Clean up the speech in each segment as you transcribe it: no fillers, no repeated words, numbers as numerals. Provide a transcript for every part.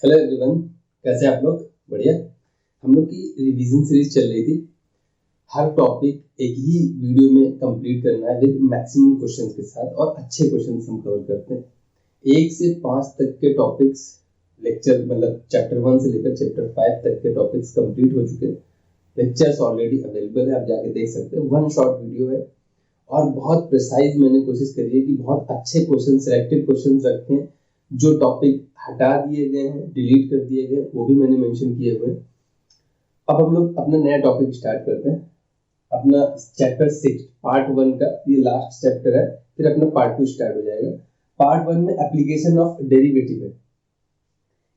Hello everyone, कैसे हैं आप लोग? बढ़िया। हम लोग की रिवीजन सीरीज चल रही थी। हर टॉपिक एक ही वीडियो में कंप्लीट करना है विद मैक्सिमम क्वेश्चंस के साथ, और अच्छे क्वेश्चंस हम कवर करते हैं। 1 से 5 तक के टॉपिक्स लेक्चर, मतलब चैप्टर 1 से लेकर चैप्टर 5 तक के टॉपिक्स कंप्लीट हो चुके हैं। लेक्चर्स ऑलरेडी अवेलेबल है, आप जाके देख सकते हैं। 1 शॉर्ट वीडियो है और बहुत प्रिसाइज मैंने कोशिश करी है कि बहुत अच्छे क्वेश्चन, सिलेक्टेड क्वेश्चन रखें। जो टॉपिक हटा दिए गए हैं, डिलीट कर दिए गए, वो भी मैंने मेंशन किए हुए हैं। अब हम लोग अपना नया टॉपिक स्टार्ट करते हैं। अपना चैप्टर 6 पार्ट 1 का ये लास्ट चैप्टर है, फिर अपना पार्ट 2 स्टार्ट हो जाएगा। पार्ट 1 में एप्लीकेशन ऑफ डेरिवेटिव है।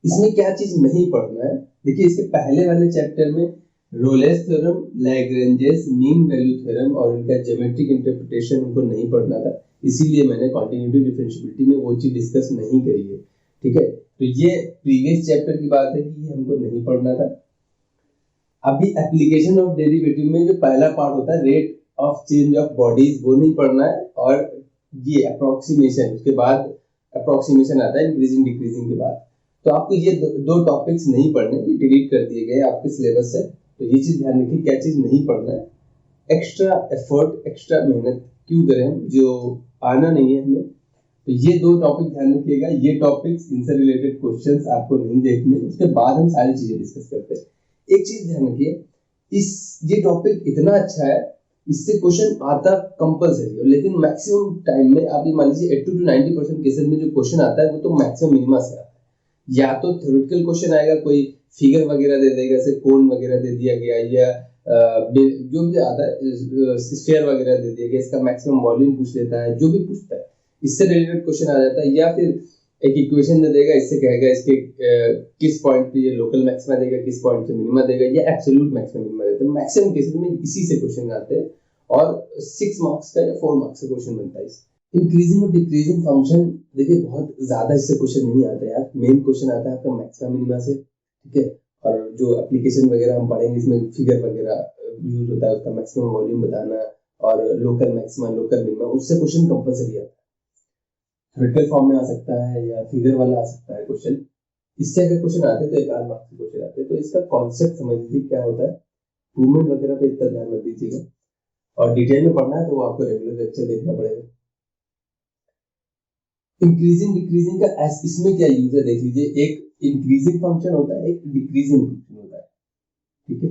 इसमें क्या चीज नहीं पढ़ना है, देखिए इसके पहले वाले चैप्टर में Rolle's theorem, Lagrange's mean value theorem और इनका ज्योमेट्रिक इंटरप्रिटेशन हमको नहीं पढ़ना था, इसीलिए मैंने कॉन्टिन्यूटी डिफरेंशिएबिलिटी में वो चीज डिस्कस नहीं करी है। ठीक है, तो ये प्रीवियस चैप्टर की बात है कि ये हमको नहीं पढ़ना था। अभी एप्लीकेशन ऑफ डेरिवेटिव में जो पहला पार्ट होता है rate of change of bodies, वो नहीं पढ़ना है। और ये अप्रोक्सीमेशन, उसके बाद अप्रोक्सीमेशन आता है इंक्रीजिंग डिक्रीजिंग के बाद। तो आपको ये दो टॉपिक्स नहीं पढ़ने, ये डिलीट कर दिए गए आपके सिलेबस से। तो ये चीज ध्यान रखिए, क्या चीज नहीं पढ़ना है। एक्स्ट्रा एफर्ट, एक्स्ट्रा मेहनत क्यों करें हम, जो आना नहीं है हमें। तो ये दो टॉपिक ध्यान रखिएगा। ये टॉपिक्स, इनसे रिलेटेड क्वेश्चंस आपको नहीं देखने, उसके बाद हम सारी चीजें डिस्कस करते हैं। एक चीज ध्यान रखिए, ये टॉपिक इतना अच्छा है, इससे क्वेश्चन आता कंपलसरी है, लेकिन मैक्सिमम टाइम में आप ये मान लीजिए 80 to 90% केसेस में जो क्वेश्चन आता है वो तो मैक्सिमम मिनिमा से आता है। या तो थ्योरेटिकल क्वेश्चन आएगा, कोई फिगर वगैरह दे देगा, जैसे कोण वगैरह दे दिया गया, या जो भी आता है स्फीयर वगैरह दे दिया गया, इसका मैक्सिमम वॉल्यूम पूछ लेता है, जो भी पूछता है इससे रिलेटेड क्वेश्चन आ जाता है। या फिर एक इक्वेशन दे देगा, इससे कहेगा इसके किस पॉइंट पे ये लोकल मैक्सिमा देगा, किस पॉइंट पे मिनिमा देगा, या एब्सोल्यूट मैक्सिमा मिनिमा देता है। मैक्सिमम केसेस में इसी से क्वेश्चन आते हैं, और 6 मार्क्स का या 4 मार्क्स का क्वेश्चन बनता है। इंक्रीजिंग और डिक्रीजिंग फंक्शन, देखिए बहुत ज्यादा इससे क्वेश्चन नहीं आता है यार। मेन क्वेश्चन आता है आपका मैक्सिमा मिनिमा से। ठीक है, और जो एप्लीकेशन वगैरह हम पढ़ेंगे इसमें फिगर वगैरह यूज होता है, उसका मैक्सिमम वॉल्यूम बताना और लोकल मैक्सिमा, लोकल मिनिमा, उससे क्वेश्चन कंपलसरी आता है। थ्योरेटिकल फॉर्म में आ सकता है या फिगर वाला आ सकता है क्वेश्चन। इससे अगर क्वेश्चन आते हैं तो 1 मार्क्स के क्वेश्चन आते हैं। तो इसका कॉन्सेप्ट समझ लीजिए क्या होता है। मूवमेंट वगैरह पे इतना ध्यान मत दीजिएगा, और डिटेल में पढ़ना है तो वो आपको रेगुलर लेक्चर देखना पड़ेगा। इंक्रीजिंग डिक्रीजिंग का इसमें क्या यूज है देख लीजिए। एक इंक्रीजिंग फंक्शन होता है, एक डिक्रीजिंग फंक्शन होता है। ठीक है,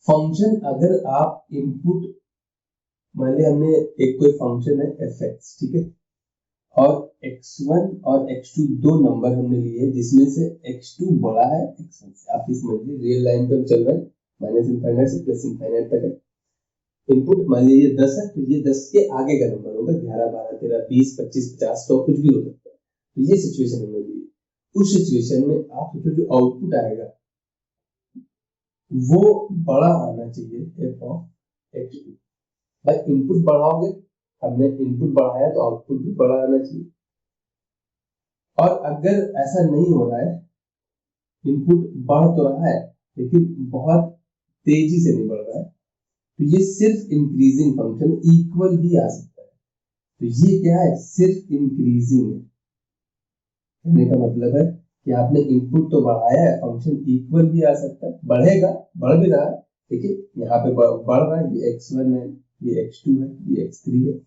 फंक्शन अगर आप इनपुट, मान लिया हमने एक कोई फंक्शन है fx, ठीक है, और x1 और x2 दो नंबर हमने लिए, जिसमें से x2 बड़ा है x1 से। आप इस समझिए रियल लाइन पर चल रहे हैं, माइनस इनफाइनाइट से प्लस इनफाइनाइट तक है। इनपुट मान लीजिए 10 है, तो ये 10 के आगे का नंबर होगा, 11, 12, 13, 20, 25, 50, 100, कुछ भी हो सकता है। तो ये सिचुएशन हमने ली। उस सिचुएशन में आप सोचो जो आउटपुट आएगा वो बड़ा आना चाहिए f of x2। भाई इनपुट बढ़ाओगे, हमने इनपुट बढ़ाया तो आउटपुट भी बड़ा आना चाहिए। और अगर ऐसा नहीं हो रहा है, इनपुट बढ़ तो रहा है लेकिन बहुत तेजी से नहीं बढ़ रहा है, तो ये सिर्फ इंक्रीजिंग फंक्शन, इक्वल भी आ सकता है। तो ये क्या है, सिर्फ इंक्रीजिंग है। कहने का मतलब है कि आपने इनपुट तो बढ़ाया है, फंक्शन इक्वल भी आ सकता है, बढ़ेगा, बढ़ भी रहा है। देखिए यहाँ पे बढ़ रहा है, ये x1 है, ये x2 है, ये x3 है।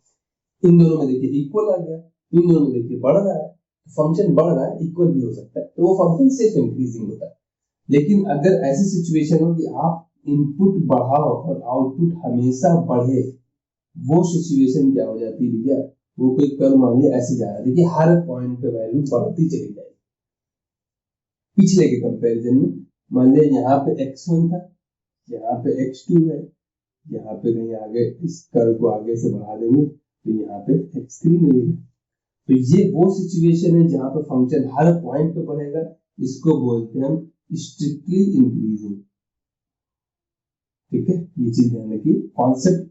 इन दोनों में देखिए इक्वल आ गया, इन दोनों में देखिए बढ़ रहा है। फंक्शन बढ़ रहा है, इक्वल भी हो सकता है, तो वो फंक्शन सिर्फ इंक्रीजिंग होता है। लेकिन अगर ऐसी सिचुएशन हो कि आप इनपुट बढ़ाओ और आउटपुट हमेशा बढ़े, वो सिचुएशन क्या हो जाती है भैया, वो कोई कर्व मान लिया ऐसे जा रहा है, देखिए हर पॉइंट पे वैल्यू बढ़ती चली जाएगी। पिछले के कंपैरिजन में मान लिया यहाँ पे x1 था, यहाँ पे x2 है, यहाँ पे कहीं आगे इस कर्व को आगे से बढ़ा देंगे तो यहाँ पे x3 मिलेगा। तो ये वो सिचुएशन है जहां पे फंक्शन हर पॉइंट पे बढ़ेगा, इसको बोलते हैं हम स्ट्रिक्टली इंक्रीजिंग। ठीक है, ये चीज ध्यान रखिए, कॉन्सेप्ट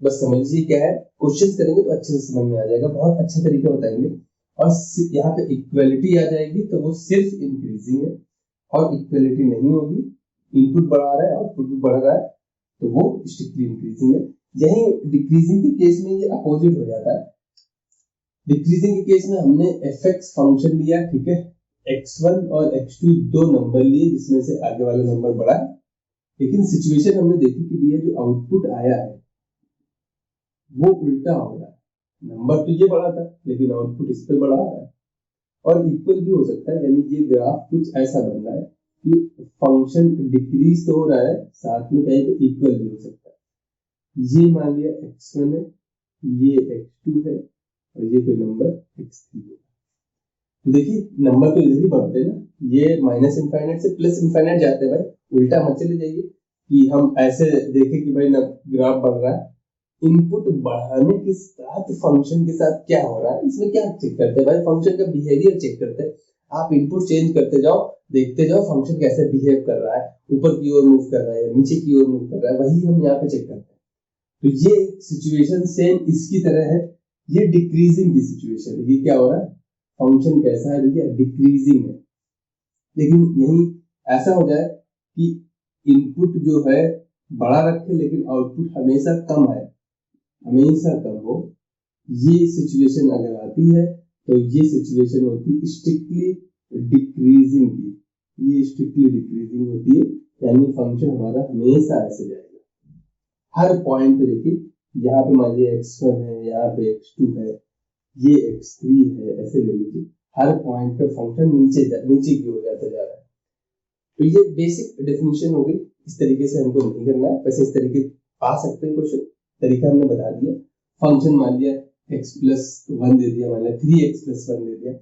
बस समझिए क्या है। क्वेश्चन करेंगे तो अच्छे से समझ में आ जाएगा, बहुत अच्छा तरीका बताएंगे। और यहाँ पे इक्वलिटी आ जाएगी तो वो सिर्फ इंक्रीजिंग है, और इक्वलिटी नहीं होगी, इनपुट बढ़ा रहा है आउटपुट भी बढ़ रहा है, तो वो स्ट्रिक्टली इंक्रीजिंग है। यही डिक्रीजिंग के केस में ये अपोजिट हो जाता है। डिक्रीजिंग के केस में हमने fx फंक्शन लिया, ठीक है, x1 और x2 दो नंबर लिए जिसमें से आगे वाला नंबर बड़ा है, लेकिन सिचुएशन हमने देखी कि भैया जो आउटपुट आया है वो उल्टा हो रहा है। नंबर तो ये बड़ा था लेकिन आउटपुट इस पे बड़ा आ रहा है। और इक्वल भी हो सकता है, यानी ये ग्राफ कुछ ऐसा बन रहा है कि फंक्शन डिक्रीज तो हो रहा है, साथ में कहीं पे इक्वल भी हो सकता है। ये मान लिया x1 है, ये x2 है और ये कोई नंबर x3 है। तो देखिए नंबर तो इधर ही बढ़ते हैं ना, ये माइनस इनफाइनाइट से प्लस इनफाइनाइट जाते हैं भाई, उल्टा मत चले जाइए कि हम ऐसे देखें कि भाई ग्राफ बढ़ रहा है। इनपुट बढ़ाने के साथ फंक्शन के साथ क्या हो रहा है, इसमें क्या चेक करते हैं भाई, फंक्शन का बिहेवियर चेक करते हैं। आप इनपुट चेंज करते जाओ, देखते जाओ फंक्शन कैसे बिहेव कर रहा है, ऊपर की ओर मूव कर रहा है या नीचे की ओर मूव कर रहा है, वही हम यहाँ पे चेक करते हैं। तो ये सिचुएशन सेम इसकी तरह है, ये डिक्रीजिंग की सिचुएशन है। ये क्या हो रहा है, फंक्शन कैसा है भैया, डिक्रीजिंग है। लेकिन यही ऐसा हो जाए कि इनपुट जो है बड़ा रखे लेकिन आउटपुट हमेशा कम है, हमेशा कम हो, ये सिचुएशन अगर आती है तो ये सिचुएशन होती है स्ट्रिक्टली डिक्रीजिंग की। ये स्ट्रिक्टली डिक्रीजिंग होती है, यानी फंक्शन हमारा हमेशा ऐसे जाएगा हर पॉइंट पे। देखिए यहाँ पे मान लीजिए x1 है, यहाँ पे x2 है, ये x3 है, ऐसे ले लीजिए हर पॉइंट पे फंक्शन नीचे की ओर जाता जा रहा है। तो ये बेसिक डेफिनेशन हो गई, इस तरीके से हमको नहीं करना है, वैसे इस तरीके आ सकते हैं क्वेश्चन, तरीका हमने बता दिया। फंक्शन मान लिया x+1 दे दिया, मान लिया 3x+1 दे दिया।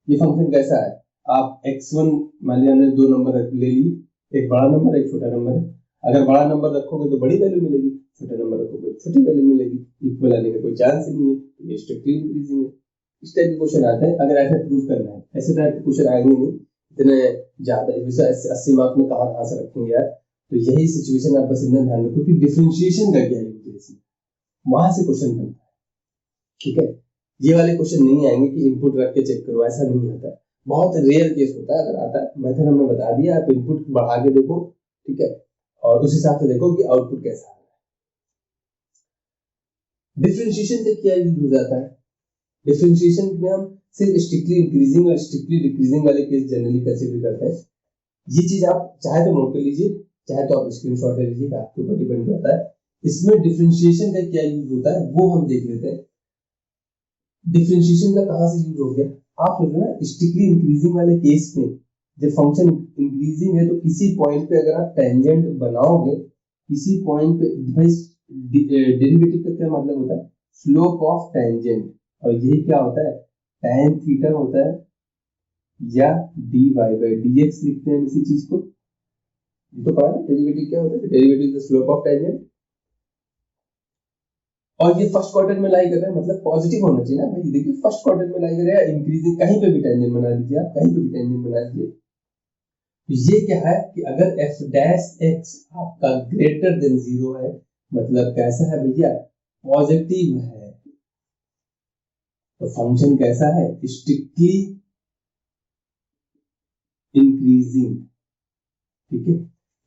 ये फंक्शन कैसा है, आप x1 मान लिया हमने दो नंबर ले लिए, एक बड़ा नंबर एक छोटा नंबर है। अगर बड़ा नंबर रखोगे तो बड़ी वैल्यू मिलेगी, छोटा नंबर रखोगे तो छोटी वैल्यू मिलेगी, इक्वल आने का कोई चांस ही नहीं है, तो ये स्ट्रिक्टली इंक्रीजिंग है। इस टाइप के क्वेश्चन आते हैं, अगर ऐसे प्रूव करना है, ऐसे टाइप के क्वेश्चन आएंगे नहीं इतने ज्यादा, 80 मार्क में कहाँ से रखेंगे यार। तो यही सिचुएशन आप बस इतना ध्यान रखो कि डिफरेंशिएशन का क्या यूज है इसमें, वहां से क्वेश्चन बनता है। ठीक है, ये वाले क्वेश्चन नहीं आएंगे कि इनपुट रख के चेक करो, ऐसा नहीं आता है, बहुत रेयर केस होता है। अगर आता है मेथड हमने बता दिया, आप इनपुट बढ़ा के देखो, ठीक है, और उस हिसाब से देखो कि आउटपुट कैसा आ रहा है। डिफरेंशिएशन का क्या यूज हो जाता है, डिफरेंशिएशन में हम सिर्फ स्ट्रिक्टली इंक्रीजिंग और स्ट्रिक्टली डिक्रीजिंग वाले केस जनरली कंसीडर करते हैं। ये चीज आप चाहे तो नोट कर लीजिए, चाहे तो आप स्क्रीनशॉट ले लीजिए, आपके ऊपर डिपेंड करता है। इसमें डिफरेंशिएशन का क्या यूज होता है वो हम देख लेते हैं। डिफरेंशिएशन का कहां से यूज हो गया, आप सोचो ना, स्ट्रिक्टली इंक्रीजिंग वाले केस में जब फंक्शन इंक्रीजिंग है तो किसी पॉइंट पे अगर आप टेंजेंट बनाओगे, किसी पॉइंट पे भाई डेरिवेटिव का क्या मतलब होता है, स्लोप ऑफ टेंजेंट, और यही क्या होता है, tan थीटा होता है, या dy बाय dx लिखते हैं इसी चीज को। ये तो पढ़ा है डेरिवेटिव क्या होता है, derivative the slope of tangent. और ये फर्स्ट क्वाड्रेंट में लाई कर रहा है, मतलब पॉजिटिव होना चाहिए ना भाई। देखिए फर्स्ट क्वाड्रेंट में लाई कर रहा है, इंक्रीजिंग कहीं पे भी टेंजेंट बना लीजिए आप, कहीं पे भी टेंजेंट बना लीजिए। तो ये क्या है कि अगर f डैश x आपका ग्रेटर देन 0 है, मतलब कैसा है भैया, पॉजिटिव है, तो फंक्शन कैसा है, स्ट्रिक्टली इंक्रीजिंग। ठीक है,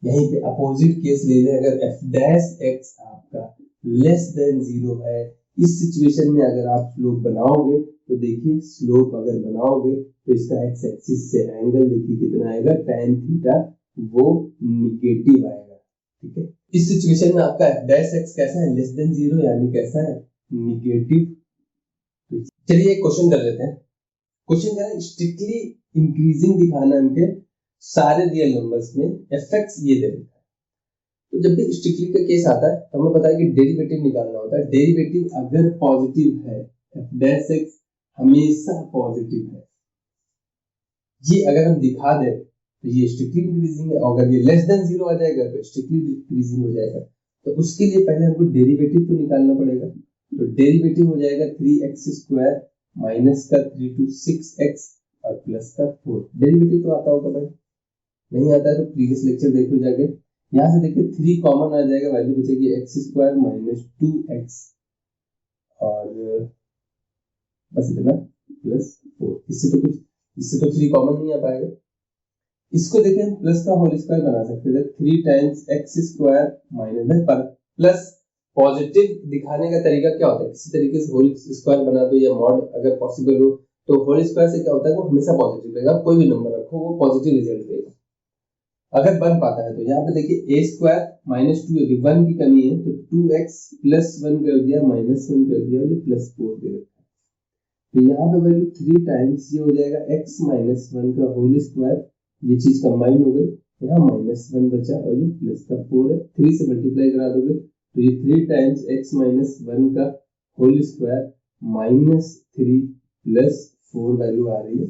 यहीं पे अपोजिट केस ले ले, अगर f डैश x आपका लेस देन 0 है, इस सिचुएशन में अगर आप स्लोप बनाओगे तो देखिए स्लोप अगर बनाओगे तो इसका x एक्सिस से एंगल देखिए कितना आएगा, tan थीटा, वो निगेटिव आएगा। ठीक है, इस सिचुएशन में आपका f डैश x कैसा है, लेस देन 0, यानी कैसा है, निगेटिव। चलिए एक क्वेश्चन कर लेते हैं। क्वेश्चन क्या है, स्ट्रिक्टली इंक्रीजिंग दिखाना है हमके सारे रियल नंबर्स में, fx ये दे देता है। तो जब भी स्ट्रिक्टली का केस आता है तो हमें पता है कि डेरिवेटिव निकालना होता है। डेरिवेटिव अगर पॉजिटिव है, f डैश x हमेशा पॉजिटिव है, ये अगर हम दिखा दें तो ये स्ट्रिक्टली इंक्रीजिंग है, और अगर ये लेस देन 0 आ जाएगा तो स्ट्रिक्टली डिक्रीजिंग हो जाएगा। तो उसके लिए पहले हमको डेरिवेटिव तो निकालना पड़ेगा। तो डेरिवेटिव हो जाएगा 3x² माइनस का 3 to 6x और प्लस का 4। डेरिवेटिव तो आता होगा भाई, नहीं आता है तो प्रीवियस लेक्चर देखो जाके। यहाँ से देखिए 3 कॉमन आ जाएगा, वैल्यू बचेगी x² माइनस 2x और बस इतना प्लस 4। इससे तो 3 कॉमन नहीं आ पाएगा। इसको देखिए हम प्लस का होल स्क्वायर बना सकते थे, 3 टाइम्स x² माइनस पर प्लस। पॉजिटिव दिखाने का तरीका क्या होता है, किसी तरीके से होल स्क्वायर बना दो या मॉड अगर पॉसिबल हो तो होल स्क्वायर से क्या होता है, वो हमेशा पॉजिटिव रहेगा, कोई भी नंबर रखो वो पॉजिटिव रिजल्ट देगा अगर बन पाता है। तो यहाँ पे देखिए ए स्क्वायर माइनस 2ab, 1 की कमी है तो 2x प्लस 1 कर दिया, माइनस 1 कर दिया और ये प्लस 4 दे रखा है। तो यहाँ पे वैल्यू 3 टाइम्स ये हो जाएगा x माइनस 1 का होल स्क्वायर, ये चीज कंबाइन हो गई, यहाँ माइनस 1 बचा और ये प्लस का 4 है, 3 से मल्टीप्लाई करा दोगे तो ये 3 टाइम्स x माइनस 1 का whole square minus 3 plus 4 value आ रही है।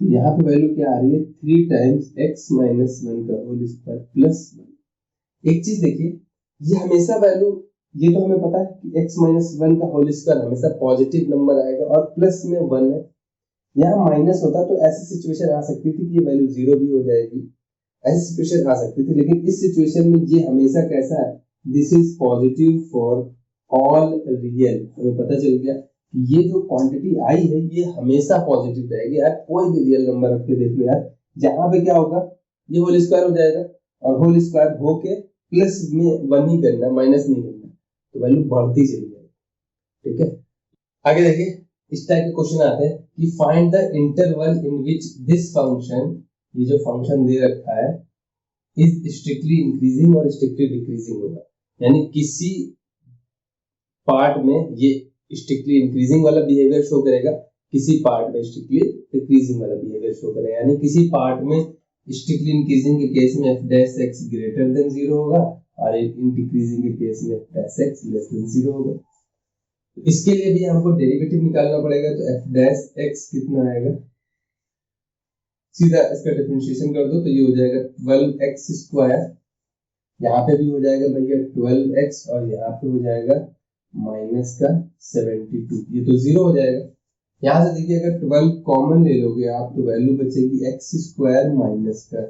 तो यहाँ पे वैल्यू क्या आ रही है, 3 टाइम्स x माइनस 1 का होल स्क्वायर प्लस 1। एक चीज देखिए, ये हमेशा वैल्यू, ये तो हमें पता है कि x माइनस 1 का होल स्क्वायर हमेशा पॉजिटिव नंबर आएगा और प्लस में 1 है, यहाँ माइनस होता तो ऐसी सिचुएशन आ सकती थी कि ये वैल्यू 0 भी हो जाएगी, ऐसी सिचुएशन आ सकती थी। लेकिन इस सिचुएशन में ये हमेशा कैसा है, this is positive for all real. हमें पता चल गया कि ये जो क्वांटिटी आई है ये हमेशा पॉजिटिव रहेगी यार, कोई भी रियल नंबर रख के देख लो यार, जहां पे क्या होगा, ये होल स्क्वायर हो जाएगा और होल स्क्वायर होके प्लस में 1 ही करना, माइनस नहीं करना, तो वैल्यू बढ़ती चली जाएगी। ठीक है, आगे देखिए इस टाइप के क्वेश्चन आते हैं कि find the interval in which this function, ये जो फंक्शन दे रखा है, इज स्ट्रिक्टली इंक्रीजिंग और स्ट्रिक्टली डिक्रीजिंग होगा, यानी किसी पार्ट में ये स्ट्रिक्टली इंक्रीजिंग वाला बिहेवियर शो करेगा, किसी पार्ट में स्ट्रिक्टली डिक्रीजिंग वाला बिहेवियर शो करेगा, यानी किसी पार्ट में स्ट्रिक्टली इंक्रीजिंग के केस में f dash x greater than 0 होगा और इन डिक्रीजिंग के केस में f dash x less than 0 होगा। तो इसके लिए भी हमको डेरिवेटिव निकालना पड़ेगा, तो f डैश x कितना आएगा, सीधा इसका डिफरेंशिएशन कर दो तो ये हो जाएगा 12x स्क्वायर, यहाँ पे भी हो जाएगा भैया 12x और यहाँ पे हो जाएगा माइनस का 72, ये तो 0 हो जाएगा। यहाँ से देखिए अगर 12 कॉमन ले लोगे आप तो वैल्यू बचेगी x स्क्वायर माइनस का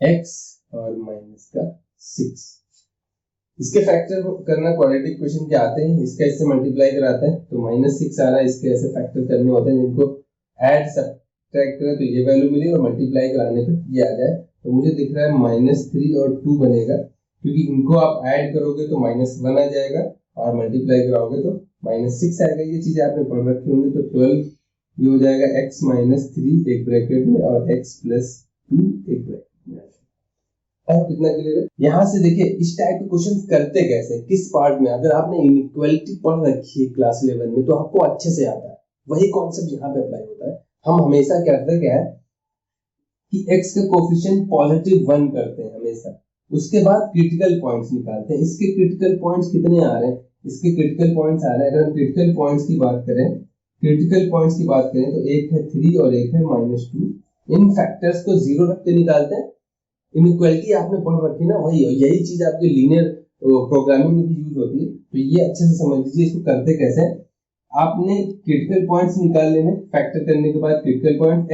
x और माइनस का 6। इसके फैक्टर करना क्वाड्रेटिक क्वेश्चन के आते हैं, इसका इससे मल्टीप्लाई कराते हैं तो माइनस 6 आ रहा है, इसके ऐसे फैक्टर करने होते हैं जिनको ऐड सब्ट्रैक्ट करें तो ये वैल्यू मिली और मल्टीप्लाई कराने पे ये आ जाए। तो मुझे दिख रहा है -3 और 2 बनेगा, क्योंकि इनको आप ऐड करोगे तो -1 आ जाएगा और मल्टीप्लाई कराओगे तो -6 आएगा। ये चीजें आपने पढ़ रखी होंगी। तो 12 ये हो जाएगा x माइनस 3 एक ब्रैकेट में और x प्लस 2 एक ब्रैकेट में। कितना क्लियर है? यहाँ से देखिए इस टाइप के क्वेश्चन करते कैसे, किस पार्ट में, अगर आपने इनइक्वालिटी पढ़ रखी है क्लास 11 में तो आपको अच्छे से आता है, वही कॉन्सेप्ट यहाँ पे अप्लाई होता है। हम हमेशा करते क्या है कि x का कोफिशिएंट पॉजिटिव 1 करते हैं हमेशा, उसके बाद क्रिटिकल पॉइंट्स निकालते हैं। इसके क्रिटिकल पॉइंट्स कितने आ रहे हैं, इसके क्रिटिकल पॉइंट्स आ रहे हैं, अगर हम क्रिटिकल पॉइंट्स की बात करें, क्रिटिकल पॉइंट्स की बात करें तो एक है 3 और एक है -2। इन फैक्टर्स को 0 रख के निकालते हैं। इनइक्वालिटी आपने पढ़ रखी ना, वही यही चीज आपके लीनियर प्रोग्रामिंग में भी यूज होती है। तो ये अच्छे से समझ लीजिए इसको करते कैसे हैं। आपने क्रिटिकल पॉइंट्स निकाल लेने, फैक्टर करने के बाद क्रिटिकल पॉइंट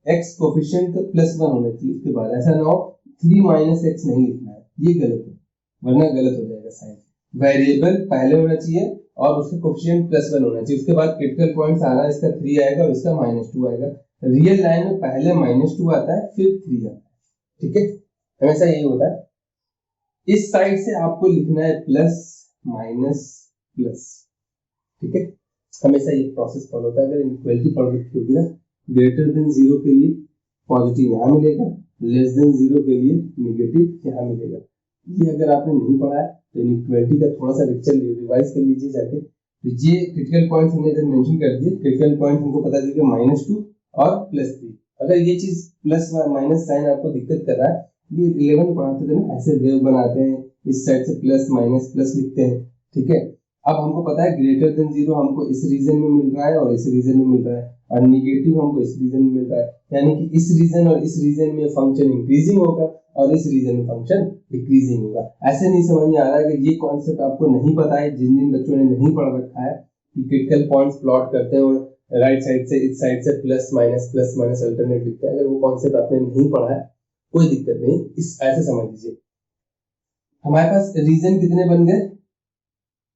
x कोफिशिएंट का +1 होना चाहिए, उसके बाद ऐसा ना हो 3 - x नहीं लिखना है, ये गलत है, वरना गलत हो जाएगा साइन। वेरिएबल पहले होना चाहिए और उसका कोफिशिएंट +1 होना चाहिए, उसके बाद क्रिटिकल पॉइंट्स आ रहा है, इसका 3 आएगा और इसका -2 आएगा। रियल लाइन में पहले -2 आता है फिर 3 आता है, ठीक है, हमेशा यही होता है। इस साइड से आपको लिखना है प्लस माइनस प्लस, ठीक है, हमेशा ये प्रोसेस फॉलो होता है। अगर इनइक्वालिटी पढ़ रखी होगी ना, ग्रेटर देन 0 के लिए पॉजिटिव यहाँ मिलेगा, लेस देन 0 के लिए नेगेटिव यहाँ मिलेगा। ये अगर आपने नहीं पढ़ा है तो इनइक्वालिटी का थोड़ा सा लेक्चर रिवाइज कर लीजिए जाके। तो ये क्रिटिकल पॉइंट्स हमने इधर मेंशन कर दिए, क्रिटिकल पॉइंट हमको पता चल गया -2 और +3। अगर ये चीज प्लस माइनस साइन आपको दिक्कत कर रहा है, ये 11 पढ़ाते थे ना, ऐसे वेव बनाते हैं, इस साइड से प्लस माइनस प्लस लिखते हैं, ठीक है। अब हमको पता है ग्रेटर देन 0 हमको इस रीजन में मिल रहा है और इस रीजन में मिल रहा है, और नेगेटिव हमको इस रीजन में मिल रहा है, यानी कि इस रीजन और इस रीजन में फंक्शन इंक्रीजिंग होगा और इस रीजन में फंक्शन डिक्रीजिंग होगा। ऐसे नहीं समझ में आ रहा है कि ये कॉन्सेप्ट आपको नहीं पता है, जिन बच्चों ने नहीं पढ़ रखा है कि क्रिटिकल पॉइंट्स प्लॉट करते हैं और राइट साइड से इस साइड से प्लस माइनस अल्टरनेट लिखते हैं, अगर वो कॉन्सेप्ट आपने नहीं पढ़ा है कोई दिक्कत नहीं, इस ऐसे समझ लीजिए। हमारे पास रीजन कितने बन गए,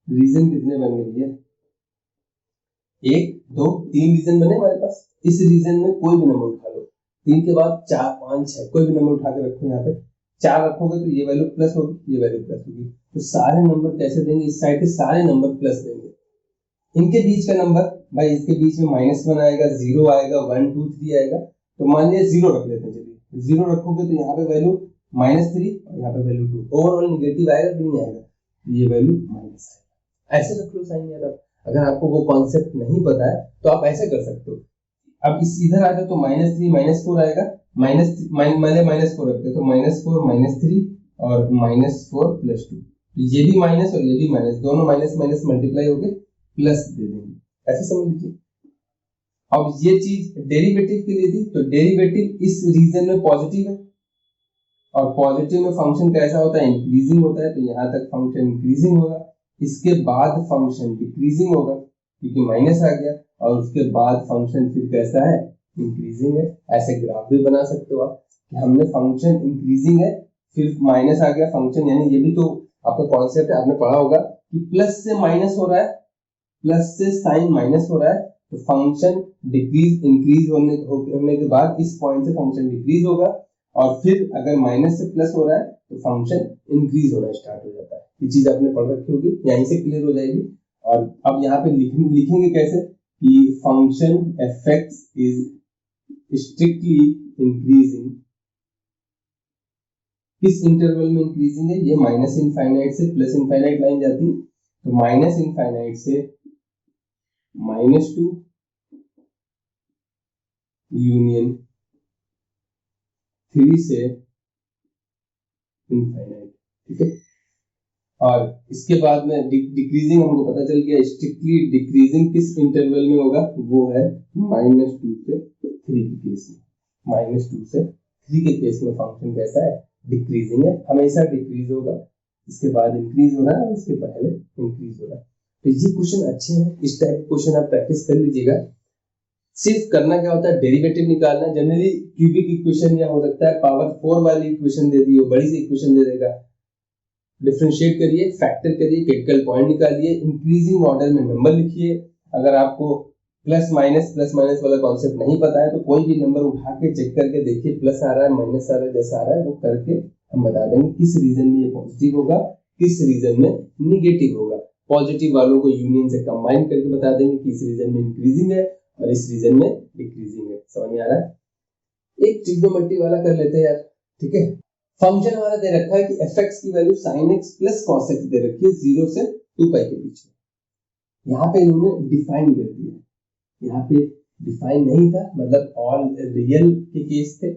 रीजन कितने बन गए भैया, 1 2 3 रीजन बने हमारे पास। इस रीजन में कोई भी नंबर उठा लो, 3 के बाद 4 5 6 कोई भी नंबर उठा के रखो, यहाँ पे 4 रखोगे तो ये वैल्यू प्लस होगी, ये वैल्यू प्लस होगी। तो सारे नंबर कैसे देंगे, इस साइड के सारे नंबर प्लस देंगे, इनके बीच का नंबर भाई इसके बीच में -1 आएगा, 0 आएगा, 1 2 3 आएगा, तो मान लिया 0 रख लेते हैं। चलिए 0 रखोगे तो यहाँ पे वैल्यू -3 और यहाँ पे वैल्यू 2, ओवरऑल निगेटिव आएगा कि नहीं आएगा, ये वैल्यू माइनस आएगा। ऐसे रख लो साइन यार। अगर आपको वो कॉन्सेप्ट नहीं पता है तो आप ऐसे कर सकते हो। अब इस इधर आ जाओ तो -3 -4 आएगा, -4 रखते तो -4 -3 और -4 + 2, ये भी माइनस और ये भी माइनस, दोनों माइनस माइनस मल्टीप्लाई हो गए, प्लस दे देंगे, ऐसे समझ लीजिए। अब ये चीज डेरिवेटिव के लिए थी, तो डेरिवेटिव इस रीजन में पॉजिटिव है, और पॉजिटिव में फंक्शन कैसा होता है, इंक्रीजिंग होता है, तो यहाँ तक फंक्शन इंक्रीजिंग होगा, इसके बाद फंक्शन डिक्रीजिंग होगा क्योंकि माइनस आ गया, और उसके बाद फंक्शन फिर कैसा है, इंक्रीजिंग है। ऐसे ग्राफ भी बना सकते हो आप कि हमने फंक्शन इंक्रीजिंग है, फिर माइनस आ गया फंक्शन, यानी ये भी तो आपका कॉन्सेप्ट है, आपने पढ़ा होगा कि प्लस से माइनस हो रहा है, प्लस से साइन माइनस हो रहा है, तो फंक्शन डिक्रीज इंक्रीज होने के बाद इस पॉइंट से फंक्शन डिक्रीज होगा, और फिर अगर माइनस से प्लस हो रहा है तो फंक्शन इंक्रीज होना स्टार्ट हो जाता है। ये चीज आपने पढ़ रखी होगी, यहीं से क्लियर हो जाएगी। और अब यहाँ पे लिखेंगे कैसे कि function f(x) is strictly increasing, किस इंटरवल में इंक्रीजिंग है, ये -∞ से +∞ लाइन जाती है, तो -∞ से -2 यूनियन 3 से इनफाइनाइट, ठीक है। और इसके बाद में डिक्रीजिंग हमको पता चल गया, स्ट्रिक्टली डिक्रीजिंग किस इंटरवल में होगा, वो है -2 से 3 के केस में। -2 से 3 के केस में फंक्शन कैसा है, डिक्रीजिंग है, हमेशा डिक्रीज होगा, इसके बाद इंक्रीज हो रहा है और इसके पहले इंक्रीज हो रहा है। तो ये क्वेश्चन अच्छे हैं, इस टाइप क्वेश्चन आप प्रैक्टिस कर लीजिएगा। सिर्फ करना क्या होता है, डेरिवेटिव निकालना। जनरली क्यूबिक इक्वेशन या हो सकता है पावर 4 वाली इक्वेशन दे दी हो, बड़ी सी इक्वेशन दे देगा, डिफरेंशिएट करिए, फैक्टर करिए, क्रिटिकल पॉइंट निकालिए, इंक्रीजिंग ऑर्डर में नंबर लिखिए। अगर आपको प्लस माइनस वाला कॉन्सेप्ट नहीं पता है तो कोई भी नंबर उठा के चेक करके देखिए, प्लस आ रहा है माइनस आ रहा है, जैसा आ रहा है वो करके हम बता देंगे किस रीजन में ये पॉजिटिव होगा, किस रीजन में निगेटिव होगा। पॉजिटिव वालों को यूनियन से कंबाइन करके बता देंगे कि इस रीजन में इंक्रीजिंग है और इस रीजन में डिक्रीजिंग है। समझ में आ रहा है? एक ट्रिग्नोमेट्री वाला कर लेते हैं यार, ठीक है। फंक्शन हमारा दे रखा है कि f(x) की value sin x + cos x दे रखी है 0 से 2π के बीच में। यहाँ पे इन्होंने डिफाइन कर दिया, यहाँ पे डिफाइन नहीं था, मतलब ऑल रियल के केस थे।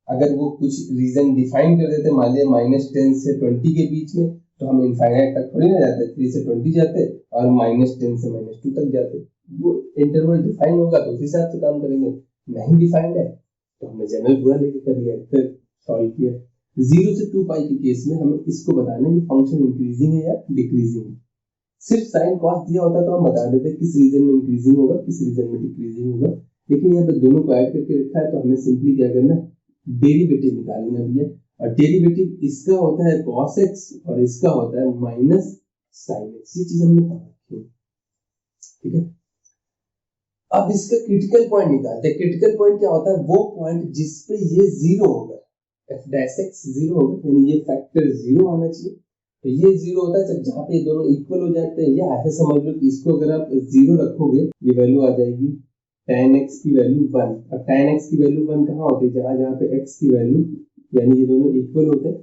अगर वो कुछ रीजन डिफाइन कर देते, मान लिया -10 से 20 के बीच में, तो हम इनफाइनाइट तक थोड़ी ना जाते, 3 से 20 जाते और -10 से -2 तक जाते। वो इंटरवल डिफाइन होगा तो उस हिसाब से काम करेंगे, नहीं डिफाइंड है तो हमने जनरल पूरा लेके कर दिया, फिर सॉल्व किया। 0 से 2π के केस में हमें इसको बताना है फंक्शन इंक्रीजिंग है या डिक्रीजिंग है। सिर्फ साइन कॉस दिया होता तो हम बता देते किस रीजन में इंक्रीजिंग होगा, किस रीजन में डिक्रीजिंग होगा, लेकिन यहाँ पे दोनों को ऐड करके रखा है तो हमें सिंपली क्या करना है, डेरिवेटिव निकालना भी है। और डेरिवेटिव इसका होता है cos x और इसका होता है -sin x। ये चीज हमने पढ़ा रखी है, ठीक है। अब इसका क्रिटिकल पॉइंट निकालते हैं। क्रिटिकल पॉइंट क्या होता है, वो पॉइंट जिसपे ये 0 होगा, f(x) 0 होगा, यानी ये फैक्टर 0 आना चाहिए। तो ये 0 होता है जब जहां पे दोनों इक्वल हो जाते हैं, या ऐसे समझ लो कि इसको अगर आप 0 रखोगे, ये वैल्यू आ जाएगी tan x की वैल्यू 1। और tan x की वैल्यू 1 कहाँ होती है, जहां जहां पे x की वैल्यू, यानी ये दोनों इक्वल होते हैं,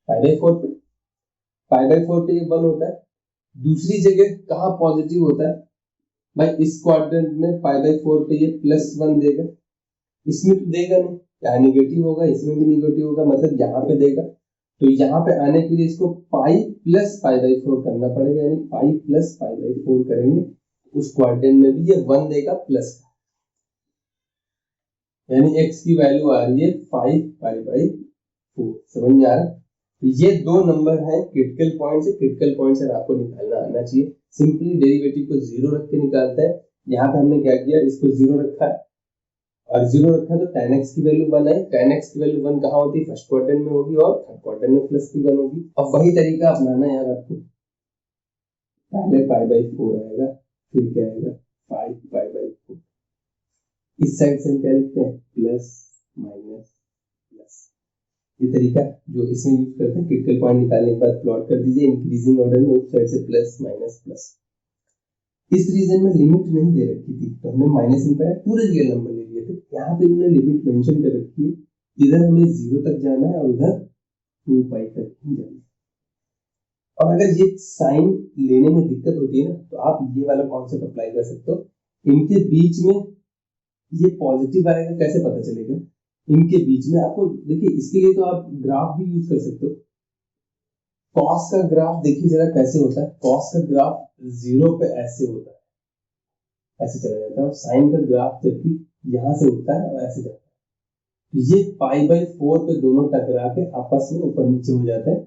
π/4 पे, π/4 पे ये 1 होता है। दूसरी जगह कहाँ पॉजिटिव होता है भाई, इस क्वाड्रेंट में π/4 पे ये +1 देगा, इसमें तो देगा नहीं, या नेगेटिव होगा, इसमें भी नेगेटिव होगा, मतलब यहाँ पे देगा। तो यहाँ पे आने के लिए इसको पाई प्लस π/4 करना पड़ेगा, यानी पाई प्लस π/4 करेंगे, उस क्वाड्रेंट में भी ये 1 देगा प्लस का, यानी x की वैल्यू आ रही है 5π/4। समझ में आ रहा है? तो ये दो नंबर हैं क्रिटिकल पॉइंट से। क्रिटिकल पॉइंट से आपको निकालना आना चाहिए। सिंपली डेरिवेटिव को 0 रख के निकालते हैं। यहाँ पे हमने क्या किया, इसको 0 रखा है और 0 रखा तो tan x की वैल्यू 1 आई। tan x की वैल्यू 1 कहाँ होती है, फर्स्ट क्वाड्रेंट में होगी और थर्ड क्वाड्रेंट में प्लस की 1 होगी। अब वही तरीका अपनाना है यार आपको, पहले π/4 आएगा, फिर क्या आएगा 5π/4। इस साइड से हम क्या लिखते हैं, प्लस माइनस प्लस। ये तरीका जो इसमें यूज करते हैं, क्रिटिकल पॉइंट निकालने के बाद प्लॉट कर दीजिए इंक्रीजिंग ऑर्डर में, उस साइड से प्लस माइनस प्लस। इस रीजन में लिमिट नहीं दे रखी थी तो हमने माइनस इनफाइनाइट पूरे रियल नंबर ले लिए थे। यहाँ पे इन्होंने लिमिट मेंशन कर रखी है, इधर हमें 0 तक जाना है और उधर 2 पाई तक ही जाना है। और अगर ये साइन लेने में दिक्कत होती है ना तो आप ये वाला कॉन्सेप्ट अप्लाई कर सकते हो। इनके बीच में ये पॉजिटिव आएगा कैसे पता चलेगा, इनके बीच में आपको देखिए, इसके लिए तो आप ग्राफ भी यूज कर सकते हो। कॉस का ग्राफ देखिए जरा कैसे होता है, कॉस का ग्राफ 0 पे ऐसे होता है, ऐसे चला जाता है, और साइन का ग्राफ जबकि यहाँ से उठता है और ऐसे जाता है। तो ये पाई/4 पे दोनों टकरा के आपस में ऊपर नीचे हो जाते हैं।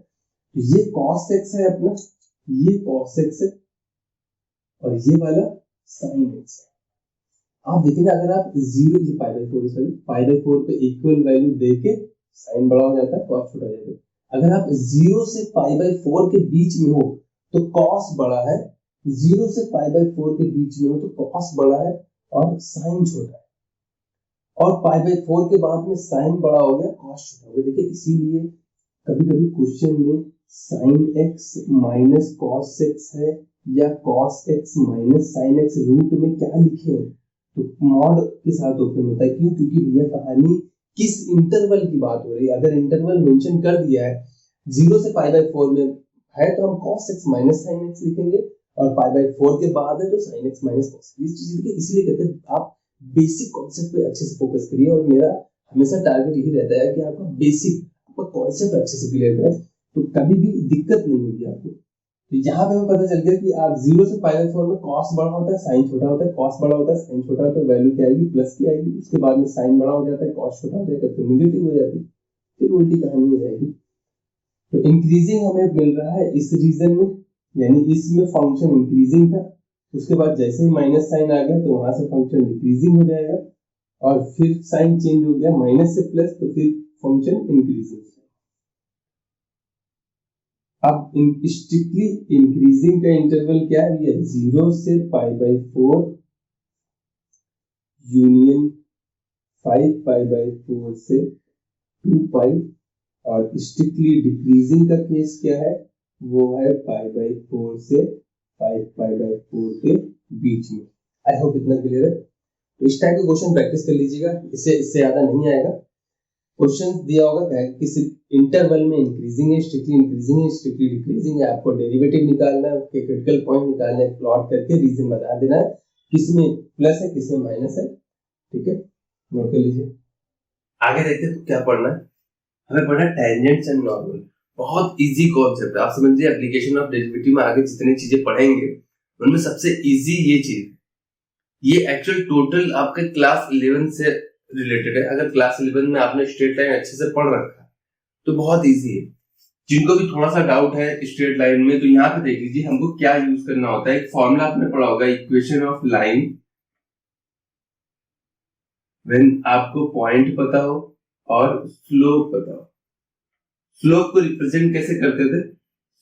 तो ये cos x है अपना, ये cos x है और ये वाला sin x है। आप देखिए ना, अगर आप 0 ये पाई/4 पे इक्वल वैल्यू देके साइन बड़ा हो जाता है, cos छोटा हो जाता है। अगर आप 0 से पाई/4 के बीच में हो तो cos बड़ा है, 0 से पाई/4 के बीच में हो तो cos बड़ा है और sin छोटा है, और पाई/4 के बाद में sin बड़ा हो गया, cos छोटा हो गया। देखिए इसीलिए कभी कभी क्वेश्चन में sin x minus cos x है या cos x minus sin x, root में क्या लिखे हैं तो मॉड के साथ ओपन होता है। क्यों? क्योंकि भैया कहानी किस इंटरवल की बात हो रही है। अगर इंटरवल मेंशन कर दिया है 0 से पाई/4 में है तो हम cos x minus sin x लिखेंगे, और पाई/4 के बाद है तो sin x minus cos x। इस चीज के इसलिए कहते हैं आप बेसिक कॉन्सेप्ट पे अच्छे से फोकस करिए, और मेरा हमेशा टारगेट यही रहता है कि आपका बेसिक कॉन्सेप्ट अच्छे से क्लियर करें तो कभी भी दिक्कत नहीं होगी आपको। तो यहाँ पे हमें पता चल गया कि आप 0 से पाई/4 में cos बड़ा होता है sin छोटा होता है, cos बड़ा होता है sin छोटा होता है, वैल्यू क्या आएगी प्लस की आएगी, उसके बाद में sin बड़ा हो जाता है cos छोटा हो जाएगा तो निगेटिव हो जाती है, फिर उल्टी कहानी हो जाएगी। तो इंक्रीजिंग हमें मिल रहा है इस रीजन में, यानी इसमें फंक्शन इंक्रीजिंग था, उसके बाद जैसे ही माइनस साइन आ गया तो वहां से फंक्शन डिक्रीजिंग हो जाएगा, और फिर साइन चेंज हो गया माइनस से प्लस तो फिर फंक्शन इंक्रीजिंग। अब स्ट्रिक्टली इंक्रीजिंग का इंटरवल क्या है, ये 0 से पाई/4 यूनियन 5 पाई/4 से 2 पाई, और स्ट्रिक्टली डिक्रीजिंग का केस क्या है, वो है पाई/4 से 5 पाई/4 के बीच में। आई होप इतना क्लियर है। तो इस टाइप का क्वेश्चन प्रैक्टिस कर लीजिएगा, इससे ज्यादा नहीं आएगा। क्वेश्चन दिया होगा क्या किसी इंटरवल में इंक्रीजिंग है, स्ट्रिक्टली इंक्रीजिंग है, स्ट्रिक्टली डिक्रीजिंग है, आपको डेरिवेटिव निकालना है, उसके क्रिटिकल पॉइंट निकालना है, प्लॉट करके रीजन बता देना है किसमें प्लस है किसमें माइनस है। ठीक है, नोट कर लीजिए। आगे देखते हैं तो क्या पढ़ना है, हमें पढ़ना है टेंजेंट्स एंड नॉर्मल। बहुत इजी कॉन्सेप्ट है, आप समझिए एप्लीकेशन ऑफ डेरिवेटिव में आगे जितनी चीजें पढ़ेंगे उनमें सबसे इजी ये चीज, ये एक्चुअल टोटल आपके क्लास 11 से रिलेटेड है। अगर क्लास 11 में आपने स्ट्रेट लाइन अच्छे से पढ़ रखा है तो बहुत इजी है। जिनको भी थोड़ा सा डाउट है स्ट्रेट लाइन में तो यहाँ पे देख लीजिए हमको क्या यूज करना होता है। एक फॉर्मूला आपने पढ़ा होगा, इक्वेशन ऑफ लाइन व्हेन आपको पॉइंट पता हो और स्लोप पता हो। स्लोप को रिप्रेजेंट कैसे करते थे,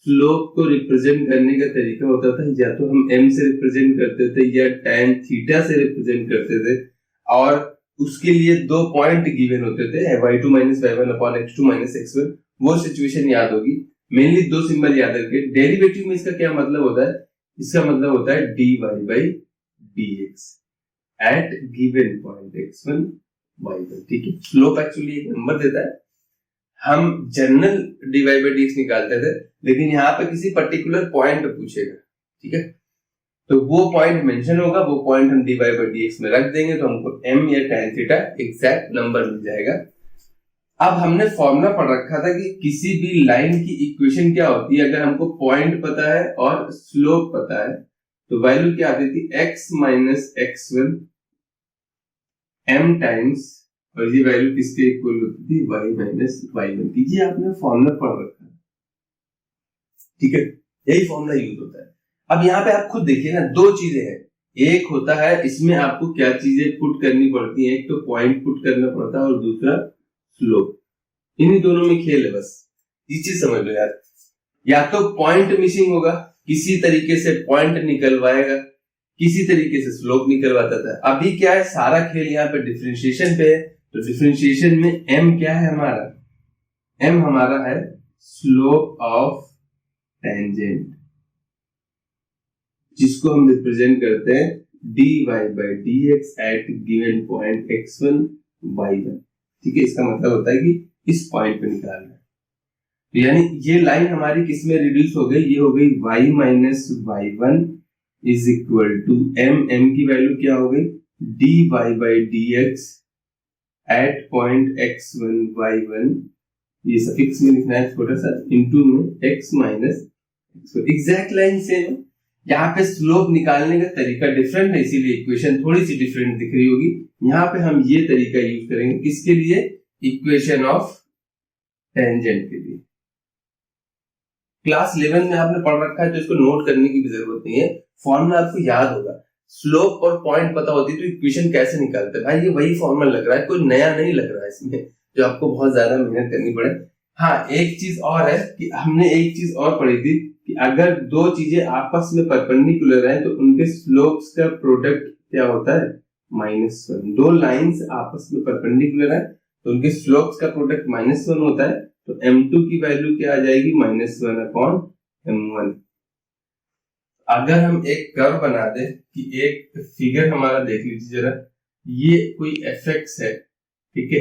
स्लोप को रिप्रेजेंट करने का तरीका होता था या तो हम m से रिप्रेजेंट करते थे या tan थीटा से रिप्रेजेंट करते थे, और उसके लिए 2 पॉइंट गिवन होते थे, y2 minus y1 upon x2 minus x1। वो सिचुएशन याद होगी, मेनली 2 सिंबल याद रखिए। डेरिवेटिव में इसका क्या मतलब होता है, इसका मतलब होता है dy by dx at given point x1 y1। ठीक है, स्लोप एक्चुअली एक नंबर देता है, हम जनरल dy by dx निकालते थे, लेकिन यहाँ पे किसी पर्टिकुलर पॉइंट पूछेगा। ठीक है, तो वो पॉइंट मेंशन होगा, वो पॉइंट हम dy by dx में रख देंगे तो हमको m या tan थीटा एग्जैक्ट नंबर मिल जाएगा। अब हमने फॉर्मूला पढ़ रखा था कि किसी भी लाइन की इक्वेशन क्या होती है, अगर हमको पॉइंट पता है और स्लोप पता है तो वैल्यू क्या आती थी, x minus x1 m times, और ये वैल्यू किसके इक्वल होती थी, y माइनस y1 की। ये आपने फॉर्मूला पढ़ रखा है। ठीक है, यही फॉर्मूला यूज होता है। अब यहाँ पे आप खुद देखिए ना, 2 चीजें हैं, एक होता है इसमें आपको क्या चीजें पुट करनी पड़ती हैं, एक तो पॉइंट पुट करना पड़ता है और दूसरा स्लोप। इन्हीं दोनों में खेल है, बस ये चीज समझ लो यार। या तो पॉइंट मिसिंग होगा, किसी तरीके से पॉइंट निकलवाएगा, किसी तरीके से स्लोप निकलवाता था। अभी क्या है, सारा खेल यहाँ पे डिफरेंशिएशन पे है, तो डिफरेंशिएशन में m क्या है हमारा, m हमारा है स्लोप ऑफ टेंजेंट। जिसको हम रिप्रेजेंट करते हैं dy by dx at given point x1 y1। ठीक है, इसका मतलब होता है कि इस पॉइंट पे निकालना है। तो यानी ये लाइन हमारी किस में रिड्यूस हो गई, ये हो गई y minus y1 is equal to m की वैल्यू क्या हो गई dy by dx at point x1 y1, ये सफिक्स में लिखना है छोटा सा, इनटू में x minus x1। Exact line same. यहाँ पे स्लोप निकालने का तरीका डिफरेंट है, इसीलिए इक्वेशन थोड़ी सी डिफरेंट दिख रही होगी। यहाँ पे हम ये तरीका यूज करेंगे किसके लिए, इक्वेशन ऑफ टेंजेंट के लिए। क्लास 11 में आपने पढ़ रखा है तो इसको नोट करने की भी जरूरत नहीं है, फॉर्मूला आपको याद होगा। स्लोप और पॉइंट पता होती है तो इक्वेशन कैसे निकालते हैं भाई, ये वही फॉर्मूला लग रहा है, कोई नया नहीं लग रहा है इसमें जो आपको बहुत ज्यादा मेहनत करनी पड़े। हाँ, एक चीज और है कि हमने एक चीज और पढ़ी थी कि अगर दो चीजें आपस में परपेंडिकुलर है तो उनके स्लोप्स का प्रोडक्ट क्या होता है, -1। दो लाइंस आपस में परपेंडिकुलर है तो उनके स्लोप्स का प्रोडक्ट -1 होता है। तो m2 की वैल्यू क्या आ जाएगी, -1/m1। अगर हम एक कर्व बना दे कि एक फिगर हमारा देख लीजिए जरा, ये कोई fx है, ठीक है,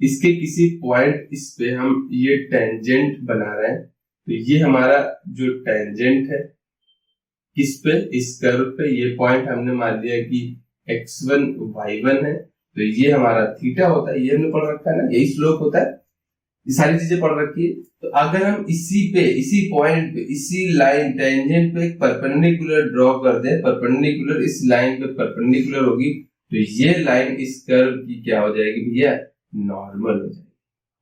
इसके किसी पॉइंट इस पे हम ये टेंजेंट बना रहे हैं, तो ये हमारा जो टेंजेंट है किस पे, इस कर्व पे, ये पॉइंट हमने मान लिया कि x1 y1 है, तो ये हमारा थीटा होता है, ये हमने पढ़ रखा है ना, यही स्लोप होता है, ये सारी चीजें पढ़ रखी है। तो अगर हम इसी पॉइंट पे, इसी लाइन टेंजेंट पे एक परपेंडिकुलर ड्रॉ कर दे, परपेंडिकुलर इस लाइन पे परपेंडिकुलर होगी, तो ये लाइन इस कर्व की क्या हो जाएगी भैया, नॉर्मल हो जाएगी,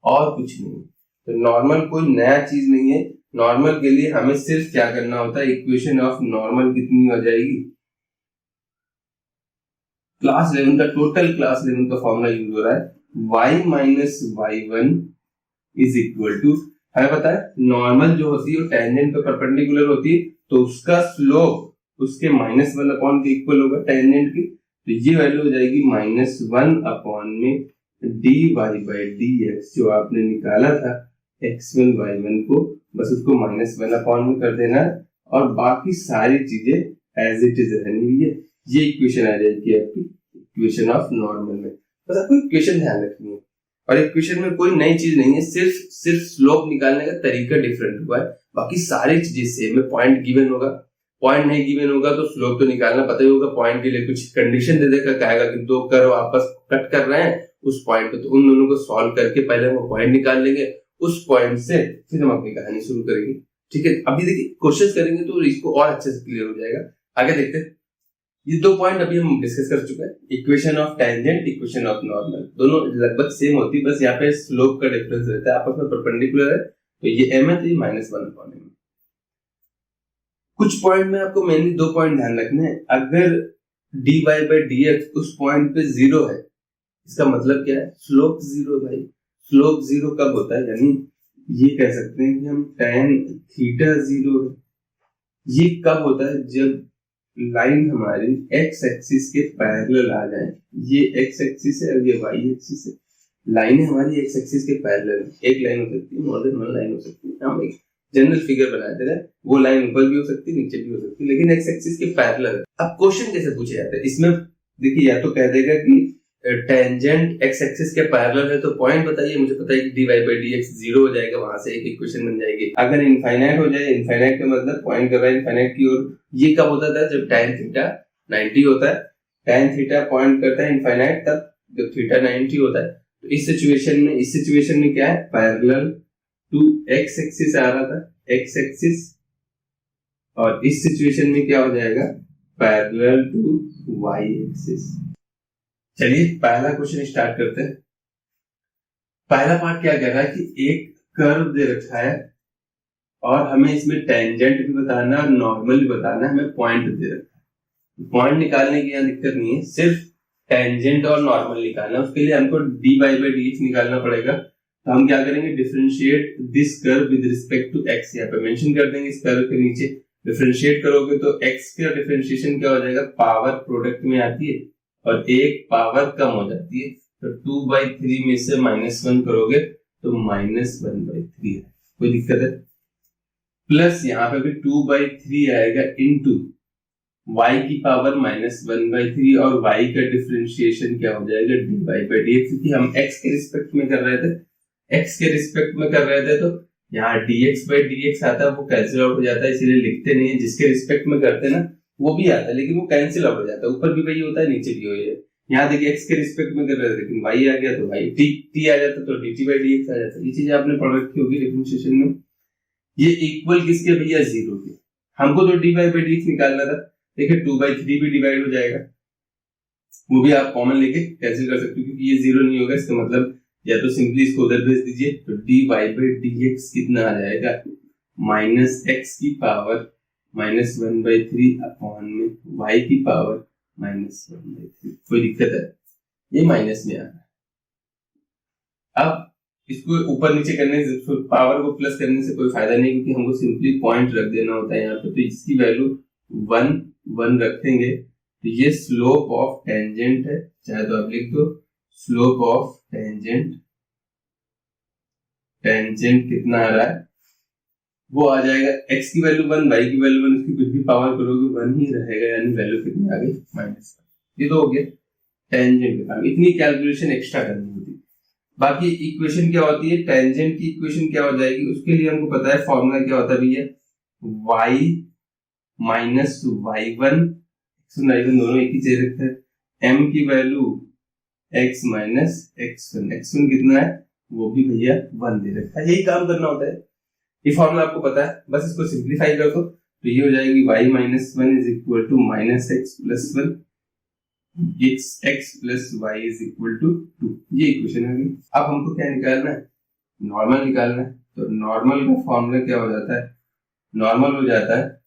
और कुछ नहीं। तो नॉर्मल कोई नया चीज नहीं है, नॉर्मल के लिए हमें सिर्फ क्या करना होता है, इक्वेशन ऑफ नॉर्मल कितनी हो जाएगी, क्लास 11 का टोटल क्लास 11 का फॉर्मूला यूज हो रहा है y minus y1 is equal to, हमें पता है नॉर्मल जो होती है वो टेंजेंट पे परपेंडिकुलर होती है, तो उसका स्लोप उसके -1 अपॉन के इक्वल होगा टेंजेंट की, तो ये वैल्यू हो जाएगी -1 अपॉन में dy by dx, जो आपने निकाला था x1 y1 को, बस उसको -1 अपॉन में कर देना है और बाकी सारी चीजें एज इट इज रहनी हुई है। ये इक्वेशन आ जाएगी आपकी इक्वेशन ऑफ नॉर्मल में। बस आपको इक्वेशन ध्यान रखनी है, और इक्वेशन में कोई नई चीज नहीं है, सिर्फ स्लोप निकालने का तरीका डिफरेंट हुआ है, बाकी सारी चीजें सेम है। पॉइंट गिवन होगा, पॉइंट नहीं गिवन होगा तो स्लोप तो निकालना पता ही होगा। पॉइंट के लिए कुछ कंडीशन दे देगा, कहेगा कि दो कर्व आपस कट कर रहे हैं उस पॉइंट पे, तो उन दोनों को सॉल्व करके पहले वो पॉइंट निकाल लेंगे, उस पॉइंट से फिर हम अपनी कहानी शुरू करेंगे। ठीक है, अभी देखिए कोशिश करेंगे तो इसको और अच्छे से क्लियर हो जाएगा। आगे देखते हैं, ये दो पॉइंट अभी हम डिस्कस कर चुके हैं, equation of tangent, equation of normal, दोनों लगभग सेम होती है, बस यहाँ पे स्लोप का डिफरेंस रहता है, आपस में परपेंडिकुलर है, तो ये m है तो ये -1/m। कुछ पॉइंट में आपको मेनली दो पॉइंट ध्यान रखने हैं। अगर dy by dx उस पॉइंट पे 0 है, इसका मतलब क्या है, स्लोप 0। भाई स्लोप 0 कब होता है, यानी ये कह सकते हैं कि हम tan थीटा 0 है, ये कब होता है, जब लाइन हमारी x एक्सिस के पैरेलल आ जाए। ये x एक्सिस है और ये y एक्सिस है, लाइनें हमारी x एक्सिस के पैरेलल है, एक लाइन हो सकती है, मोर देन वन लाइन हो सकती है, हम एक जनरल फिगर बना दे रहे हैं, वो लाइन ऊपर भी हो सकती है नीचे भी हो सकती है, लेकिन x एक्सिस के पैरेलल है। अब क्वेश्चन कैसे पूछे जाते हैं इसमें, देखिए या तो कह देगा कि टेंजेंट x एक्सिस के पैरेलल है तो पॉइंट बताइए, मुझे पता है कि dy by dx 0 हो जाएगा, वहां से एक इक्वेशन बन जाएगी। अगर इनफाइनाइट हो जाए, इनफाइनाइट का मतलब पॉइंट कर रहा है इनफाइनाइट की ओर, ये कब होता था, जब tan थीटा 90 होता है, tan थीटा पॉइंट करता है इनफाइनाइट तब जब थीटा 90 होता है। तो इस सिचुएशन में क्या है, पैरेलल टू x एक्सिस आ रहा था, x एक्सिस, और इस सिचुएशन में क्या हो जाएगा, पैरेलल टू y एक्सिस। चलिए पहला क्वेश्चन स्टार्ट करते हैं। पहला पार्ट क्या कह रहा है कि एक कर्व दे रखा है और हमें इसमें टेंजेंट भी बताना है और नॉर्मल भी बताना है, हमें पॉइंट दे रखा है। पॉइंट निकालने की यहाँ दिक्कत नहीं है, सिर्फ टेंजेंट और नॉर्मल निकालना है। उसके लिए हमको dy by dx निकालना पड़ेगा। तो हम क्या करेंगे, differentiate this curve with respect to x, यहाँ पे मेंशन कर देंगे इस कर्व के नीचे। डिफरेंशिएट करोगे तो x का डिफरेंशिएशन क्या हो जाएगा, पावर प्रोडक्ट में आती है और एक पावर कम हो जाती है, तो 2/3 में से -1 करोगे तो -1/3 है, कोई दिक्कत है। प्लस यहाँ पे भी 2/3 आएगा इनटू y की पावर -1/3 और y का डिफरेंशिएशन क्या हो जाएगा dy/dx, क्योंकि हम x के रिस्पेक्ट में कर रहे थे, तो यहाँ dx/dx आता है, वो कैंसिल आउट हो जाता है, इसीलिए लिखते नहीं है। जिसके रिस्पेक्ट में करते हैं ना वो भी आता है, लेकिन वो कैंसिल आउट हो जाता है, ऊपर भी वही होता है नीचे भी वही है। यहाँ देखिए x के रिस्पेक्ट में कर रहे थे, लेकिन y आ गया तो y t आ जाता तो dt/dx आ जाता। ये चीजें आपने पढ़ रखी होगी डिफरेंशिएशन में। ये इक्वल किसके भैया, 0 के। हमको तो dy/dx निकालना था, देखिए 2/3 भी डिवाइड हो जाएगा, वो भी आप कॉमन लेके कैंसिल कर सकते हो, क्योंकि ये 0 नहीं होगा, इसका मतलब या तो सिंपली इसको उधर भेज दीजिए, तो dy/dx कितना आ जाएगा, -x की पावर -1/3 अपॉन में y की पावर -1/3। कोई दिक्कत है, ये माइनस में आ रहा है। अब इसको ऊपर नीचे करने से, पावर को प्लस करने से कोई फायदा नहीं, क्योंकि हमको सिंपली पॉइंट रख देना होता है यहाँ पे। तो इसकी वैल्यू 1 रखेंगे, तो ये स्लोप ऑफ टेंजेंट है, चाहे तो आप लिख दो स्लोप ऑफ टेंजेंट कितना आ रहा है, वो आ जाएगा x की वैल्यू 1, y की वैल्यू 1, उसकी कुछ भी पावर करोगे 1 ही रहेगा, यानी वैल्यू कितनी आ गई, -1। ये तो हो गया टेंजेंट का काम, इतनी कैलकुलेशन एक्स्ट्रा करनी होती है। बाकी इक्वेशन क्या होती है, टेंजेंट की इक्वेशन क्या हो जाएगी, उसके लिए हमको पता है फॉर्मूला क्या होता है भैया, y माइनस y1, x1 दोनों एक ही चीज रखते हैं, m की वैल्यू x माइनस x1 कितना है, वो भी भैया 1 दे रखा है। यही काम करना होता है, ये फॉर्मूला आपको पता है, बस इसको सिंप्लीफाई कर दो, तो ये हो जाएगी y minus 1 is equal to -x plus 1, x plus y is equal to 2। ये इक्वेशन है। अब हमको क्या निकालना है, नॉर्मल निकालना है। तो नॉर्मल का फॉर्मूला क्या हो जाता है, नॉर्मल हो जाता है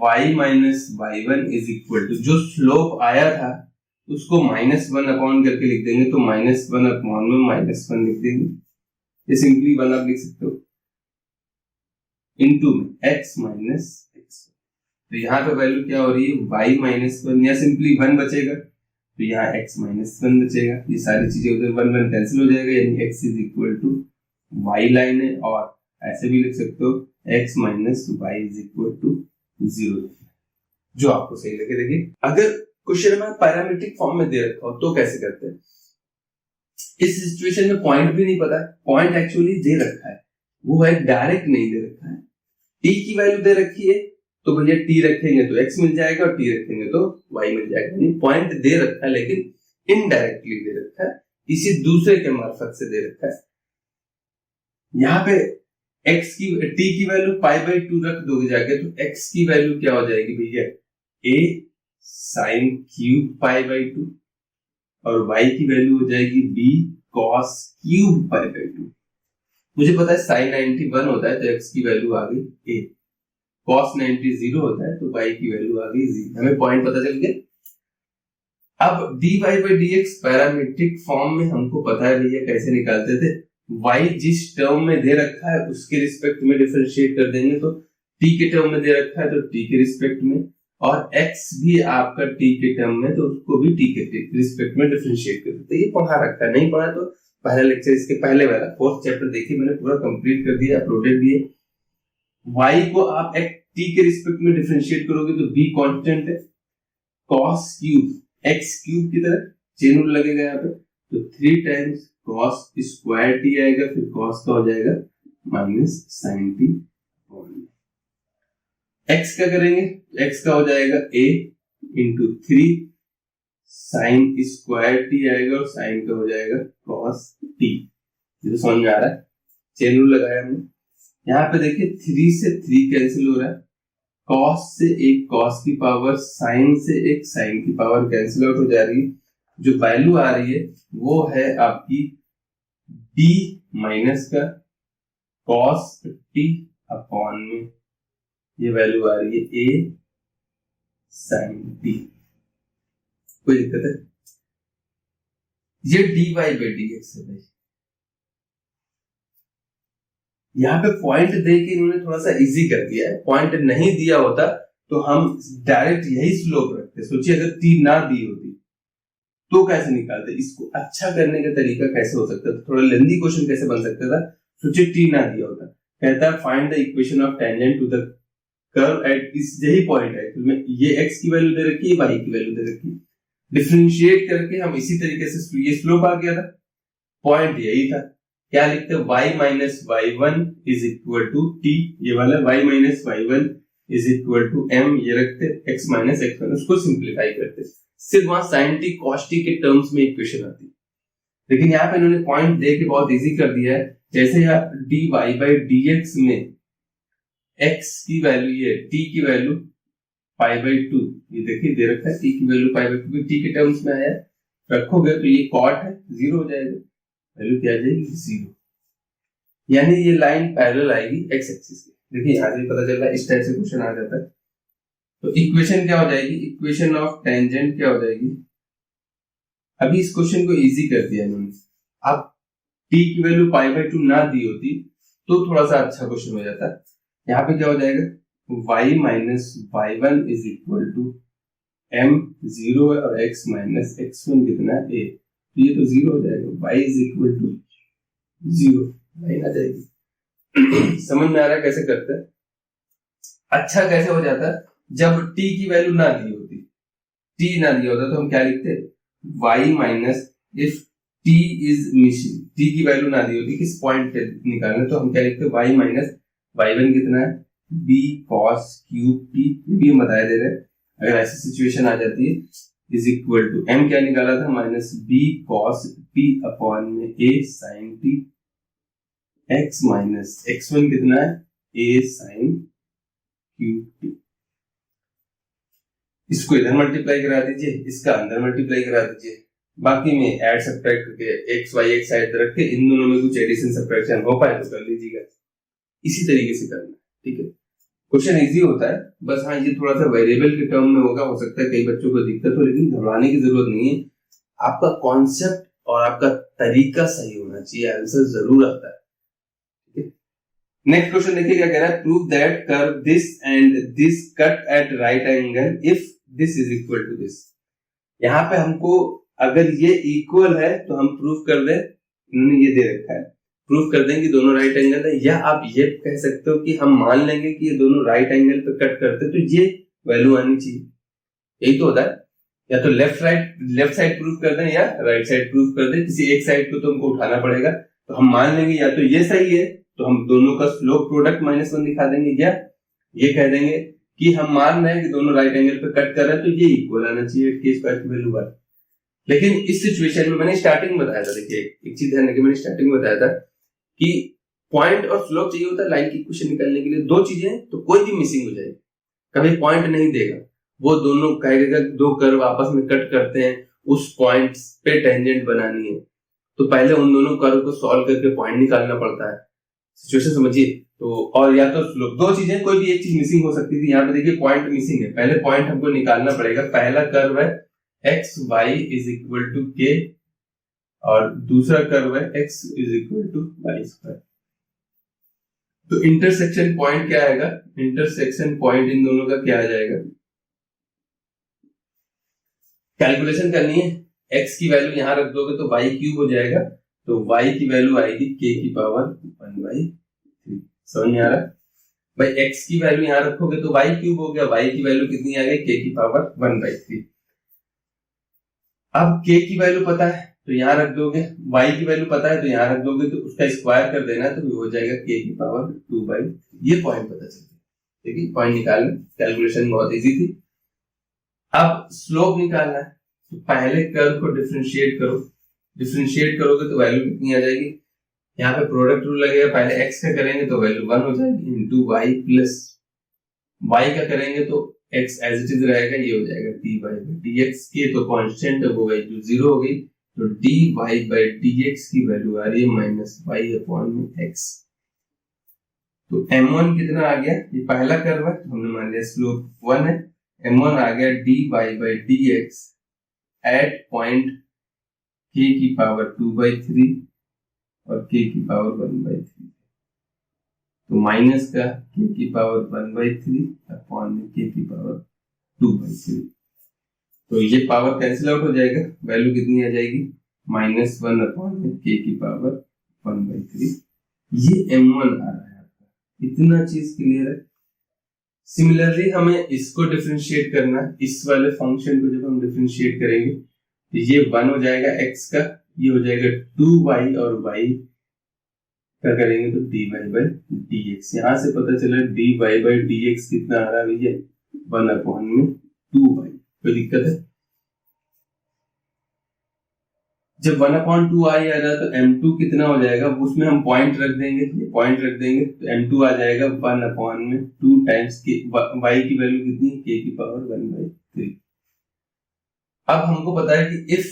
y minus y1 is equal to, जो स्लोप आया था उसको -1 अपॉन करके लिख देंगे, तो -1 अपॉन में -1 लिख देंगे, ये सिंपली 1 आप लिख सकते हो, इनटू में x माइनस x। तो यहाँ पे वैल्यू क्या हो रही है, y माइनस 1, या सिंपली 1 बचेगा, तो यहाँ x माइनस 1 बचेगा, ये सारी चीजें उधर 1 कैंसिल हो जाएगा, यानी x is equal to y line है, और ऐसे भी लिख सकते हो x minus y is equal to 0, जो आपको सही लगे। देखिए अगर क्वेश्चन में पैरामीट्रिक फॉर्म में दे रखा हो तो कैसे करते हैं, इस सिचुएशन में पॉइंट भी नहीं पता है, पॉइंट एक्चुअली दे रखा है, वो है डायरेक्ट नहीं दे रखा है, t की वैल्यू दे रखी है, तो भैया t रखेंगे तो x मिल जाएगा, और t रखेंगे तो y मिल जाएगा। नहीं, पॉइंट दे रखा है लेकिन इनडायरेक्टली दे रखा है, किसी दूसरे के मार्फत से दे रखा है। यहाँ पे x की t की वैल्यू π/2 रख दोगे जाके, तो x की वैल्यू क्या हो जाएगी भैया, a sin क्यूब π/2, और y की वैल्यू हो जाएगी b cos क्यूब π/2। मुझे पता है sin 90 1 होता है, तो x की वैल्यू आ गई a, cos 90 0 होता है, तो y की वैल्यू आ गई 0। हमें पॉइंट पता चल गया। अब dy/dx पैरामीट्रिक फॉर्म में हमको पता है भैया कैसे निकालते थे, y जिस टर्म में दे रखा है उसके रिस्पेक्ट में डिफरेंशिएट कर देंगे, तो t के टर्म में दे रखा है तो t के रिस्पेक्ट में, और x भी आपका t के टर्म में, तो उसको भी t के रिस्पेक्ट में डिफरेंशिएट कर देते। ये पढ़ा रखा है, नहीं पढ़ा तो पहला लेक्चर इसके पहले वाला 4th चैप्टर देखिए, मैंने पूरा कंप्लीट कर दिया, अपलोडेड भी है। y को आप t के रिस्पेक्ट में डिफरेंशिएट करोगे तो b कांस्टेंट है, cos क्यूब x क्यूब की तरह चेन रूल लगेगा यहाँ पे, तो 3 टाइम्स cos स्क्वायर t आएगा, फिर cos का हो जाएगा माइनस sin t। x का करेंगे, x का हो जाएगा a into 3 sin square t आएगा, और sin का हो जाएगा cos t। जो समझ में आ रहा है, चेन रूल लगाया हमने। यहाँ पे देखिए 3 से 3 कैंसिल हो रहा है, cos से एक cos की पावर, sin से एक sin की पावर कैंसिल आउट हो जा रही है। जो वैल्यू आ रही है वो है आपकी b माइनस का cos t अपॉन में ये वैल्यू आ रही है a sin t। कोई दिक्कत है, ये dy/dx है भाई। यहाँ पे पॉइंट दे के इन्होंने थोड़ा सा इजी कर दिया है, पॉइंट नहीं दिया होता तो हम डायरेक्ट यही स्लोप रखते। सोचिए अगर t ना दी होती तो कैसे निकालते, इसको अच्छा करने का तरीका कैसे हो सकता था, थोड़ा लेंथी क्वेश्चन कैसे बन सकता था। सोचिए t ना दिया होता, कहता है find the equation of tangent to the curve at इस यही पॉइंट है में ये x की वैल्यू दे रखी है, y की वैल्यू दे रखी है, डिफरेंशिएट करके हम इसी तरीके से ये स्लोप आ गया था, पॉइंट यही था, क्या लिखते हैं y minus y1 is equal to t, ये वाला y minus y1 is equal to m, ये रखते x माइनस x1, उसको सिंप्लीफाई करते, सिर्फ वहां sin t cos t के टर्म्स में इक्वेशन आती है। लेकिन यहाँ पे इन्होंने पॉइंट दे के बहुत इजी कर दिया है, जैसे आप dy बाई dx में x की वैल्यू ये t की वैल्यू पाई बाई 2, ये देखिए दे रखा है t की वैल्यू पाई बाई 2, t के टर्म्स में आया रखोगे तो ये cot है, जीरो हो जाएगा, वैल्यू क्या आ जाएगी, जीरो, यानी ये लाइन पैरेलल आएगी x एक्सिस के। देखिए यहाँ से पता चल रहा है, इस टाइप से क्वेश्चन आ जाता है। तो इक्वेशन क्या हो जाएगी, इक्वेशन ऑफ टेंजेंट क्या हो जाएगी, अभी इस क्वेश्चन को इजी कर दिया इन्होंने, अब t की वैल्यू पाई बाई 2 ना दी होती तो थोड़ा सा अच्छा क्वेश्चन हो जाता। यहाँ पे क्या हो जाएगा, y minus y1 is equal to m, zero है, और x माइनस x1 कितना है, a, तो ये तो जीरो हो जाएगा, y is equal to zero, line आ जाएगी। समझ में आ रहा है कैसे करते हैं? अच्छा कैसे हो जाता है, जब t की वैल्यू ना दी होती, t ना दिया होता तो हम क्या लिखते, y minus, if t is missing, t की वैल्यू ना दी होती, किस पॉइंट पे निकालना, तो हम क्या लिखते, y माइनस y1 कितना है, b cos क्यूब t, ये भी हम बताया दे रहे हैं, अगर ऐसी सिचुएशन आ जाती है, इज इक्वल टू m क्या निकाला था, minus b cos t upon में a sin t, x minus x1 कितना है, a sin क्यूब t, इसको इधर मल्टीप्लाई करा दीजिए, इसका अंदर मल्टीप्लाई करा दीजिए, बाकी में ऐड सब्ट्रैक्ट करके x y एक साइड रख के इन दोनों में कुछ एडिशन सब्ट्रैक्शन हो पाए तो कर लीजिएगा, इसी तरीके से करना, ठीक है। क्वेश्चन इजी होता है, बस हाँ ये थोड़ा सा वेरिएबल के टर्म में होगा, हो सकता है कई बच्चों को दिक्कत हो, लेकिन घबराने की जरूरत नहीं है, आपका कॉन्सेप्ट और आपका तरीका सही होना चाहिए, आंसर जरूर आता है। नेक्स्ट क्वेश्चन देखिए क्या कह रहा है, prove that curve this and this cut at right angle if this is equal to this. यहाँ पे हमको अगर ये इक्वल है तो हम प्रूव कर दें, इन्होंने ये दे रखा है, प्रूव कर दें कि दोनों राइट एंगल है, या आप ये कह सकते हो कि हम मान लेंगे कि ये दोनों राइट एंगल पे कट करते तो ये वैल्यू आनी चाहिए, यही तो होता है, या तो लेफ्ट साइड प्रूव कर दें या राइट साइड प्रूव कर दें, किसी एक साइड को तो हमको उठाना पड़ेगा, तो हम मान लेंगे या तो ये सही है तो हम दोनों का स्लोप प्रोडक्ट -1 दिखा देंगे, या ये कह देंगे कि हम मान रहे हैं कि दोनों राइट एंगल पे कट कर रहे हैं तो ये इक्वल आना चाहिए, k स्क्वायर की वैल्यू 1। लेकिन इस सिचुएशन में मैंने स्टार्टिंग में बताया था, देखिए एक चीज ध्यान रखिए, मैंने स्टार्टिंग में बताया था कि पॉइंट और स्लोप चाहिए होता है लाइन की इक्वेशन निकालने के लिए, दो चीजें तो कोई भी मिसिंग हो जाएगी, कभी पॉइंट नहीं देगा, वो दोनों कहेगा दो कर्व आपस में कट करते हैं, उस पॉइंट पे टेंजेंट बनानी है, तो पहले उन दोनों कर्व को सॉल्व करके पॉइंट निकालना पड़ता है, सिचुएशन समझिए। तो और या तो स्लोप, दो चीजें कोई भी एक चीज मिसिंग हो सकती थी, यहाँ पे देखिए पॉइंट मिसिंग है, पहले पॉइंट हमको निकालना पड़ेगा, पहला कर्व है X Y is equal to K और दूसरा कर्व है x is equal to Y square. तो इंटरसेक्शन पॉइंट क्या आएगा, इंटरसेक्शन पॉइंट इन दोनों का क्या आ जाएगा, कैलकुलेशन करनी है, x की वैल्यू यहां रख दोगे तो y क्यूब हो जाएगा, तो y की वैल्यू आएगी k की पावर 1/3। समझ में आ रहा है भाई, x की वैल्यू यहां रखोगे तो y क्यूब हो गया, y की वैल्यू कितनी आ गई, k की पावर 1/3। अब k की वैल्यू पता है तो यहां रख दोगे, y की वैल्यू पता है तो यहां रख दोगे, तो उसका स्क्वायर कर देना तो हो जाएगा k की पावर 2/3। ये पॉइंट पता चल गया, ठीक है, पॉइंट निकालना, कैलकुलेशन बहुत इजी थी। अब स्लोप निकालना है, तो पहले कर्व को डिफरेंशिएट करो, डिफरेंशिएट करोगे तो वैल्यू कितनी आ जाएगी, यहाँ पे प्रोडक्ट रूल लगेगा, पहले x का करेंगे तो वैल्यू 1 हो जाएगी इनटू y प्लस y का करेंगे तो x एज इट इज रहेगा, ये हो जाएगा dy बाई dx, के तो कांस्टेंट हो गई जो 0 हो गई, तो dy बाई dx की वैल्यू आ रही है -y अपॉन में x। तो m1 कितना आ गया, ये पहला कर्व है, हमने मान लिया स्लोप 1 है, m1 आ गया dy by dx at point k की पावर 2/3 और k की पावर 1/3, तो माइनस का k की पावर 1/3 अपॉन में k की पावर 2/3, तो ये पावर कैंसिल आउट हो जाएगा, वैल्यू कितनी आ जाएगी -1 अपॉन में k की पावर 1/3। ये m1 आ रहा है आपका, इतना चीज क्लियर है। सिमिलरली हमें इसको डिफरेंशिएट करना है, इस वाले फंक्शन को जब हम डिफरेंशिएट करेंगे तो ये 1 हो जाएगा x का, ये हो जाएगा 2y और y क्या करेंगे तो dy by dx। यहां से पता चला dy by dx कितना आ रहा है भैया 1/2y। कोई दिक्कत है? जब 1/2 आ रहा है तो m2 कितना हो जाएगा, उसमें हम पॉइंट रख देंगे, ये पॉइंट रख देंगे तो m2 आ जाएगा 1/2 टाइम्स के y की वैल्यू कितनी है k की पावर 1/3। अब हमको पता है कि if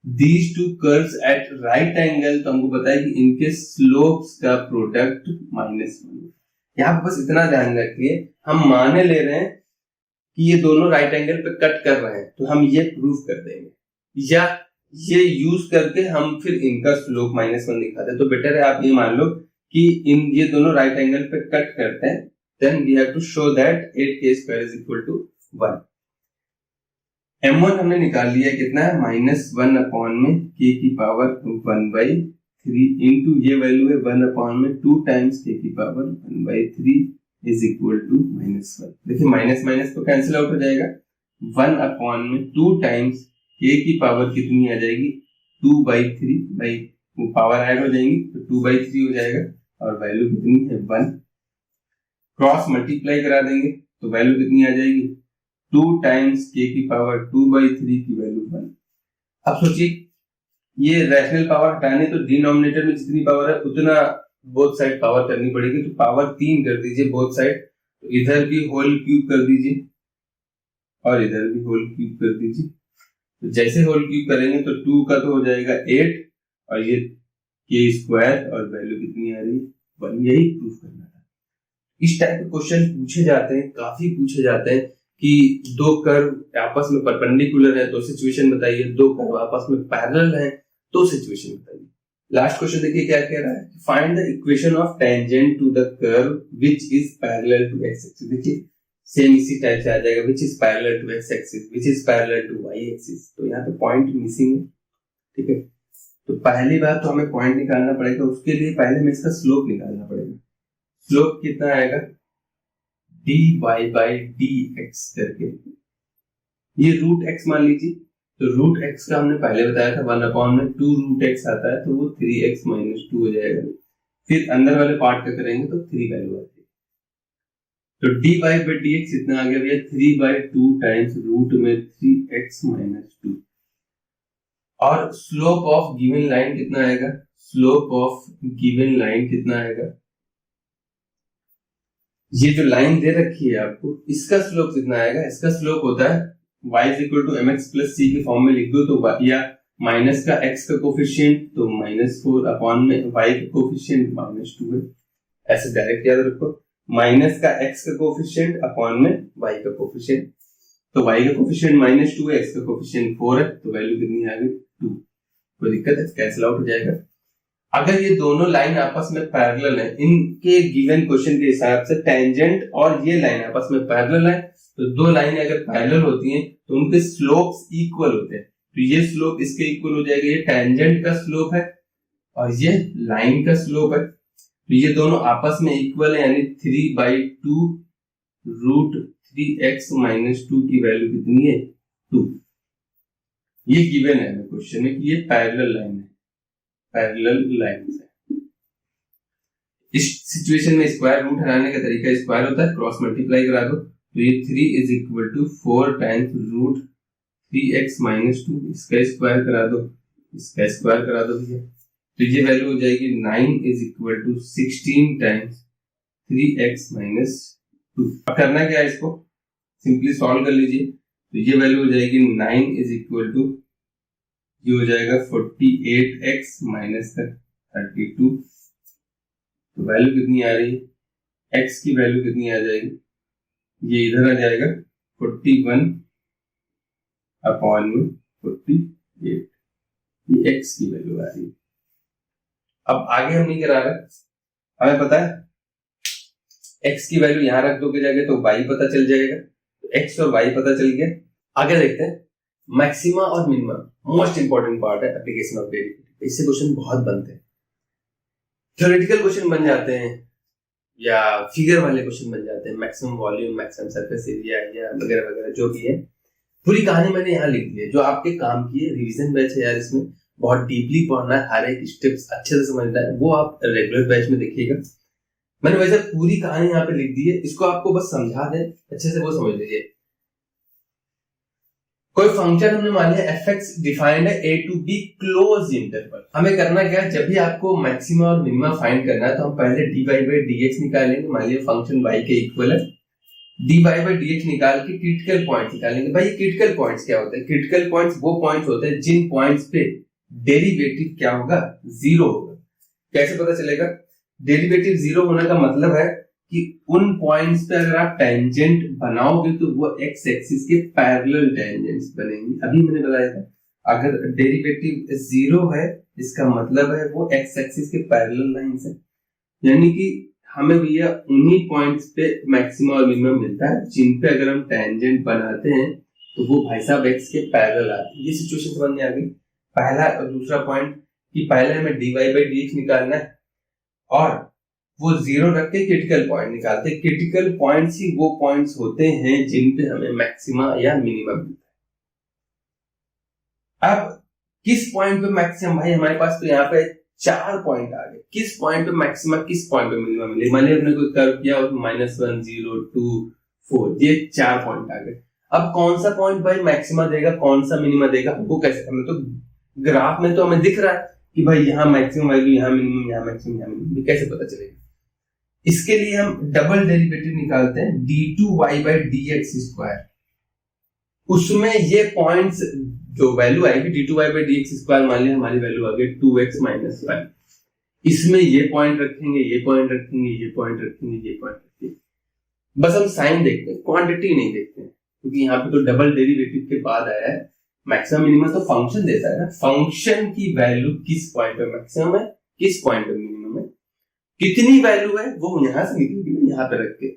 these two curves at right angle, तो हमको पता है कि इनके स्लोप्स का प्रोडक्ट -1। यहाँ पर बस इतना ध्यान रखिए, हम माने ले रहे हैं कि ये दोनों राइट एंगल पे कट कर रहे हैं, तो हम ये प्रूफ कर देंगे, या ये यूज करके हम फिर इनका स्लोप -1 दिखाते हैं। तो बेटर है आप ये मान लो कि ये दोनों राइट एंगल पे कट करते हैं, then we have to show that 8k² is equal to 1। m1 हमने निकाल लिया, कितना है -1 k की पावर 1/3 इंटू ये वैल्यू है 1/2 टाइम्स k की पावर 1/3 इज इक्वल टू -1। देखिए माइनस माइनस तो कैंसिल आउट हो जाएगा, 1/2 टाइम्स k की पावर कितनी आ जाएगी 2/3 बाई वो पावर ऐड हो जाएंगी तो 2/3 हो जाएगा, और वैल्यू कितनी है 1। क्रॉस मल्टीप्लाई करा देंगे तो वैल्यू कितनी आ जाएगी 2 टाइम्स k की पावर 2/3 की वैल्यू 1। अब सोचिए ये रैशनल पावर हटाने तो डिनोमिनेटर में जितनी पावर है उतना बोथ साइड पावर करनी पड़ेगी, तो पावर 3 कर दीजिए बोथ साइड, तो इधर भी होल क्यूब कर दीजिए और इधर भी होल क्यूब कर दीजिए। तो जैसे होल क्यूब करेंगे तो 2 का तो हो जाएगा 8 और ये k² और वैल्यू कितनी आ रही है 1। यही प्रूफ करना था। इस टाइप के क्वेश्चन पूछे जाते हैं, काफी पूछे जाते हैं कि दो कर्व आपस में परपेंडिकुलर है तो सिचुएशन बताइए, दो कर्व आपस में पैरेलल है तो सिचुएशन बताइए। लास्ट क्वेश्चन देखिए क्या कह रहा है, find the equation of tangent to the curve which is parallel to x axis. देखिए सेम इसी टाइप से आ जाएगा, which is parallel to x axis, which is parallel to y axis. तो यहाँ पे पॉइंट मिसिंग है, ठीक है। तो पहली बात तो हमें पॉइंट निकालना पड़ेगा, उसके लिए पहले हमें इसका स्लोप निकालना पड़ेगा। स्लोप कितना आएगा dy by dx करके, ये रूट x मान लीजिए, तो रूट x का हमने पहले बताया था 1/2 रूट x आता है तो वो 3x - 2 हो जाएगा। फिर अंदर वाले पार्ट का करेंगे तो 3 वैल्यू आती है, तो dy by dx कितना आ गया भैया 3/2 टाइम्स रूट में 3x - 2। और स्लोप ऑफ गिवन लाइन कितना आएगा, स्लोप ऑफ गिवन लाइन कितना आएगा, ये जो लाइन दे रखी है आपको इसका स्लोप कितना आएगा, इसका स्लोप होता है y = mx + c के फॉर्म में लिख दो तो या माइनस का x का कोफिशिएंट तो -4 अपॉन में y का कोफिशिएंट -2 है। ऐसे डायरेक्ट याद रखो, माइनस का x का कोफिशिएंट अपॉन में y का कोफिशिएंट, तो y का कोफिशिएंट -2 है, x का कोफिशिएंट 4 है, तो वैल्यू कितनी आ गई 2। कोई दिक्कत है, कैंसिल आउट हो जाएगा। अगर ये दोनों लाइन आपस में पैरेलल है, इनके गिवन क्वेश्चन के हिसाब से टेंजेंट और ये लाइन आपस में पैरेलल है, तो दो लाइन अगर पैरेलल होती हैं तो उनके स्लोप्स इक्वल होते हैं, तो ये स्लोप इसके इक्वल हो जाएगा, ये टेंजेंट का स्लोप है और ये लाइन का स्लोप है, तो ये दोनों आपस में इक्वल है, यानी 3/2 रूट 3x - 2 की वैल्यू कितनी है 2। ये गिवन है क्वेश्चन में कि ये पैरेलल लाइन है, पैरेलल लाइन है। इस सिचुएशन में स्क्वायर रूट हटाने का तरीका स्क्वायर होता है, क्रॉस मल्टीप्लाई करा दो तो ये 3 = 4 टाइम्स रूट 3x - 2, इसका स्क्वायर करा दो, इसका स्क्वायर करा दो भैया, तो ये वैल्यू हो जाएगी 9 = 16 टाइम्स 3x - 2। अब करना क्या है, इसको सिंपली सॉल्व कर लीजिए, तो ये वैल्यू हो जाएगी 9 = ये हो जाएगा 48x - 32, तो वैल्यू कितनी आ रही है, x की वैल्यू कितनी आ जाएगी, ये इधर आ जाएगा 41 अपॉन में 48, ये x की वैल्यू आ रही है। अब आगे हम नहीं करा रहे, हमें पता है x की वैल्यू यहां रख दोगे जाके तो y पता चल जाएगा, तो x और y पता चल गया। आगे देखते हैं मैक्सिमा और मिनिमा, मोस्ट इंपॉर्टेंट पार्ट है एप्लीकेशन ऑफ डेरिवेटिव, इससे क्वेश्चन बहुत बनते हैं, थ्योरेटिकल क्वेश्चन बन जाते हैं, या फिगर वाले क्वेश्चन बन जाते हैं, maximum volume, maximum surface area या वगैरह वगैरह जो भी है, पूरी कहानी मैंने यहाँ लिख दी है। जो आपके काम की है, रिवीजन बैच है यार, इसमें बहुत डीपली पढ़ना है, हर एक स्टेप्स अच्छे से समझना है, वो आप रेगुलर बैच में देखिएगा। मैंने वैसे पूरी कहानी यहाँ पे लिख दी है, इसको आपको बस समझा दे अच्छे से, वो समझ लीजिए। कोई फंक्शन हमने मान लिया fx डिफाइंड है a टू b क्लोज इंटरवल। हमें करना क्या है, जब भी आपको मैक्सिमा और मिनिमा फाइंड करना है तो हम पहले dy by dx निकालेंगे। मान लिया फंक्शन y के इक्वल है, dy by dx निकाल के क्रिटिकल पॉइंट्स निकालेंगे। भाई क्रिटिकल पॉइंट्स क्या होते हैं? क्रिटिकल पॉइंट्स वो पॉइंट्स होते हैं जिन पॉइंट्स पे डेरिवेटिव क्या होगा, जीरो होगा। कैसे पता चलेगा? डेरिवेटिव जीरो होने का मतलब है कि उन पॉइंट्स पे अगर आप टेंजेंट बनाओगे तो वो एक्स एक्सिस के पैरेलल टेंजेंट्स बनेंगी। अभी मैंने बताया था, अगर डेरिवेटिव जीरो है इसका मतलब है वो एक्स एक्सिस के पैरेलल लाइंस है, यानी कि हमें भैया उन्हीं पॉइंट्स पे मैक्सिमम और मिनिमम मिलता है जिन पे अगर हम टेंजेंट बनाते हैं तो वो भाई साहब एक्स के पैरेलल आते हैं। ये सिचुएशन समझ में आ गई। पहला और दूसरा पॉइंट कि पहले हमें dy by dx निकालना है और वो जीरो रख के क्रिटिकल पॉइंट निकालते हैं। क्रिटिकल पॉइंट्स ही वो पॉइंट्स होते हैं जिन पे हमें मैक्सिमा या मिनिमम मिलता है। अब किस पॉइंट पे मैक्सिमम? भाई हमारे पास तो यहाँ पे 4 पॉइंट आ गए। किस पॉइंट पे मैक्सिमा, किस पॉइंट पे मिनिमम मिले? मान लिया हमने कोई कर्व किया और -1 0 2 4, ये 4 पॉइंट आ गए। अब कौन सा पॉइंट भाई मैक्सिमा देगा, कौन सा मिनिमा देगा, वो कैसे? हमें तो ग्राफ में तो हमें दिख रहा है कि भाई यहाँ मैक्सिमम वैल्यू, यहाँ मिनिमम, यहाँ मैक्सिमम, यहाँ मिनिमम, कैसे पता चलेगा? इसके लिए हम डबल डेरिवेटिव निकालते हैं, d2y by dx स्क्वायर। उसमें ये पॉइंट्स जो वैल्यू आएगी d2y by dx स्क्वायर, मान लिया हमारी वैल्यू आ गई 2x - 1, इसमें ये पॉइंट रखेंगे, ये पॉइंट रखेंगे, ये पॉइंट रखेंगे, ये पॉइंट रखेंगे। बस हम साइन देखते हैं, क्वांटिटी नहीं देखते हैं, क्योंकि यहाँ पे तो डबल डेरिवेटिव के बाद आया है। मैक्सिमम मिनिमम तो फंक्शन देता है ना, फंक्शन की वैल्यू किस पॉइंट पे मैक्सिमम है, किस पॉइंट पे मिनिमम है, कितनी वैल्यू है, वो यहां से निकलेगी यहाँ पे रख के।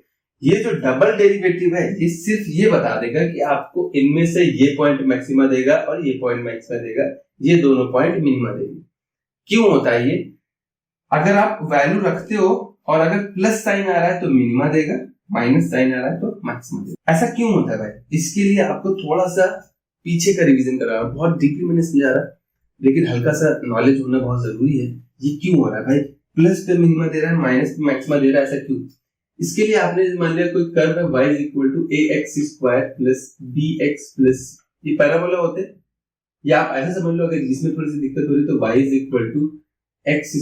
ये जो डबल डेरिवेटिव है ये सिर्फ ये बता देगा कि आपको इनमें से ये पॉइंट मैक्सिमा देगा और ये पॉइंट मैक्सिमा देगा, ये दोनों पॉइंट मिनिमा देंगे। क्यों होता है ये? अगर आप वैल्यू रखते हो और अगर प्लस साइन आ रहा है तो मिनिमा देगा, माइनस साइन आ रहा है तो मैक्सिमा देगा। ऐसा क्यों होता है भाई? इसके लिए आपको थोड़ा सा पीछे का रिवीजन करा, बहुत डीपली मैंने समझा रहा, लेकिन हल्का सा नॉलेज होना बहुत जरूरी है। ये क्यों हो रहा है भाई? प्लस पे मिनिमा दे रहा है, माइनस पे मैक्सिमा दे रहा है, ऐसा क्यों? इसके लिए आपने मान लिया कोई कर्व है y = ax² + bx +, ये पैराबोला होते हैं, या आप ऐसा समझ लो अगर इसमें थोड़ी सी दिक्कत हो रही तो y = x²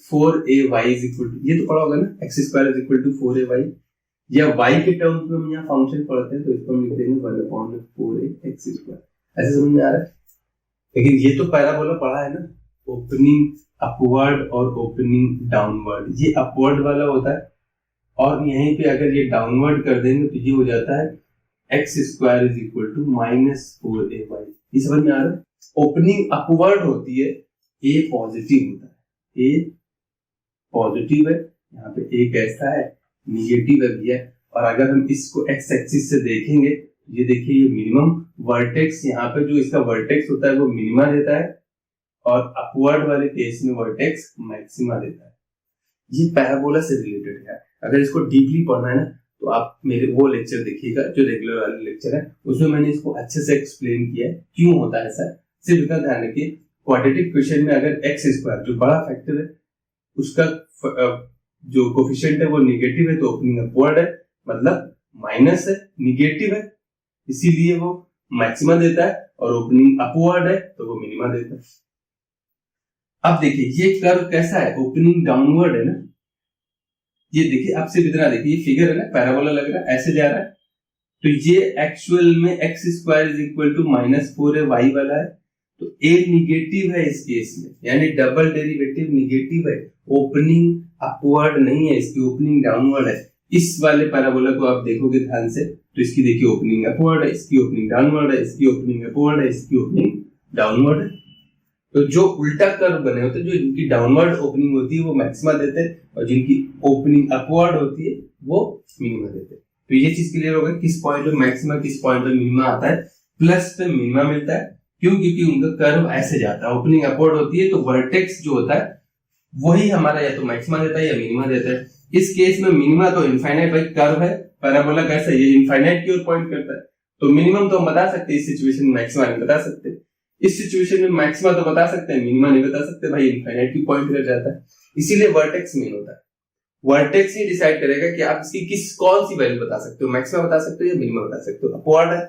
4ay ये तो पढ़ा होगा ना, x² = 4ay, या y के टर्म्स में हम यहाँ फंक्शन पढ़ते हैं तो इसको हम लिख देंगे 1/4ax²। ऐसे समझ में आ रहा है? लेकिन ये तो पैराबोला पढ़ा है ना, ओपनिंग अपवर्ड और ओपनिंग डाउनवर्ड। ये अपवर्ड वाला होता है और यहीं पे अगर ये डाउनवर्ड कर देंगे तो ये हो जाता है x² = -4ay। ये समझ में आ रहा है? ओपनिंग अपवर्ड होती है, a पॉजिटिव होता है, a पॉजिटिव है, यहाँ पे a कैसा है, निगेटिव है भैया। और अगर हम इसको x एक्सिस से देखेंगे, ये देखिए ये मिनिमम वर्टेक्स, यहाँ पे जो इसका वर्टेक्स होता है वो मिनिमा देता है और अपवर्ड वाले केस में वर्टेक्स मैक्सिमा देता है। ये पैराबोला से रिलेटेड है। अगर इसको डीपली पढ़ना है ना तो आप मेरे वो लेक्चर देखिएगा जो रेगुलर वाले लेक्चर है, उसमें मैंने इसको अच्छे से एक्सप्लेन किया है क्यों होता है ऐसा। सिर्फ इतना ध्यान रखिए, क्वाड्रेटिक क्वेश्चन में अगर x² जो बड़ा फैक्टर है उसका जो कोफिशिएंट है वो नेगेटिव है तो ओपनिंग अपवर्ड है, मतलब माइनस है, निगेटिव है, इसीलिए वो मैक्सिमा देता है, और ओपनिंग अपवर्ड है तो वो मिनिमा देता है। अब देखिए ये कर्व कैसा है, ओपनिंग डाउनवर्ड है ना, ये देखिए आप सिर्फ इतना देखिए, ये फिगर है ना, पैराबोला लग रहा है, ऐसे जा रहा है, तो ये एक्चुअल में x² = -4ay वाला है, तो a निगेटिव है इस केस में, यानी डबल डेरिवेटिव निगेटिव है, ओपनिंग अपवर्ड नहीं है, इसकी ओपनिंग डाउनवर्ड है। इस वाले पैराबोला को आप देखोगे ध्यान से तो इसकी देखिए ओपनिंग अपवर्ड है, इसकी ओपनिंग डाउनवर्ड है, इसकी ओपनिंग अपवर्ड है, इसकी ओपनिंग डाउनवर्ड है। तो जो उल्टा कर्व बने होते हैं, जो जिनकी डाउनवर्ड ओपनिंग होती है वो मैक्सिमा देते हैं और जिनकी ओपनिंग अपवर्ड होती है वो मिनिमा देते हैं। तो ये चीज क्लियर हो गई, किस पॉइंट पे मैक्सिमा किस पॉइंट पे मिनिमा आता है। प्लस पे मिनिमा मिलता है, क्यों? क्योंकि उनका कर्व ऐसे जाता है, ओपनिंग अपवर्ड होती है तो वर्टेक्स जो होता है वही हमारा या तो मैक्सिमा देता है या मिनिमा देता है। इस केस में मिनिमा तो इनफाइनाइट भाई कर्व है, पैराबोला कैसा ये इनफाइनाइट की ओर पॉइंट करता है, तो मिनिमम तो हम बता सकते हैं, इस सिचुएशन में मैक्सिमा नहीं बता सकते, इस सिचुएशन में मैक्सिमा तो बता सकते हैं, मिनिमा नहीं बता सकते भाई, इनफाइनाइट की पॉइंट कर जाता है। इसीलिए वर्टेक्स मेन होता है, वर्टेक्स ही डिसाइड करेगा कि आप इसकी कौन सी वैल्यू बता सकते हो, मैक्सिमा बता सकते हो या मिनिमा बता सकते हो। अपवर्ड है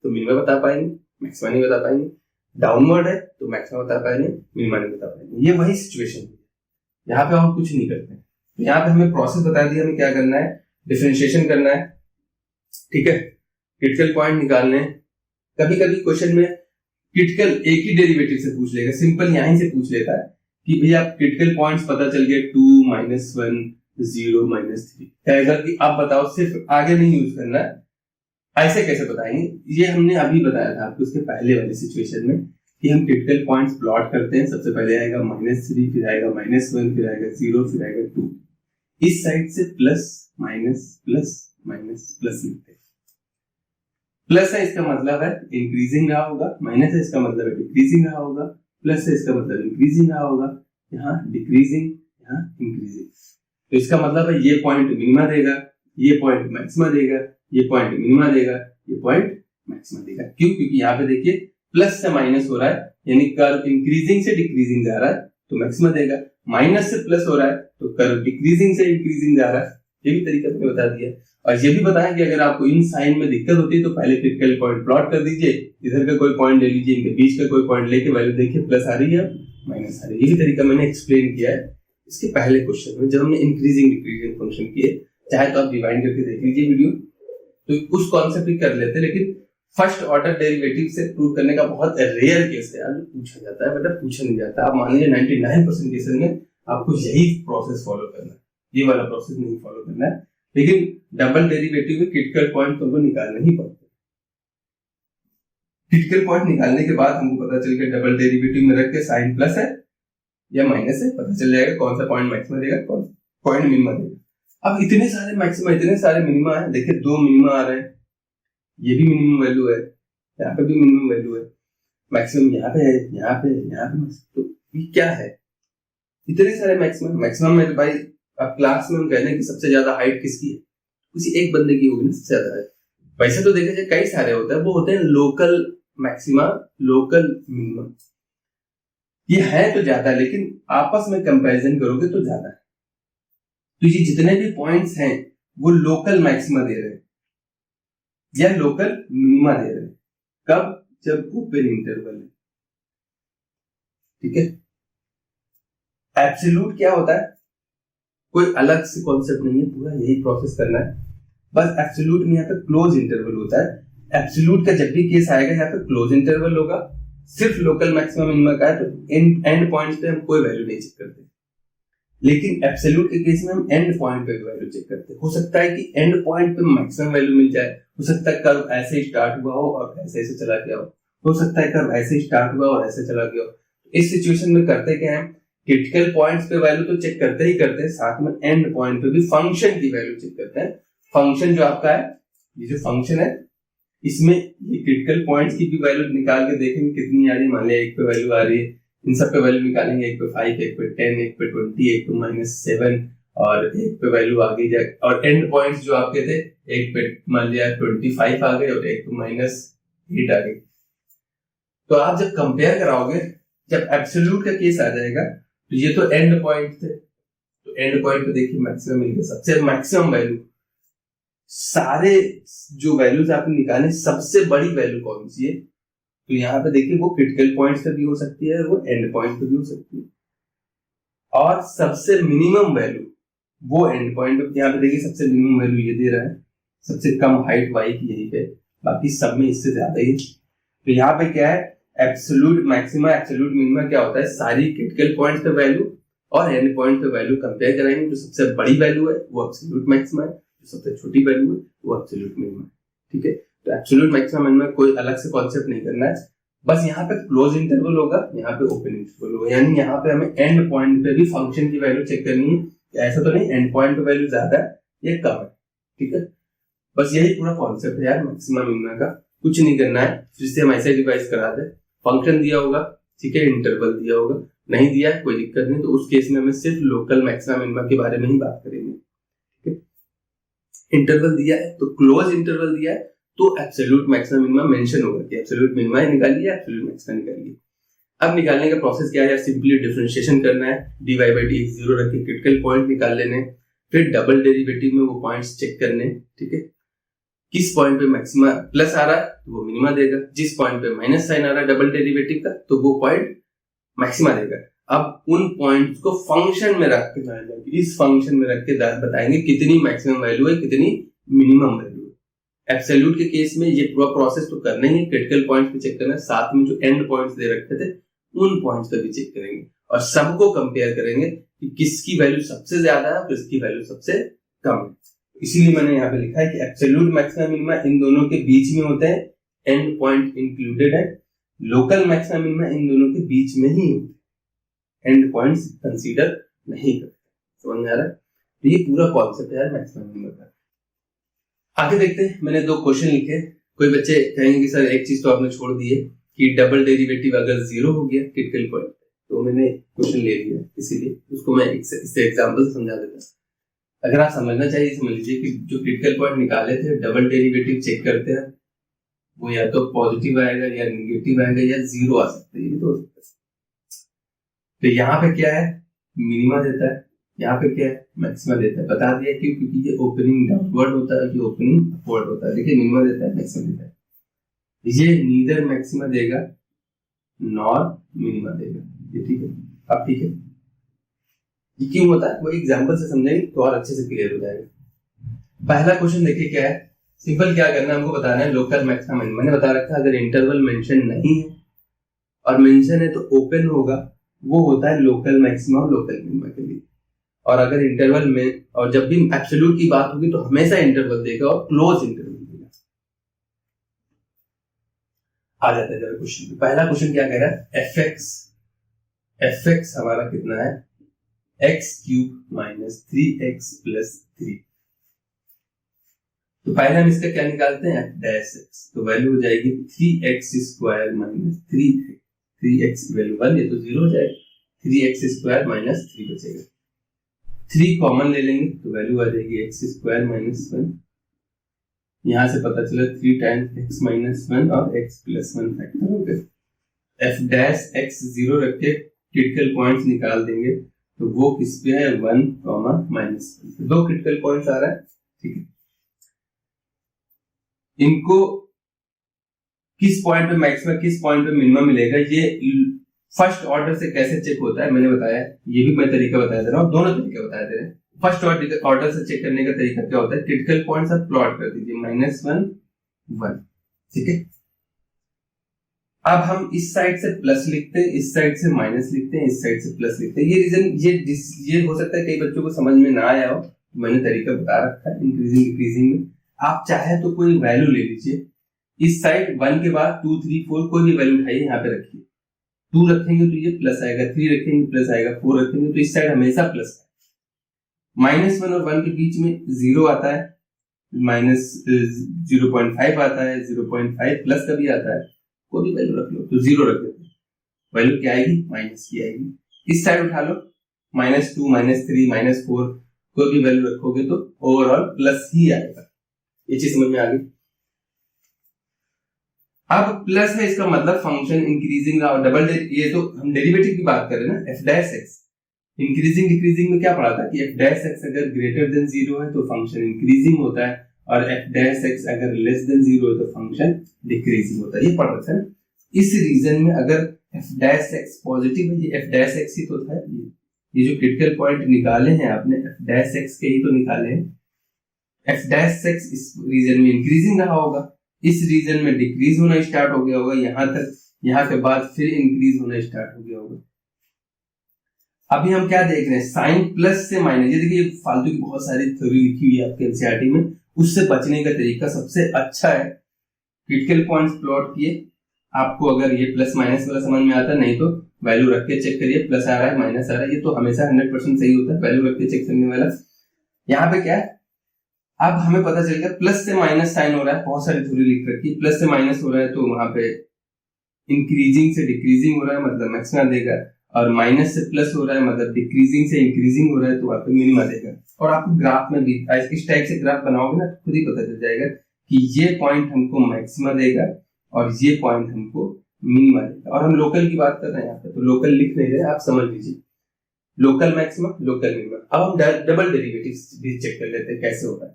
तो मिनिमा बता पाएंगे, मैक्सिमा नहीं बता पाएंगे, डाउनवर्ड है तो मैक्सिमा बता पाएंगे, मिनिमा नहीं बता पाएंगे। ये वही सिचुएशन है, यहाँ पे हम कुछ नहीं करते। तो यहाँ पे हमें प्रोसेस बता दिया, हमें क्या करना है, डिफरेंशिएशन करना है, ठीक है, क्रिटिकल पॉइंट निकालने। कभी कभी क्वेश्चन में क्रिटिकल एक ही डेरिवेटिव से पूछ लेगा, सिंपल यहीं से पूछ लेता है कि भैया क्रिटिकल पॉइंट्स पता चल गया 2 -1 0 -3, कहेगा कि आप बताओ, सिर्फ आगे नहीं यूज करना है। ऐसे कैसे बताएंगे, ये हमने अभी बताया था आपको उसके पहले वाले सिचुएशन में कि हम क्रिटिकल पॉइंट्स प्लॉट करते हैं। सबसे पहले आएगा -3, फिर आएगा -1, फिर आएगा 0, फिर आएगा 2। इस साइड से plus minus plus minus plus लिखते हैं। प्लस है इसका मतलब है इंक्रीजिंग रहा होगा, माइनस है इसका मतलब है डिक्रीजिंग रहा होगा, प्लस है इसका मतलब इंक्रीजिंग रहा होगा, यहाँ डिक्रीजिंग, यहाँ इंक्रीजिंग। तो इसका मतलब है ये पॉइंट मिनिमा देगा, ये पॉइंट मैक्सिमा देगा, ये पॉइंट मिनिमा देगा, ये पॉइंट मैक्सिमा देगा। क्यों? क्योंकि यहाँ पे देखिए प्लस से माइनस हो रहा है, यानी कर्व इंक्रीजिंग से डिक्रीजिंग जा रहा है तो मैक्सिमा देगा, माइनस से प्लस हो रहा है तो कर्व डिक्रीजिंग से इंक्रीजिंग जा रहा है। ये भी तरीका मैंने बता दिया। और ये भी बताया कि अगर आपको इन साइन में दिक्कत होती है तो पहले क्रिटिकल पॉइंट प्लॉट कर दीजिए, इधर का कोई पॉइंट ले लीजिए, इनके बीच का कोई पॉइंट लेके वैल्यू देखिए, प्लस आ रही है माइनस आ रही है। ये भी तरीका मैंने एक्सप्लेन किया है इसके पहले क्वेश्चन में, जब हमने इंक्रीजिंग डिक्रीजिंग फंक्शन किए। चाहे तो आप रिवाइंड करके देख लीजिए वीडियो, तो उस कॉन्सेप्ट ही कर लेते। लेकिन फर्स्ट ऑर्डर डेरिवेटिव से प्रूव करने का बहुत रेयर केस है यार, पूछा जाता है बट पूछा नहीं जाता। आप मान लीजिए 99% केसेस में आपको यही प्रोसेस फॉलो करना है, ये वाला प्रोसेस नहीं फॉलो करना है। लेकिन डबल डेरिवेटिव में क्रिटिकल पॉइंट तुमको निकालना ही पड़ता है। क्रिटिकल पॉइंट निकालने के बाद हमको पता चल गया डबल डेरिवेटिव में रख के साइन प्लस है या माइनस है, पता चल जाएगा कौन सा पॉइंट मैक्सिमा देगा, कौन सा पॉइंट मिनिमा देगा। अब इतने सारे मैक्सिमा, इतने सारे मिनिमा है, देखिए 2 मिनिमा आ रहे हैं, ये भी मिनिमम वैल्यू है, यहाँ पे भी मिनिमम वैल्यू है, मैक्सिमम यहाँ पे है, यहाँ पे तो ये क्या है, इतने सारे मैक्सिमम। मैक्सिमम में भाई अब क्लास में हम कहते हैं कि सबसे ज्यादा हाइट किसकी है, किसी एक बंदे की होगी ना सबसे ज्यादा हाइट। वैसे तो देखा जाए कई सारे होते हैं, वो होते हैं लोकल मैक्सिमा, लोकल मिनिमम। ये है तो ज्यादा, लेकिन आपस में कंपैरिजन करोगे तो ज्यादा है। तो ये जितने भी पॉइंट्स हैं वो लोकल मैक्सिमा दे रहे हैं या लोकल मिनिमा दे रहे हैं। कब? जब ओपन इंटरवल है, ठीक है। एब्सोल्यूट क्या होता है, कोई अलग से कॉन्सेप्ट नहीं है, पूरा यही प्रोसेस करना है। बस एब्सोल्यूट में यहाँ पे क्लोज इंटरवल होता है। एब्सोल्यूट का जब भी केस आएगा यहाँ पे क्लोज इंटरवल होगा। सिर्फ लोकल मैक्सिमम मिनिमा का है तो एंड पॉइंट्स पे हम कोई वैल्यू नहीं चेक करते, लेकिन एब्सोल्यूट के केस में हम एंड पॉइंट पे वैल्यू चेक करते हैं। हो सकता है कि एंड पॉइंट पे मैक्सिमम वैल्यू मिल जाए, हो सकता है कर्व ऐसे ही स्टार्ट हुआ हो और ऐसे चला गया हो सकता है कर्व ऐसे ही स्टार्ट हुआ और ऐसे चला गया हो। इस सिचुएशन में करते क्या है, क्रिटिकल पॉइंट्स पे वैल्यू तो चेक करते ही करते हैं, साथ में एंड पॉइंट पे भी फंक्शन की वैल्यू चेक करते हैं। फंक्शन जो आपका है, ये जो फंक्शन है इसमें ये क्रिटिकल पॉइंट्स की भी वैल्यू निकाल के देखेंगे कितनी आ रही है। मान लिया 1 पे वैल्यू आ रही है, इन सब पे वैल्यू निकालेंगे, 1 पे 5, 1 पे 10, 1 पे 20, 1 पे -7 और 1 पे वैल्यू आ गई जाए। और एंड पॉइंट्स जो आपके थे 1 पे मान लिया 25 आ गए और 1 पे -8 आ गई। तो आप जब कंपेयर कराओगे, जब एब्सोल्यूट का केस आ जाएगा तो ये तो एंड पॉइंट थे, तो एंड पॉइंट पे देखिए मैक्सिमम मिल गया, सबसे मैक्सिमम वैल्यू। सारे जो वैल्यूज आपने निकाले सबसे बड़ी वैल्यू कौन सी है, तो यहाँ पे देखिए वो क्रिटिकल पॉइंट पे भी हो सकती है, वो एंड पॉइंट पे भी हो सकती है। और सबसे मिनिमम वैल्यू वो एंड पॉइंट पे, यहाँ पे देखिए सबसे मिनिमम वैल्यू ये दे रहा है, सबसे कम हाइट y की यहीं पे, बाकी सब में इससे ज्यादा ही। तो यहाँ पे क्या है, एब्सोल्यूट मैक्सिमा एब्सोल्यूट मिनिमा क्या होता है, सारी क्रिटिकल पॉइंट्स पे वैल्यू और एंड पॉइंट पे वैल्यू कंपेयर कराएंगे। जो सबसे बड़ी वैल्यू है वो एब्सोल्यूट मैक्सिमा है, जो सबसे छोटी वैल्यू है वो एब्सोल्यूट मिनिमा है, ठीक है। तो एब्सोल्यूट मैक्सिमा मिनिमा कोई अलग से कॉन्सेप्ट नहीं करना है, बस यहाँ पे क्लोज इंटरवल होगा, यहाँ पे ओपन इंटरवल होगा, यानी यहाँ पे हमें एंड पॉइंट पे भी फंक्शन की वैल्यू चेक करनी है। ऐसा तो नहीं एंड पॉइंट पे वैल्यू ज्यादा है या कम है, ठीक है। बस यही पूरा कॉन्सेप्ट है यार मैक्सिमा मिनिमा का, कुछ नहीं करना है। फिर से हम ऐसे डिवाइस करा दे, फंक्शन दिया होगा, ठीक है, इंटरवल दिया होगा, नहीं दिया कोई दिक्कत नहीं, तो उस केस में हमें सिर्फ लोकल मैक्सिमा मिनिमा के बारे में ही बात करेंगे। इंटरवल दिया है तो क्लोज इंटरवल दिया है तो एब्सोल्यूट मैक्सिमम मिनिमम मेंशन होगा कि एब्सोल्यूट मिनिमा निकालिए, एब्सोल्यूट मैक्सिमम निकालिए। अब निकालने का प्रोसेस क्या है, सिंपली डिफरेंशिएशन करना है, dy by dx 0 रख के क्रिटिकल पॉइंट निकाल लेने, फिर डबल डेरिवेटिव में वो पॉइंट्स चेक करने, ठीक है। किस पॉइंट पे मैक्सिमा प्लस आ रहा है तो वो मिनिमा देगा, जिस पॉइंट पे माइनस साइन आ रहा है डबल डेरिवेटिव का तो वो पॉइंट मैक्सिमा देगा। अब उन पॉइंट्स को फंक्शन में रख के इस फंक्शन में रख के बताएंगे कितनी मैक्सिमम वैल्यू है, कितनी मिनिमम वैल्यू है। एब्सोल्यूट के केस में ये पूरा प्रोसेस तो करना ही है, क्रिटिकल पॉइंट्स पे चेक करना है, साथ में जो एंड पॉइंट्स दे रखे थे उन पॉइंट्स पे भी चेक करेंगे और सबको कंपेयर करेंगे कि किसकी वैल्यू सबसे ज्यादा है और किसकी वैल्यू सबसे कम है। इसीलिए मैंने यहाँ पे लिखा है कि एब्सोल्यूट मैक्सिमम मिनिमा इन दोनों के बीच में होते हैं, एंड पॉइंट इंक्लूडेड है। लोकल मैक्सिमम मिनिमा इन दोनों के बीच में ही होते हैं, एंड पॉइंट्स कंसीडर नहीं करते। समझ में आ रहा है? तो ये पूरा कॉन्सेप्ट है मैक्सिमम मिनिमा का। आगे देखते हैं, मैंने 2 क्वेश्चन लिखे। कोई बच्चे कहेंगे कि सर एक चीज तो आपने छोड़ दी है कि डबल डेरिवेटिव अगर 0 हो गया क्रिटिकल पॉइंट, तो मैंने क्वेश्चन ले लिया, इसीलिए उसको मैं इससे एग्जांपल से समझा देता हूं। अगर आप समझना चाहिए समझ लीजिए कि जो क्रिटिकल पॉइंट निकाले थे डबल डेरिवेटिव चेक करते हैं वो या तो पॉजिटिव आएगा या नेगेटिव आएगा या 0 आ सकता है, ये तो हो सकता है। तो यहाँ पे क्या है, मिनिमा देता है, यहाँ पे क्या है, मैक्सिमा देता है। बता दिया क्यों, क्योंकि ये ओपनिंग डाउनवर्ड होता है, ये ओपनिंग अपवर्ड होता है। देखिए मिनिमा देता है, मैक्सिमा देता है। ये नीदर मैक्सिमा देगा नॉर मिनिमा देगा, ये ठीक है। अब ठीक है, ये क्यों होता है वो एग्जांपल से समझेंगे तो और अच्छे से क्लियर हो जाएगा। पहला क्वेश्चन देखिए क्या है, सिंपल क्या करना है, हमको बताना है लोकल मैक्सिमा। मैंने बता रखा है अगर इंटरवल मेंशन नहीं है और मेंशन है तो ओपन होगा, वो होता है लोकल मैक्सिमा और लोकल मिनिमा के लिए। और अगर इंटरवल में और जब भी एब्सोल्यूट की बात होगी तो हमेशा इंटरवल देगा और क्लोज इंटरवल देगा। आ जाता है क्वेश्चन। पहला क्वेश्चन क्या कह रहा है, fx हमारा कितना है, x³ माइनस 3x प्लस 3। तो पहले हम इसका क्या निकालते हैं, f'(x), तो वैल्यू हो जाएगी 3x² माइनस 3x की वैल्यू 1, ये तो 0 हो जाएगा, 3x² माइनस 3 बचेगा। 3 कॉमन ले लेंगे तो वैल्यू आ जाएगी x² माइनस 1। यहां से पता चला 3 टाइम्स x माइनस 1 और x प्लस 1 फैक्टर हो गए। f'(x) 0 रख के क्रिटिकल पॉइंट्स निकाल देंगे तो वो किस पे है, 1, -1। 2 क्रिटिकल पॉइंट्स आ रहा है, ठीक है। इनको किस पॉइंट पे मैक्सिमम किस पॉइंट पे मिनिमम मिलेगा, ये फर्स्ट ऑर्डर से कैसे चेक होता है मैंने बताया, ये भी मैं तरीका बताया दे रहा हूँ, दोनों तरीके बताया दे रहे हैं। फर्स्ट ऑर्डर से चेक करने का तरीका क्या होता है, क्रिटिकल पॉइंट्स आप प्लॉट कर दीजिए, -1, 1, ठीक है। अब हम इस साइड से प्लस लिखते हैं, इस साइड से माइनस लिखते हैं, इस साइड से प्लस लिखते हैं। ये रीजन ये हो सकता है कई बच्चों को समझ में ना आया हो, मैंने तरीका बता रखा है इंक्रीजिंग डिक्रीजिंग में। आप चाहे तो कोई वैल्यू ले लीजिए, इस साइड 1 के बाद 2, 3, 4 कोई भी वैल्यू उठाइए, यहाँ पे रखिए। 2 रखेंगे तो ये प्लस आएगा, 3 रखेंगे प्लस आएगा, 4 रखेंगे तो इस साइड हमेशा प्लस है। -1 और 1 के बीच में 0 आता है, -0.5 आता है, 0.5 प्लस का भी आता है, कोई भी वैल्यू रख लो तो 0 रख देते हैं, वैल्यू क्या आएगी, माइनस की आएगी। इस साइड उठा लो, -2, -3, -4 कोई भी वैल्यू रखोगे तो ओवरऑल प्लस ही आएगा। ये चीज समझ में आ गई। अब प्लस है इसका मतलब फंक्शन इंक्रीजिंग और डबल, ये तो हम डेरिवेटिव की बात कर रहे हैं ना, f'(x). इंक्रीजिंग डिक्रीजिंग में क्या पढ़ा था कि f'(x) अगर ग्रेटर देन 0 है तो फंक्शन इंक्रीजिंग होता है और f'(x) अगर लेस देन 0 है तो फंक्शन डिक्रीजिंग होता है, ये पढ़ रहे थे। इस रीजन में अगर f'(x) पॉजिटिव है, ये f'(x) ही तो था, ये जो क्रिटिकल पॉइंट निकाले हैं आपने f'(x) के ही तो निकाले हैं। f'(x) इस रीजन में इंक्रीजिंग रहा होगा, इस रीजन में डिक्रीज होना स्टार्ट हो गया होगा, यहां तक, यहां के बाद फिर इंक्रीज होना स्टार्ट हो गया होगा। अभी हम क्या देख रहे हैं, साइन प्लस से माइनस, ये देखिए फालतू की बहुत सारी थ्योरी लिखी हुई है आपके एनसीईआरटी में, उससे बचने का तरीका सबसे अच्छा है क्रिटिकल पॉइंट्स प्लॉट किए। आपको अगर ये प्लस माइनस वाला समझ में आता है, नहीं तो वैल्यू रख के चेक करिए, प्लस आ रहा है माइनस आ रहा है, ये तो हमेशा 100% सही होता है वैल्यू रख के चेक करने वाला। यहाँ पे क्या है, अब हमें पता चल गया प्लस से माइनस साइन हो रहा है, बहुत सारी थ्योरी लिख रखी है, प्लस से माइनस हो रहा है तो वहां पे इंक्रीजिंग से डिक्रीजिंग हो रहा है, मतलब मैक्सिमम देगा, और माइनस से प्लस हो रहा है मतलब डिक्रीजिंग से इंक्रीजिंग हो रहा है, तो वहां पे मिनिमा देगा। और आप ग्राफ में भी इस टाइप से ग्राफ बनाओगे ना, खुद ही पता चल जाएगा कि ये पॉइंट हमको मैक्सिमा देगा और ये पॉइंट हमको मिनिमा देगा। और हम लोकल की बात कर रहे हैं यहाँ पे, तो लोकल लिख नहीं रहे, आप समझ लीजिए लोकल मैक्सिमा लोकल मिनिमा। अब हम डबल डेरिवेटिव भी चेक कर लेते हैं कैसे होता है।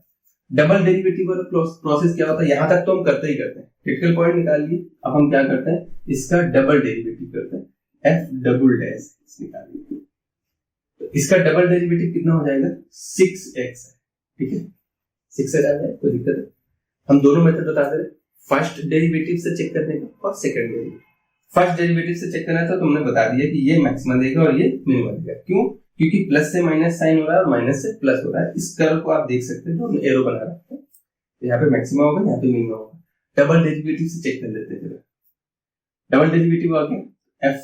डबल डेरिवेटिव वाला प्रोसेस क्या होता है, यहाँ तक तो हम करते ही करते हैं, क्रिटिकल पॉइंट निकाल लिए। अब हम क्या करते हैं, इसका डबल डेरिवेटिव करते हैं, एफ डबल डैश निकालिए। तो इसका डबल डेरिवेटिव कितना हो जाएगा, 6x है, ठीक है 6 से जाएगा, कोई दिक्कत है। हम दोनों मेथड बता दे रहे, फर्स्ट डेरिवेटिव से चेक करने का और सेकंड डेरिवेटिव। फर्स्ट डेरिवेटिव से चेक करना था, तुमने बता दिया कि ये मैक्सिमा देगा और ये मिनिमा देगा। क्यों, क्योंकि प्लस से माइनस साइन हो रहा है और माइनस से प्लस हो रहा है। इस कर्व को आप देख सकते हैं, जो हमने एरो बना रखा है, यहाँ पे मैक्सिमा होगा, यहाँ पे मिनिमा होगा। डबल डेरिवेटिव से चेक कर लेते हैं जरा। डबल डेरिवेटिव आ गया, एफ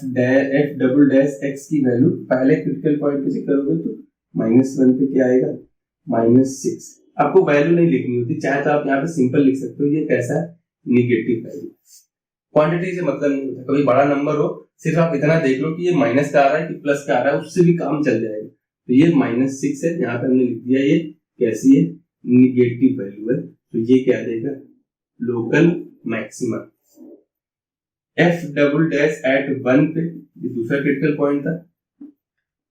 डबल डैश एक्स की वैल्यू पहले क्रिटिकल पॉइंट पे चेक करोगे तो -1 पे क्या आएगा, -6। आपको वैल्यू नहीं लिखनी होती, चाहे तो आप यहाँ पे सिंपल लिख सकते हो, ये कैसा है, नेगेटिव वैल्यू। क्वांटिटी से मतलब नहीं होता, कभी बड़ा नंबर हो, सिर्फ आप इतना देख लो कि ये माइनस का आ रहा है कि प्लस का आ रहा है, उससे भी काम चल जाएगा। तो ये -6 है, यहाँ पे हमने लिख दिया ये कैसी है, निगेटिव वैल्यू है, तो ये क्या देगा, local maxima. F double dash at 1 पे, ये दूसरा क्रिटिकल पॉइंट था,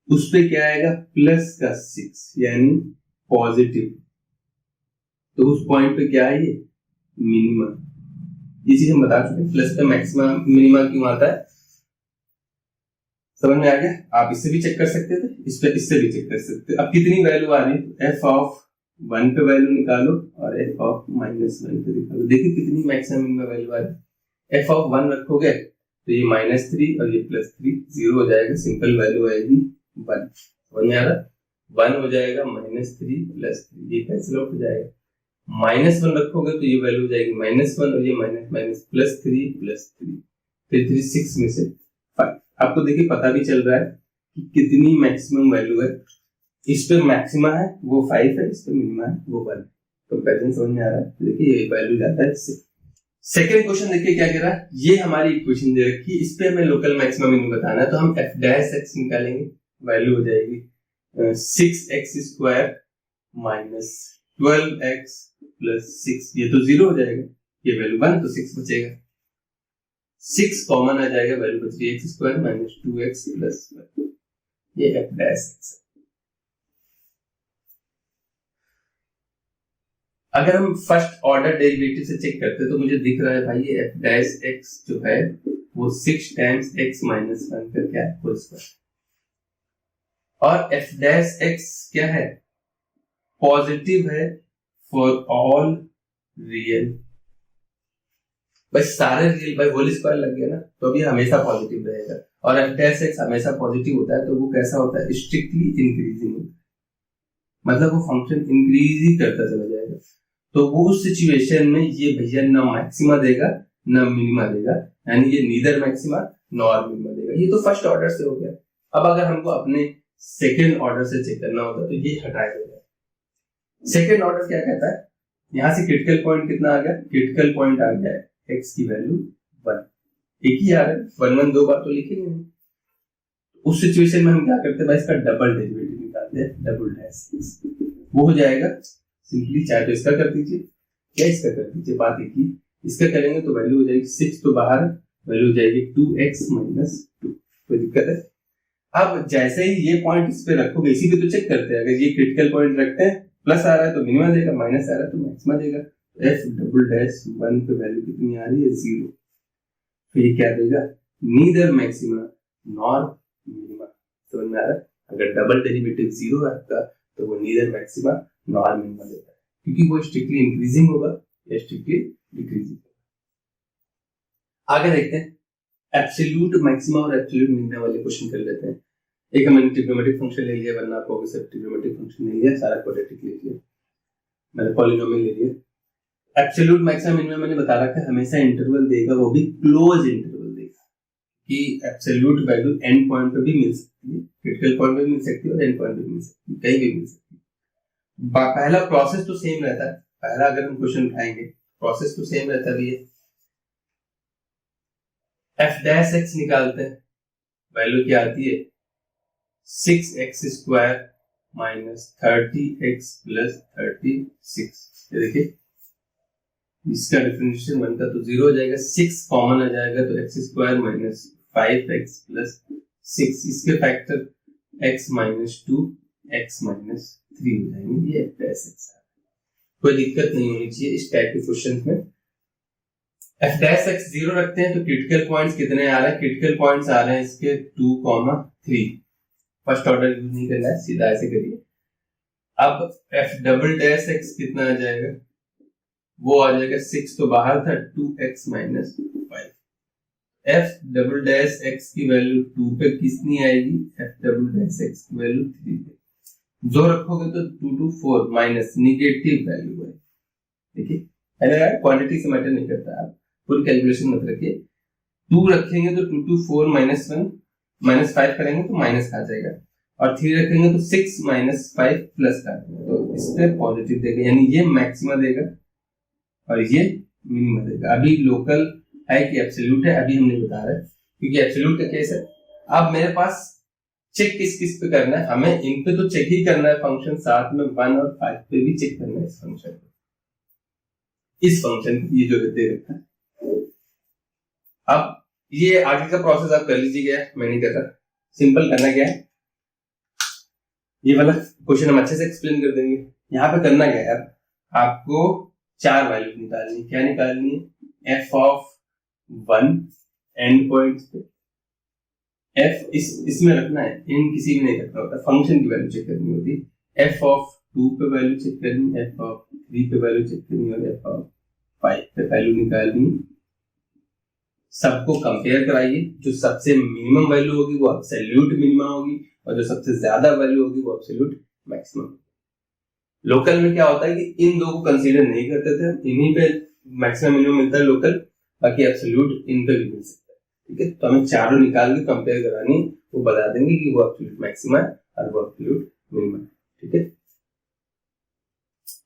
उस पे क्या आएगा, +6 यानी पॉजिटिव। तो उस पॉइंट पे क्या है, ये मिनिमा। ये चीज हम बता चुके, प्लस पे मैक्सिमा मिनिमा क्यों आता है, समझ में आ गया। आप इससे भी चेक कर सकते थे, इससे भी चेक कर सकते। अब कितनी वैल्यू आ रही है, एफ ऑफ 1 पे वैल्यू निकालो और एफ ऑफ -1 पे निकालो, देखिए कितनी मैक्सिमम मिनिमा वैल्यू आ रही है। एफ ऑफ 1 रखोगे तो ये -3 और ये +3 0 हो जाएगा, सिंपल वैल्यू आएगी 1। समझ में आ रहा, 1 हो जाएगा -3 +3, ये कैंसिल आउट हो जाएगा। -1 रखोगे तो ये वैल्यू हो जाएगी -1 और ये माइनस +3 फिर 3 6 में से 5। आपको देखिए पता भी चल रहा है कि कितनी मैक्सिमम वैल्यू है। इस पे मैक्सिमा है वो 5 है, इस पे मिनिमा है वो 1। कंपैरिजन समझ में आ रहा है, देखिए ये वैल्यू जाता है इससे। सेकंड क्वेश्चन देखिए क्या कह रहा है, ये हमारी इक्वेशन दे रखी है, इस पे हमें लोकल मैक्सिमा मिनिमम बताना है, तो हम f डैश x निकालेंगे, वैल्यू हो जाएगी 6x² - 12x + 6, ये तो 0 हो जाएगा, ये वैल्यू 1 तो 6 बचेगा, 6 कॉमन आ जाएगा, वैल्यू बच रही है x² - 2x + 1, ये f डैश x। अगर हम फर्स्ट ऑर्डर डेरिवेटिव से चेक करते हैं तो मुझे दिख रहा है भाई ये f डैश x जो है वो 6 टाइम्स x - 1 का क्या है, होल स्क्वायर। और f डैश x क्या है, पॉजिटिव है फॉर ऑल रियल। भाई सारे रियल भाई होल स्क्वायर लग गया ना, तो अभी हमेशा पॉजिटिव रहेगा। और f डैश x हमेशा पॉजिटिव होता है, तो वो कैसा होता है, स्ट्रिक्टली इंक्रीजिंग होता है, मतलब वो फंक्शन इंक्रीज ही करता चला जाएगा। तो वो उस सिचुएशन में ये भैया ना मैक्सिमा देगा ना मिनिमा देगा, यानी ये नीदर मैक्सिमा नॉर मिनिमा देगा। ये तो फर्स्ट ऑर्डर से हो गया। अब अगर हमको अपने सेकेंड ऑर्डर से चेक करना होता तो ये हटाया जाएगा। सेकेंड ऑर्डर क्या कहता है, यहां से क्रिटिकल पॉइंट कितना आ गया, क्रिटिकल पॉइंट आ गया है x की वैल्यू 1, एक ही आ रहा है, 1 2 बार तो लिखेंगे नहीं। उस सिचुएशन में हम क्या करते हैं भाई, इसका डबल डेरिवेटिव निकालते हैं, डबल डैश वो हो जाएगा सिंपली, चाहे तो इसका कर दीजिए या इसका कर दीजिए, बात एक ही। इसका करेंगे तो वैल्यू हो जाएगी 6 तो बाहर, वैल्यू हो जाएगी 2x - 2, कोई दिक्कत है। अब जैसे ही ये पॉइंट इस पे रखोगे, इसी पे तो चेक करते हैं, अगर ये क्रिटिकल पॉइंट रखते हैं, प्लस आ रहा है तो मिनिमा देगा, माइनस आ रहा है तो मैक्सिमा देगा। f डबल डैश 1 पे वैल्यू कितनी आ रही है, 0, तो ये क्या देगा, नीदर मैक्सिमा नॉर मिनिमा। समझ में आ रहा है, अगर डबल डेरिवेटिव 0 है आपका तो वो नीदर मैक्सिमा नॉर मिनिमा देता है, क्योंकि वो स्ट्रिक्टली इंक्रीजिंग होगा या स्ट्रिक्टली डिक्रीजिंग होगा। आगे देखते हैं, एब्सोल्यूट मैक्सिमा और एब्सोल्यूट मिनिमा वाले क्वेश्चन कर लेते हैं। एक हमने ट्रिग्नोमेट्रिक फंक्शन ले लिया, वरना आपको सब ट्रिग्नोमेट्रिक फंक्शन ले लिया, सारा क्वाड्रेटिक ले लिया, मैंने पॉलिनोमियल ले लिया। एब्सोल्यूट मैक्सिमा मिनिमा मैंने बता रखा है, हमेशा इंटरवल देगा, वो भी क्लोज इंटरवल देगा, कि एब्सोल्यूट वैल्यू एंड पॉइंट पे भी मिल सकती है, क्रिटिकल पॉइंट पे भी मिल सकती है और एंड पॉइंट पे भी मिल सकती है, कहीं भी मिल सकती है। पहला प्रोसेस तो सेम रहता है, पहला अगर हम क्वेश्चन उठाएंगे प्रोसेस तो सेम रहता है, एफ डैश एक्स निकालते हैं, वैल्यू क्या आती है 6x² माइनस 30x प्लस 36। ये देखिए इसका डिफरेंशियल 1 का तो 0 हो जाएगा, 6 कॉमन आ जाएगा तो x² माइनस 5x प्लस 6, इसके factor x minus 2 x minus 3 हो जाएंगे। ये f'(x) है, कोई दिक्कत नहीं होनी चाहिए इस टाइप के क्वेश्चन में। f'(x) 0 रखते हैं तो क्रिटिकल पॉइंट्स कितने आ रहे हैं, क्रिटिकल पॉइंट्स आ रहे हैं इसके 2, 3। फर्स्ट ऑर्डर यूज नहीं करना है, सीधा ऐसे करिए। अब f'(x) कितना आ जाएगा, वो आ जाएगा 6 तो बाहर था 2x माइनस 5। f'(x) की वैल्यू 2 पे कितनी आएगी, f'(x) की वैल्यू 3 पे, जो रखोगे तो 2 to 4 माइनस निगेटिव वैल्यू है। देखिए क्वांटिटी से मैटर नहीं करता, आप पूरी कैलकुलेशन मत रखिए। 2 रखेंगे तो 2 to 4 माइनस 1 माइनस 5 करेंगे तो माइनस का आ जाएगा, और 3 रखेंगे तो 6 माइनस 5 प्लस का आ जाएगा, तो इस पे पॉजिटिव देगा, यानी ये मैक्सिमा देगा और ये मिनिमम देगा। अभी लोकल है कि एब्सोल्यूट है अभी हम नहीं बता रहे, क्योंकि एब्सोल्यूट का केस है। अब मेरे पास चेक किस किस पे करना है, हमें इन पे तो चेक ही करना है फंक्शन, साथ में 1 और 5 पे भी चेक करना है इस फंक्शन को, इस फंक्शन ये जो दे रखा है। अब ये आगे का प्रोसेस आप कर लीजिएगा, मैं नहीं कर रहा। सिंपल करना क्या है, ये वाला क्वेश्चन हम अच्छे से एक्सप्लेन कर देंगे। यहाँ पे करना क्या है यार, आपको 4 वैल्यू निकालनी। क्या निकालनी है, f(1) एंड पॉइंट पे, f इसमें रखना है, इन किसी में नहीं रखना होता, फंक्शन की वैल्यू चेक करनी होती है। f(2) पे वैल्यू चेक करनी, f(3) पे वैल्यू चेक करनी और f(5) पे वैल्यू निकालनी। सबको कंपेयर कराइए, जो सबसे मिनिमम वैल्यू होगी वो एब्सोल्यूट मिनिमम होगी, और जो सबसे ज्यादा वैल्यू होगी वो एब्सोल्यूट मैक्सिमम। लोकल में क्या होता है कि इन दो को कंसीडर नहीं करते थे, इन्हीं पे मैक्सिमम मिनिमम मिलता है लोकल, बाकी एब्सोल्यूट इन पे भी मिल सकता है। ठीक है, तो हमें चारों निकाल के कंपेयर करानी, वो बता देंगे कि वो एब्सोल्यूट मैक्सिमम है और वो एब्सोल्यूट मिनिमम। ठीक है,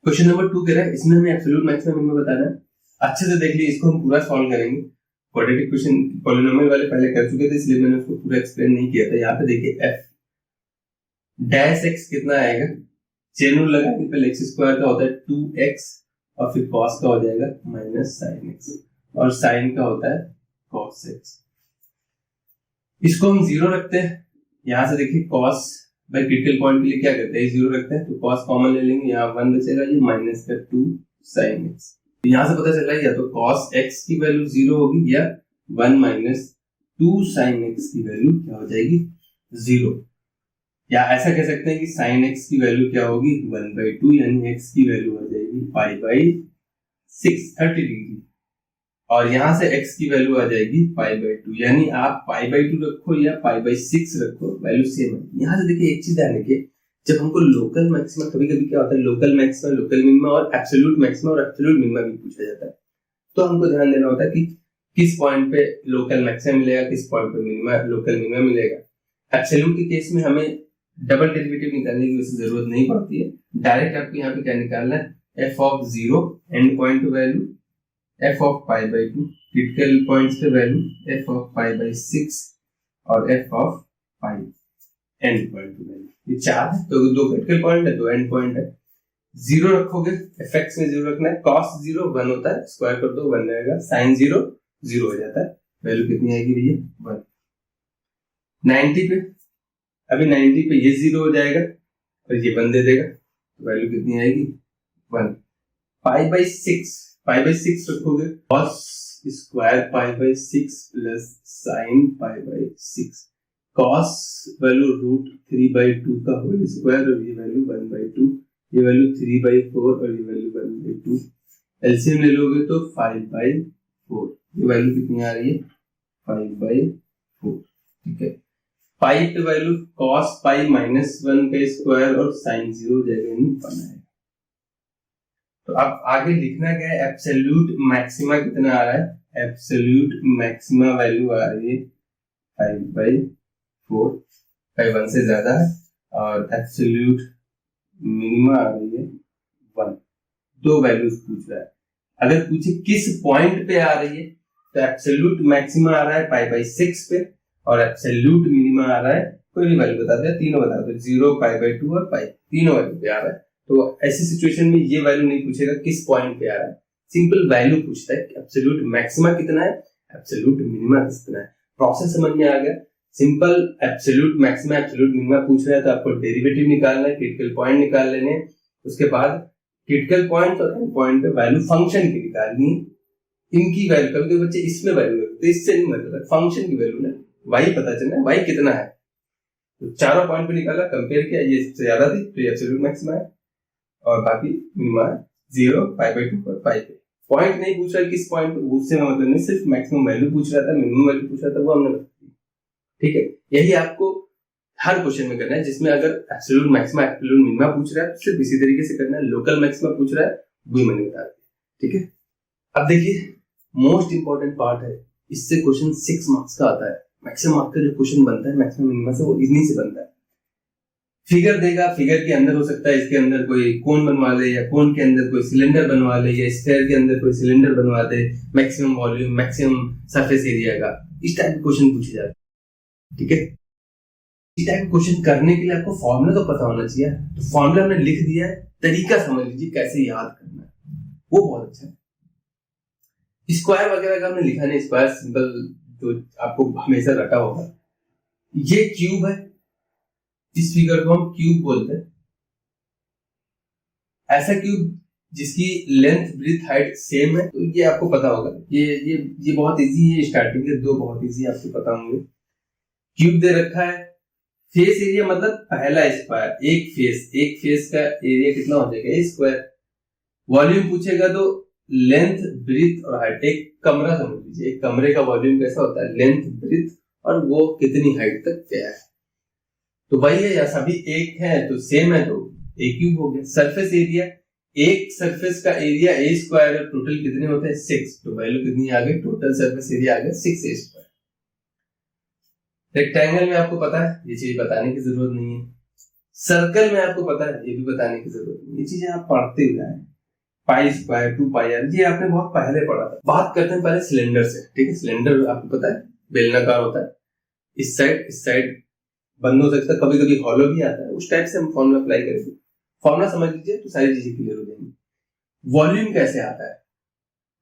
क्वेश्चन नंबर 2 कह रहा है, इसमें हमें एब्सोल्यूट मैक्सिमम मिनिमम बताना है। अच्छे से देख लीजिए, इसको हम पूरा सॉल्व करेंगे। क्वाड्रेटिक क्वेश्चन पॉलिनोमियल वाले पहले कर चुके थे, इसलिए मैंने उसको पूरा एक्सप्लेन नहीं किया था। यहाँ पे देखिए f'(x) कितना आएगा, चेन रूल लगाएंगे, पहले x² का होता है 2x और फिर cos का हो जाएगा माइनस sin x, और sin का होता है cos x। इसको हम 0 रखते हैं। यहां से देखिए cos भाई क्रिटिकल पॉइंट के लिए क्या करते हैं, 0 रखते हैं तो cos कॉमन ले लेंगे, यहाँ 1 बचेगा, ये माइनस का 2 sin x। यहां से पता चल रहा है या तो cos x की वैल्यू 0 होगी या 1 माइनस 2 sin x की वैल्यू क्या हो जाएगी 0, या ऐसा कह सकते हैं कि sin x की वैल्यू क्या होगी 1/2, यानी x की वैल्यू आ जाएगी π/6 30 डिग्री, और यहां से x की वैल्यू आ जाएगी π/2, यानी आप π/2 रखो या π/6 रखो वैल्यू सेम है। यहां से देखिए एक चीज ध्यान रखिए, जब हमको लोकल मैक्सिमा, कभी कभी क्या होता है लोकल मैक्सिमा, लोकल मिनिमा और एब्सोल्यूट मैक्सिमा और एब्सोल्यूट मिनिमा भी पूछा जाता है, तो हमको ध्यान देना होता है कि किस पॉइंट पे लोकल मैक्सिमा मिलेगा, किस पॉइंट पे मिनिमा लोकल मिनिमा मिलेगा। एब्सोल्यूट के केस में हमें डबल डेरिवेटिव निकालने की वैसे जरूरत नहीं पड़ती है, डायरेक्ट आपको यहाँ पे क्या निकालना है, f(0) and point value, f(π/2) critical points पे वैल्यू, f(π/6) और f(π) एंड पॉइंट वैल्यू। ये 4 है, तो 2 क्रिटिकल पॉइंट है, 2 एंड पॉइंट है। 0 रखोगे, fx में 0 रखना है, cos 0 1 होता है, स्क्वायर कर दो 1 रहेगा, sin 0 0 हो जाता है, वैल्यू कितनी आएगी भैया 1। 90 पे, अभी 90 पे ये 0 हो जाएगा और ये 1 दे देगा, तो वैल्यू कितनी आएगी 1। π/6 रखोगे, cos square π/6 plus sin π/6, cos value √3/2 का होल स्क्वायर, और ये वैल्यू 1/2, ये वैल्यू 3/4 और ये वैल्यू 1/2, एलसीएम ले लोगे तो 5/4, ये वैल्यू कितनी आ रही है 5/4। ठीक है, पाई पे वैल्यू cos π -1 का स्क्वायर और sin 0 जगह नहीं बना है। तो अब आगे लिखना क्या है, एब्सोल्यूट मैक्सिमा कितना आ रहा है, एब्सोल्यूट मैक्सिमा वैल्यू आ रही है 5/4, 1 से ज्यादा है, और एब्सोल्यूट मिनिमा आ रही है 1। 2 वैल्यूज पूछ रहा है, अगर पूछे किस पॉइंट पे आ रही है तो एब्सोल्यूट मैक्सिमा आ रहा है π/6 पे, और एब्सोल्यूट मिनिमा आ रहा है, कोई भी वैल्यू बता दे, तीनों बता दो, 0, π/2 और पाई, तीनों वैल्यू पे आ रहा है। तो ऐसी सिचुएशन में ये वैल्यू नहीं पूछेगा किस पॉइंट पे आ रहा है, सिंपल वैल्यू पूछता है कि एब्सोल्यूट मैक्सिमा कितना है, एब्सोल्यूट मिनिमा कितना है। प्रोसेस समझ में आ गया, simple absolute maxima absolute minima पूछ रहा है तो आपको डेरिवेटिव निकालना है, क्रिटिकल पॉइंट निकाल लेने हैं, उसके बाद क्रिटिकल पॉइंट और एंड पॉइंट पे वैल्यू फंक्शन की निकालनी है, इनकी वैल्यू, कभी बच्चे इसमें वैल्यू लगते, इससे नहीं मतलब फंक्शन की वैल्यू ना, वाई पता चलना है वाई कितना है, तो चारों पॉइंट पे निकाला, कंपेयर किया, ये सबसे ज्यादा थी तो ये एब्सोल्यूट मैक्सिमा है और बाकी मिनिमा है 0, π/2 और पाई पे। पॉइंट नहीं पूछ रहा है किस पॉइंट पे, उससे मतलब नहीं, सिर्फ मैक्सिमम वैल्यू पूछ रहा था, मिनिमम वैल्यू पूछ रहा था, वो हमने बता दी। ठीक है, यही आपको हर क्वेश्चन में करना है जिसमें अगर एब्सोल्यूट मैक्सिमा एब्सोल्यूट मिनिमा पूछ रहा है तो सिर्फ इसी तरीके से करना है, लोकल मैक्सिमा पूछ रहा है वही मैंने बता दिया। ठीक है, अब देखिए मोस्ट इंपॉर्टेंट पार्ट है, इससे क्वेश्चन 6 मार्क्स का आता है, मैक्सिमम मार्क्स का जो क्वेश्चन बनता है मैक्सिमम मिनिमा से, वो इन्हीं से बनता है। फिगर देगा, फिगर के अंदर हो सकता है इसके अंदर कोई कोन बनवा ले, या कोन के अंदर कोई सिलेंडर बनवा ले, या स्फीयर के अंदर कोई सिलेंडर बनवा दे, maximum volume maximum surface area का, इस टाइप के क्वेश्चन पूछे जाते हैं। ठीक है, इस टाइप के क्वेश्चन करने के लिए आपको फॉर्मूला तो पता होना चाहिए, तो फॉर्मूला हमने लिख दिया है, तरीका समझ लीजिए कैसे याद करना है, वो बहुत अच्छा है। स्क्वायर वगैरह का हमने लिखा नहीं, स्क्वायर सिंपल जो आपको हमेशा रटा होगा। ये क्यूब है, इस फिगर को हम क्यूब बोलते हैं, ऐसा क्यूब जिसकी लेंथ ब्रीथ हाइट सेम है, तो ये आपको पता होगा, ये बहुत इजी है, स्टार्टिंग के दो बहुत इजी आपको पता होंगे। क्यूब दे रखा है, फेस एरिया मतलब पहला स्क्वायर, एक फेस का एरिया कितना हो जाएगा, ए स्क्वायर। वॉल्यूम पूछेगा तो लेंथ ब्रीथ और हाइट, एक कमरा समझ लीजिए, एक कमरे का वॉल्यूम कैसा होता है, लेंथ ब्रीथ और वो कितनी हाइट तक गया है, तो वही है, या सभी एक है तो सेम है तो ए क्यूब हो गया। सरफेस एरिया, एक सरफेस का एरिया ए स्क्वायर है, टोटल कितने होते हैं 6, तो वैल्यू कितनी आ गई, टोटल सरफेस एरिया आ गया 6a स्क्वायर। रेक्टेंगल में आपको पता है, ये चीज बताने की जरूरत नहीं है। सर्कल में आपको पता है, ये भी बताने की जरूरत नहीं, ये चीजें आप पढ़ते हुए आए, पाई स्क्वायर 2πr, ये आपने बहुत पहले पढ़ा था। बात करते हैं पहले सिलेंडर से। ठीक है, सिलेंडर आपको पता है बेलनाकार होता है, इस साइड बंद हो सकता है, कभी कभी हॉलो भी आता है, उस टाइप से हम फॉर्मूला अप्लाई करेंगे। फॉर्मूला समझ लीजिए तो सारी चीजें क्लियर हो जाएंगी। वॉल्यूम कैसे आता है,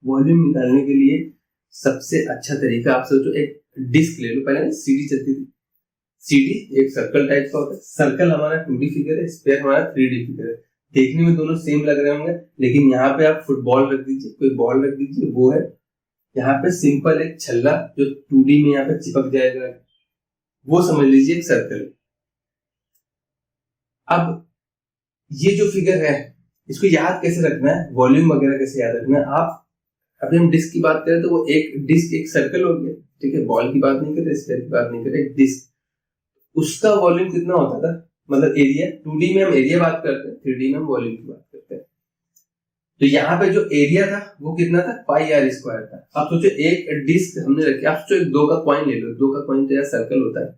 वॉल्यूम निकालने के लिए सबसे अच्छा तरीका, आप सोचो एक डिस्क ले लो, पहले सीडी चलती थी, सीडी एक सर्कल टाइप का होता है, सर्कल हमारा 2D फिगर है, स्फीयर हमारा 3D फिगर है, देखने में दोनों सेम लग रहे होंगे, लेकिन यहाँ पे आप फुटबॉल रख दीजिए, कोई बॉल रख दीजिए, वो है, यहाँ पे सिंपल एक छल्ला जो 2D में यहाँ पे चिपक जाएगा, वो समझ लीजिए एक सर्कल। अब ये जो फिगर है इसको याद कैसे रखना है, वॉल्यूम वगैरह कैसे याद रखना है, आप अभी हम डिस्क की बात करें तो वो एक डिस्क एक सर्कल हो गया। ठीक है, बॉल की बात नहीं कर रहे, स्फीयर की बात नहीं कर रहे, एक डिस्क, उसका वॉल्यूम कितना होता था, मतलब एरिया, 2D में हम एरिया बात करते हैं, 3D में हम वॉल्यूम की बात करते हैं। तो यहाँ पे जो एरिया था वो कितना था, πr स्क्वायर था। आप सोचो एक डिस्क हमने रखी, आप सोचो एक 2 का कॉइन ले लो, 2 का कॉइन तो यार सर्कल होता है,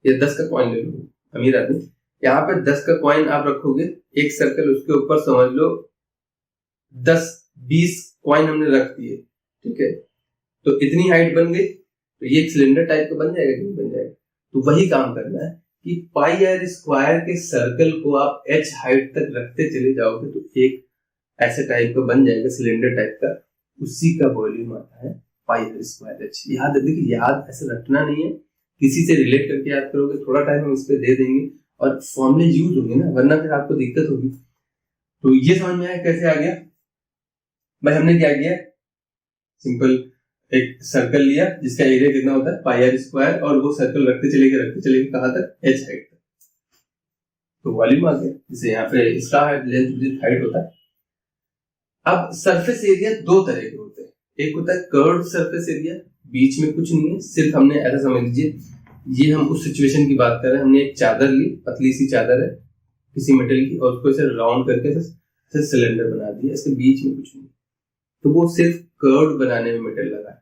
या 10 का कॉइन ले लो, अमीर आदमी, यहाँ पे 10 का कॉइन आप रखोगे, एक सर्कल, उसके ऊपर समझ लो 10-20 कॉइन हमने रख दिए। ठीक है, तो इतनी हाइट बन गई, तो ये एक सिलेंडर टाइप का बन जाएगा कि नहीं बन जाएगा। तो वही काम करना है कि πr स्क्वायर के सर्कल को आप h हाइट तक रखते चले जाओगे तो एक ऐसे टाइप का बन जाएगा, सिलेंडर टाइप का, उसी का वॉल्यूम आता है πr स्क्वायर h। याद देखिए, याद ऐसे रखना नहीं है, किसी से रिलेट करके याद करोगे, थोड़ा टाइम हम इस पे दे देंगे और फॉर्मूले यूज होंगे ना, वरना फिर आपको दिक्कत होगी। तो ये समझ में आया कैसे आ गया भाई, हमने क्या किया, सिंपल एक सर्कल लिया जिसका एरिया कितना होता है πr स्क्वायर, और वो सर्कल रखते चले कहां तक, h हाइट तक, तो वॉल्यूम आ गया। जैसे यहाँ पे इसका लेंथ विड्थ हाइट होता है। अब सरफेस एरिया दो तरह के होते हैं, एक होता है कर्व्ड सरफेस एरिया, बीच में कुछ नहीं है, सिर्फ हमने ऐसा समझ लीजिए, ये हम उस सिचुएशन की बात कर रहे हैं, हमने एक चादर ली, पतली सी चादर है किसी मेटल की, और उसको ऐसे राउंड करके सिलेंडर बना दिया, इसके बीच में कुछ नहीं, तो वो सिर्फ कर्व्ड बनाने में मेटल लगा है।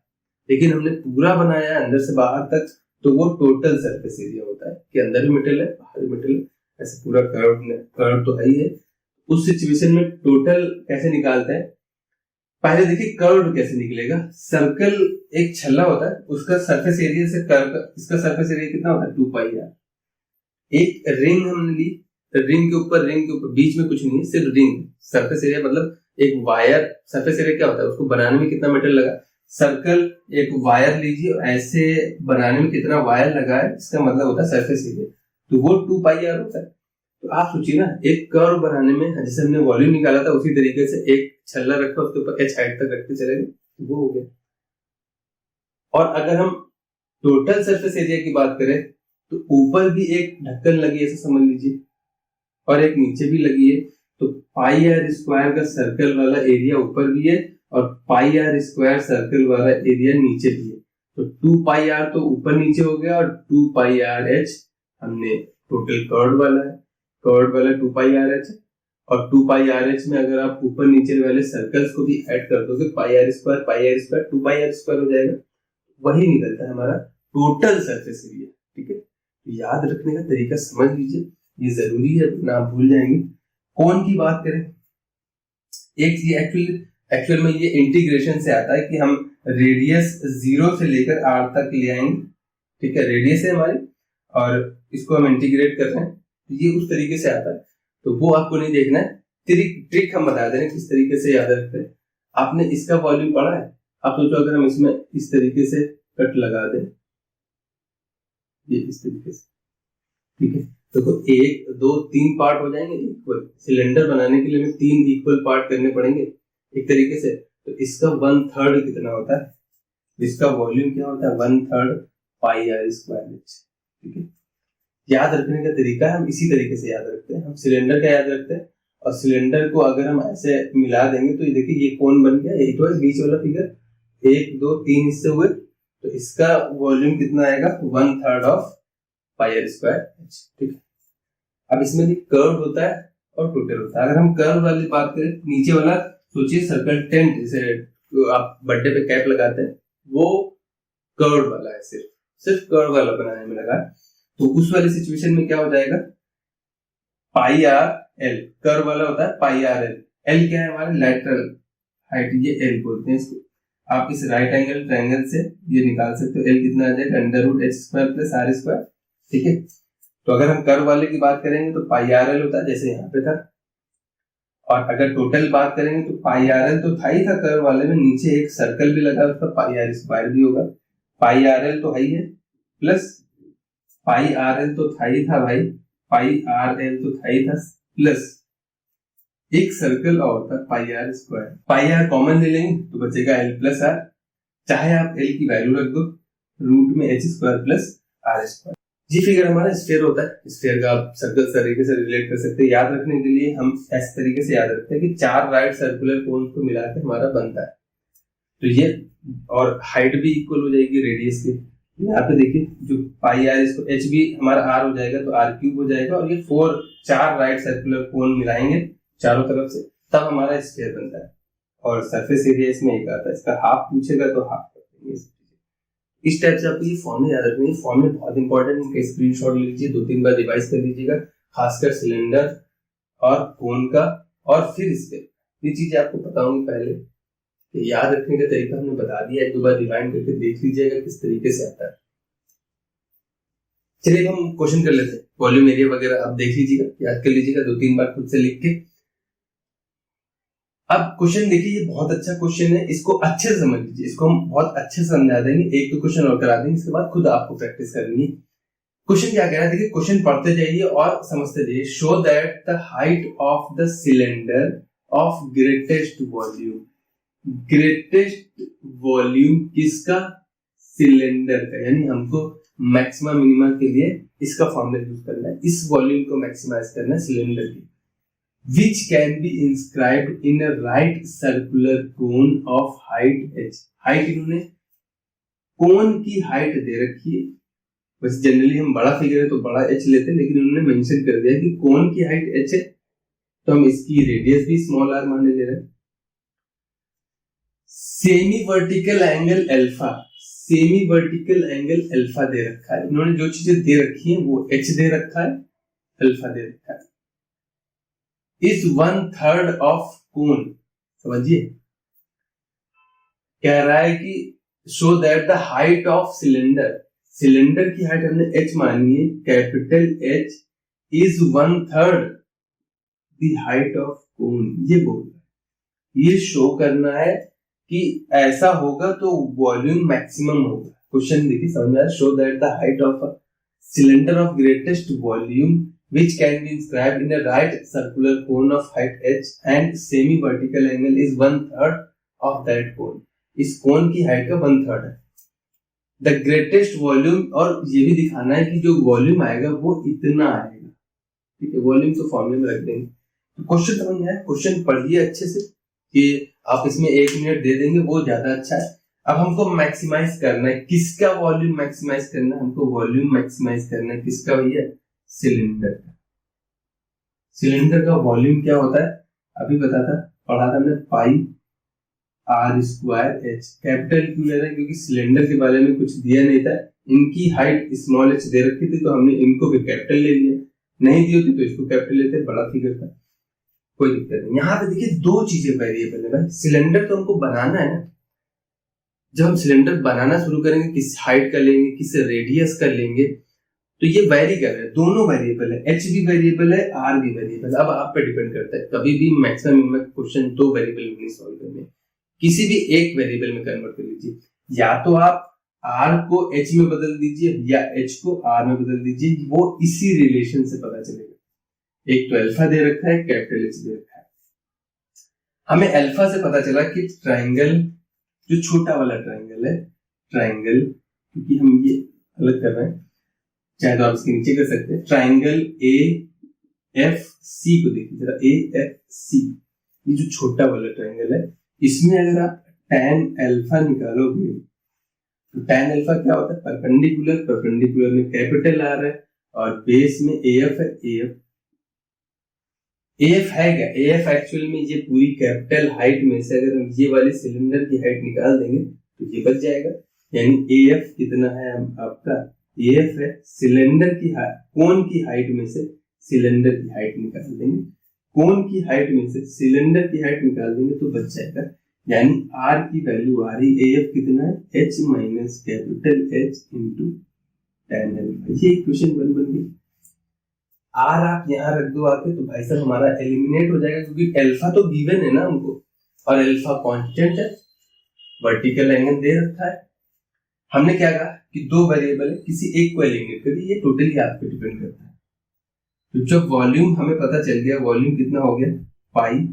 लेकिन हमने पूरा बनाया अंदर से बाहर तक, तो वो टोटल सरफेस एरिया होता है कि अंदर भी मेटल है बाहर भी मेटल है, ऐसे पूरा कर्व तो है ही है। उस सिचुएशन में टोटल कैसे निकालते हैं, पहले देखिए कर्व कैसे निकलेगा। सर्कल एक छल्ला होता है, उसका सरफेस एरिया से कर्व, इसका सरफेस एरिया कितना होता है 2 पाई आर। एक रिंग हमने ली, रिंग के ऊपर बीच में कुछ नहीं है, सिर्फ रिंग। सरफेस एरिया मतलब एक वायर, सरफेस एरिया क्या होता है, उसको बनाने में कितना मेटल लगा। सर्कल एक वायर लीजिए, ऐसे बनाने में कितना वायर लगा है, इसका मतलब होता है सरफेस एरिया, तो वो 2 पाई आर होता है। तो आप सोचिए ना, एक कर्व बनाने में जैसे हमने वॉल्यूम निकाला था, उसी तरीके से एक छल्ला रखा, उसके ऊपर एच हाइट तक रखते चले गए, तो वो हो गया। और अगर हम टोटल सरफेस एरिया की बात करें तो ऊपर भी एक ढक्कन लगी है, ऐसे समझ लीजिए, और एक नीचे भी लगी है। तो पाई आर स्क्वायर का सर्कल वाला एरिया ऊपर भी है और पाई आर स्क्वायर सर्कल वाला एरिया नीचे भी है। तो 2 पाई आर तो ऊपर नीचे हो गया, और 2 पाई आर एच हमने टोटल कर्व वाला है, कर्व वाला 2 पाई आर एच। और 2 पाई आर एच में अगर आप ऊपर नीचे वाले सर्कल्स को भी ऐड कर दोगे, pi are square 2 pi are square हो जाएगा, वही निकलता है हमारा टोटल सरफेस एरिया। ठीक है, याद रखने का तरीका समझ लीजिए, ये जरूरी है, ना आप भूल जाएंगे। कोण की बात करें, एक ये एक्चुअल में ये इंटीग्रेशन से आता है कि हम रेडियस 0 से लेकर r तक ले आएंगे। ठीक है, रेडियस है हमारी और इसको हम इंटीग्रेट कर रहे हैं, तो ये उस तरीके से आता है। तो वो आपको नहीं देखना है, ट्रिक हम बता दे रहे हैं किस तरीके से याद रखते हैं। आपने इसका वॉल्यूम पढ़ा है, आप सोचो अगर हम इसमें इस तरीके से कट लगा दें, ये इस तरीके से, ठीक है, देखो 1 2 3 पार्ट हो जाएंगे इक्वल। सिलेंडर बनाने के लिए हमें 3 इक्वल पार्ट करने पड़ेंगे एक तरीके से। तो इसका 1/3 कितना होता है, इसका वॉल्यूम क्या होता है 1/3 पाई आर स्क्वायर एच। ठीक है, याद रखने का तरीका है, हम इसी तरीके से याद रखते हैं। हम सिलेंडर का याद रखते हैं, और सिलेंडर को अगर हम ऐसे मिला देंगे तो ये देखिए ये कोण बन गया, यही तो है बीच वाला फिगर, 1 2 3 हिस्से हुए, तो इसका वॉल्यूम कितना आएगा 1/3 of pi are square H. ठीक है, अब इसमें भी कर्व होता है और टोटल होता है। अगर हम कर्व वाली बात करें, नीचे वाला सोचिए सर्कल टेंट, जैसे आप बर्थडे पे कैप लगाते हैं, वो कर्व वाला है, सिर्फ कर्व वाला बनाने में लगा है। तो उस वाली सिचुएशन में क्या हो जाएगा, पाई आर एल, कर्व वाला होता है पाई आर एल। एल क्या है हमारा लेटरल हाइट, ये एल बोलते हैं इसको। आप इस राइट एंगल ट्रायंगल से ये निकाल सकते हो, एल कितना आ जाएगा √h² + r²। ठीक है, तो अगर हम कर्व वाले की बात करेंगे तो पाई आर एल होता है, जैसे यहाँ पे था। और अगर टोटल बात करेंगे तो पाई आर एल तो था ही था कर्व वाले में, नीचे एक सर्कल भी लगा, उसका पाई आर स्क्वायर भी होगा। पाई आर एल तो है ही है, प्लस पाई आर एल तो था ही था भाई, पाई आर एल तो था ही था, प्लस एक सर्कल और था pi are square. Pi r common ले लेंगे तो बचेगा एल प्लस आर, चाहे आप एल की वैल्यू रख दो, रूट में h² + r²। जी फिगर हमारा स्फीयर होता है, स्फीयर का आप सर्कल तरीके से रिलेट कर सकते हैं। याद रखने के लिए हम इस तरीके से याद रखते हैं कि 4 राइट सर्कुलर कोन को मिला के हमारा बनता है। तो ये, और हाइट भी इक्वल हो जाएगी रेडियस के। यहाँ पे देखिए जो पाई आर, इसको एच भी हमारा आर हो जाएगा, तो r³ हो जाएगा, और ये 4 राइट सर्कुलर कोन मिलाएंगे चारों तरफ से, तब हमारा स्फीयर बनता है। और सरफेस एरिया इसमें एक आता है, इसका हाफ पूछेगा तो हाफ कर देंगे। इस टाइप से आपको ये फॉर्मूले याद रखने हैं, फॉर्मूले बहुत इंपॉर्टेंट है, इनका स्क्रीनशॉट ले लीजिए, 2-3 बार रिवाइज कर लीजिएगा, खासकर सिलेंडर और कोन का। और फिर इसके ये चीजें आपको बताऊंगी पहले, तो याद रखने का तरीका हमने बता दिया, 1-2 बार रिवाइंड करके देख लीजिएगा किस तरीके से आता है। चलिए हम क्वेश्चन कर लेते हैं, वॉल्यूम एरिया वगैरह आप देख लीजिएगा, याद कर लीजिएगा 2-3 बार खुद से लिख के। अब क्वेश्चन देखिए, ये बहुत अच्छा क्वेश्चन है, इसको अच्छे से समझ लीजिए, इसको हम बहुत अच्छे से समझा देंगे, 1-2 क्वेश्चन और करा देंगे, इसके बाद खुद आपको प्रैक्टिस करनी है। क्वेश्चन क्या कह रहा है, देखिए क्वेश्चन पढ़ते जाइए और समझते जाइए। Show that the height of the cylinder of greatest volume, greatest volume किसका, सिलेंडर का, यानी हमको मैक्सिमम मिनिमम के लिए इसका फॉर्मूला यूज करना है, इस वॉल्यूम को मैक्सिमाइज करना है सिलेंडर की। which can be inscribed in a right circular cone of height h। Height इन्होंने कोन की हाइट दे रखी है, बस जनरली हम बड़ा फिगर है तो बड़ा h लेते हैं, लेकिन उन्होंने मेंशन कर दिया कि कोन की हाइट h है, तो हम इसकी रेडियस भी स्मॉल r माने ले रहे हैं। Semi vertical angle alpha, semi vertical angle alpha दे रखा है, इन्होंने जो चीजें दे रखी है वो h दे रखा है, अल्फा दे रखा है। इज 1/3 ऑफ कोन, समझिए कह रहा है कि show that the height of cylinder की हाइट हमने h मानी है, capital H is 1/3 the height of cone. ये बोल रहा है, ये शो करना है कि ऐसा होगा तो वॉल्यूम मैक्सिमम होगा। क्वेश्चन देखिए समझ में आया। Show that the height of a cylinder of greatest volume which can be inscribed in a right circular cone of height h and semi vertical angle is 1/3 of that cone। इस कोन की height का 1/3 है। The greatest volume, और ये भी दिखाना है कि जो वॉल्यूम आएगा वो इतना आएगा। ठीक है, वॉल्यूम तो फॉर्मूले में रख देंगे। तो क्वेश्चन समझ में आया। क्वेश्चन पढ़िए अच्छे से कि आप इसमें 1 मिनट दे देंगे वो ज्यादा अच्छा है। अब हमको मैक्सिमाइज करना है, किसका वॉल्यूम मैक्सिमाइज करना है? हमको वॉल्यूम मैक्सिमाइज करना है किसका भैया? सिलेंडर का। सिलेंडर का वॉल्यूम क्या होता है? अभी पढ़ा था हमने, पाई आर स्क्वायर एच। कैपिटल क्यों ले रहा है? क्योंकि सिलेंडर के बारे में कुछ दिया नहीं था, इनकी हाइट स्मॉल एच दे रखी थी तो हमने इनको भी कैपिटल ले लिया, नहीं दी होती तो इसको कैपिटल लेते, बड़ा फिगर था, कोई दिक्कत नहीं। यहाँ पे देखिए दो चीजें वेरिएबल है भाई। सिलेंडर तो हमको बनाना है ना, जब हम सिलेंडर बनाना शुरू करेंगे किस हाइट का लेंगे, किस रेडियस का लेंगे, तो ये वेरी कर रहे हैं, दोनों वेरिएबल है, एच भी वेरिएबल है, आर भी वेरिएबल है। अब आप पे डिपेंड करता है, कभी भी मैक्सिमम मिनिमम क्वेश्चन दो वेरिएबल में नहीं सॉल्व करने, किसी भी एक वेरिएबल में कन्वर्ट कर लीजिए। या तो आप आर को एच में बदल दीजिए या एच को आर में बदल दीजिए, वो इसी रिलेशन से पता चलेगा। एक तो अल्फा दे रखा है, कैपिटल एच दे रखा है। हमें अल्फा से पता चला कि ट्राइंगल, जो छोटा वाला ट्राइंगल है, ट्राइंगल, क्योंकि हम ये अलग कर रहे हैं, चाहे तो आप इसके नीचे कर सकते हैं, ट्राइंगल ए एफ सी को देखिए जरा, ए एफ सी, ये जो छोटा वाला ट्राइंगल है, इसमें अगर आप tan अल्फा निकालोगे तो tan अल्फा क्या होता है? परपेंडिकुलर में कैपिटल आर है और बेस में एफ है। एफ है क्या? एफ एक्चुअल में ये पूरी कैपिटल हाइट में से अगर हम ये वाली सिलेंडर की हाइट निकाल देंगे तो ये बच जाएगा। यानी एफ कितना है आपका? एफ है सिलेंडर की हाइट, कोन की हाइट में से सिलेंडर की हाइट निकाल देंगे, कोन की हाइट में से सिलेंडर की हाइट निकाल देंगे तो बच जाएगा। यानी आर की वैल्यू आ रही, एफ कितना है? H minus capital H into tan alpha. ये इक्वेशन बन गई। आर आप यहाँ रख दो आके तो भाई साहब हमारा एलिमिनेट हो जाएगा, क्योंकि अल्फा तो गिवन है ना हमको, और अल्फा कांस्टेंट है, वर्टिकल एंगल दे रखा है। हमने क्या कहा कि दो वेरिएबल है, किसी एक को एलिमिनेट करिए, ये टोटली आप पे डिपेंड करता है। तो जब वॉल्यूम हमें पता चल गया, वॉल्यूम कितना हो गया? पाई,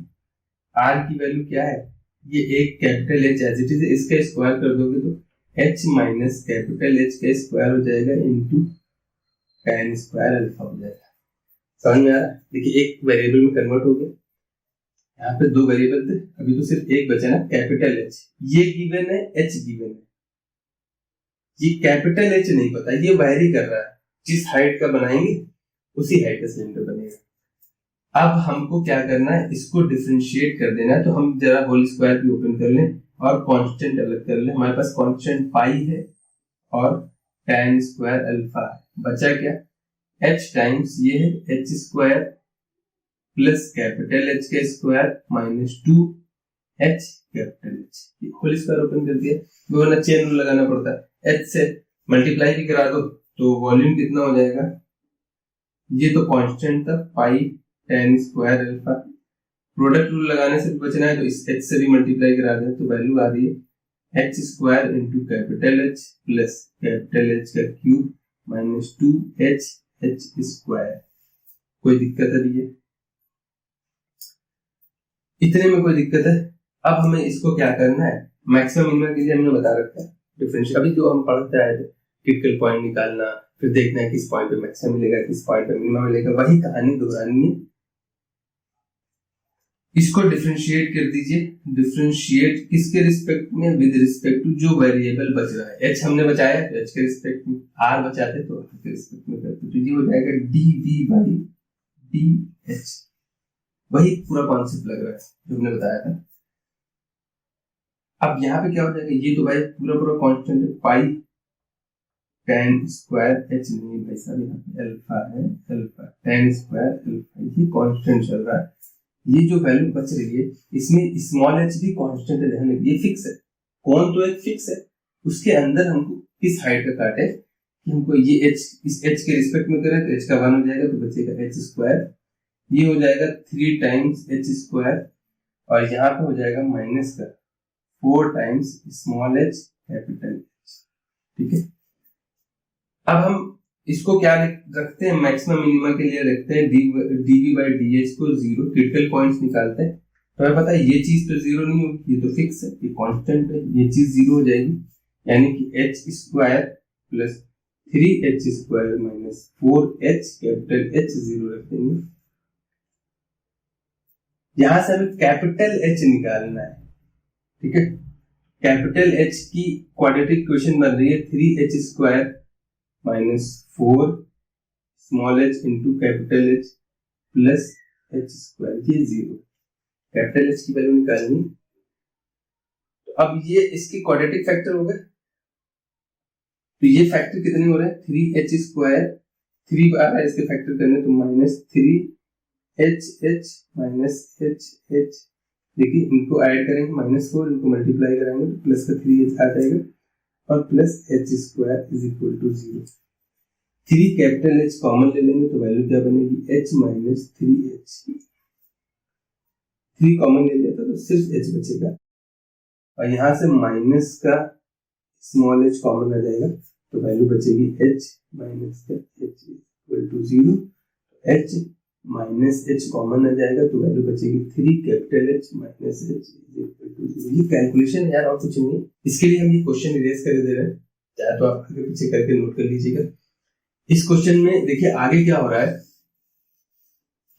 आर की वैल्यू क्या है? ये एक capital H as it is, इसका स्क्वायर कर दोगे तो एच माइनस कैपिटल एच का स्क्वायर हो जाएगा इंटू tan स्क्वायर अल्फा हो जाएगा। समझ में आ रहा है? देखिए एक वेरिएबल में कन्वर्ट हो गया, यहाँ पे दो वेरिएबल थे, अभी तो सिर्फ एक बचा ना, कैपिटल एच। ये गिवन है, एच गिवन है, ये कैपिटल एच नहीं पता, ये वेरी कर रहा है, जिस हाइट का बनाएंगे उसी हाइट का सिलेंडर बनेगा। अब हमको क्या करना है? इसको डिफरेंशिएट कर देना है। तो हम जरा होल स्क्वायर भी ओपन कर लें और कांस्टेंट अलग कर लें। हमारे पास कांस्टेंट पाई है और tan स्क्वायर अल्फा है, बचा क्या? h टाइम्स ये है H square plus capital H का square minus 2h capital H. Whole square open कर दिया, वरना चेन रूल लगाना पड़ता है, h से मल्टीप्लाई भी करा दो तो वॉल्यूम कितना हो जाएगा? ये तो कांस्टेंट था पाई tan square alpha, product rule लगाने से भी बचना है तो इस h से भी मल्टीप्लाई करा दें तो वैल्यू आ रही है h square into capital h plus capital h का cube minus 2h h square. कोई दिक्कत है भैया? इतने में कोई दिक्कत है? अब हमें इसको क्या करना है? मैक्सिमम मिनिमम के लिए हमने बता रखा है डिफरेंशियल। अभी जो हम पढ़ते आए थे, क्रिटिकल पॉइंट निकालना, फिर देखना है किस पॉइंट पे मैक्सिमम मिलेगा, किस पॉइंट पे मिनिमम मिलेगा, वही कहानी दोहरानी है। इसको डिफरेंशिएट कर दीजिए। डिफरेंशिएट किसके रिस्पेक्ट में? विद रिस्पेक्ट टू जो वेरिएबल बच रहा है। h हमने बचाया तो h के रिस्पेक्ट में, r बचाते तो r के रिस्पेक्ट में करते, तो ये हो जाएगा dv बाई dh। वही पूरा कॉन्सेप्ट लग रहा है जो हमने बताया था। अब यहाँ पे क्या हो जाएगा? ये तो भाई पूरा कांस्टेंट है, पाई tan स्क्वायर h नहीं है भाई साहब, यहाँ पे अल्फा है, अल्फा tan स्क्वायर अल्फा, ये कांस्टेंट चल रहा है। ये जो वैल्यू बच रही है इसमें स्मॉल h भी कांस्टेंट है, ध्यान रखिए, फिक्स है, कोण तो एक फिक्स है, उसके अंदर हमको किस हाइट का काटे कि हमको ये h इस h के रिस्पेक्ट में करें तो h का 1 हो जाएगा, तो बचेगा h स्क्वायर, ये हो जाएगा 3 टाइम्स h स्क्वायर, और यहाँ पे हो जाएगा माइनस का 4 times small h capital H। ठीक है, अब हम इसको क्या रखते हैं, मैक्सिमम मिनिमा के लिए रखते हैं dv बाई dh को 0, क्रिटिकल पॉइंट्स निकालते हैं। तो हमें पता है ये चीज तो 0 नहीं होगी, ये तो फिक्स है, ये कांस्टेंट है, ये चीज 0 हो जाएगी, यानी कि h square plus 3h square minus 4h capital H 0 रख देंगे। यहां से हमें कैपिटल H निकालना है। ठीक है, कैपिटल H की क्वाड्रेटिक इक्वेशन बन रही है 3h square minus 4 small h into capital H plus h square, ये 0। कैपिटल H की वैल्यू निकालनी, तो अब ये इसके क्वाड्रेटिक फैक्टर हो गए, तो ये फैक्टर कितने हो रहे हैं, 3h स्क्वायर, 3 बार है इसके फैक्टर करने तो माइनस 3h माइनस h, देखिए इनको ऐड करेंगे माइनस 4, इनको मल्टीप्लाई कराएंगे तो प्लस का 3h आ जाएगा, और plus h square is equal to 0। 3 capital H common ले लेंगे तो वैल्यू क्या बनेगी, h माइनस 3h, 3 कॉमन ले लिया तो सिर्फ h बचेगा, और यहाँ से माइनस का स्मॉल h कॉमन आ जाएगा तो वैल्यू बचेगी h माइनस का h equal to 0, h minus h common आ जाएगा तो वैल्यू बचेगी 3 capital H minus h equal to 0। ये कैलकुलेशन है यार, और कुछ नहीं है। इसके लिए हम ये क्वेश्चन इरेज कर दे रहे हैं, चाहे तो आप आगे पीछे करके नोट कर लीजिएगा। इस क्वेश्चन में देखिए आगे क्या हो रहा है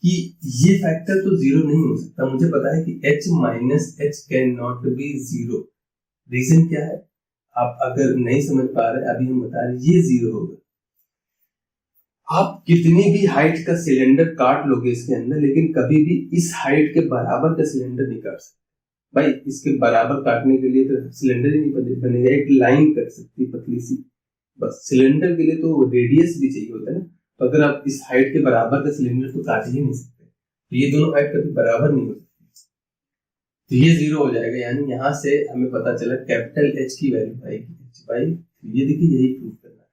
कि ये फैक्टर तो 0 नहीं हो सकता, मुझे पता है कि h minus h can not be 0। Reason क्या है, आप अगर नहीं समझ पा रहे, अभी हम बता रहे ये 0 होगा। आप कितनी भी हाइट का सिलेंडर काट लोगे इसके अंदर, लेकिन कभी भी इस हाइट के बराबर का सिलेंडर नहीं काट सकते भाई। इसके बराबर काटने के लिए तो सिलेंडर ही नहीं बनेगा, एक लाइन कट सकती पतली सी, बस। सिलेंडर के लिए तो रेडियस भी चाहिए होता है ना, तो अगर आप इस हाइट के बराबर का सिलेंडर तो काट ही नहीं सकते, तो ये दोनों हाइट कभी बराबर नहीं हो सकती, तो ये 0 हो जाएगा। यानी यहाँ से हमें पता चला कैपिटल H की वैल्यू आएगी h बाई, ये देखिए यही प्रूव करना है।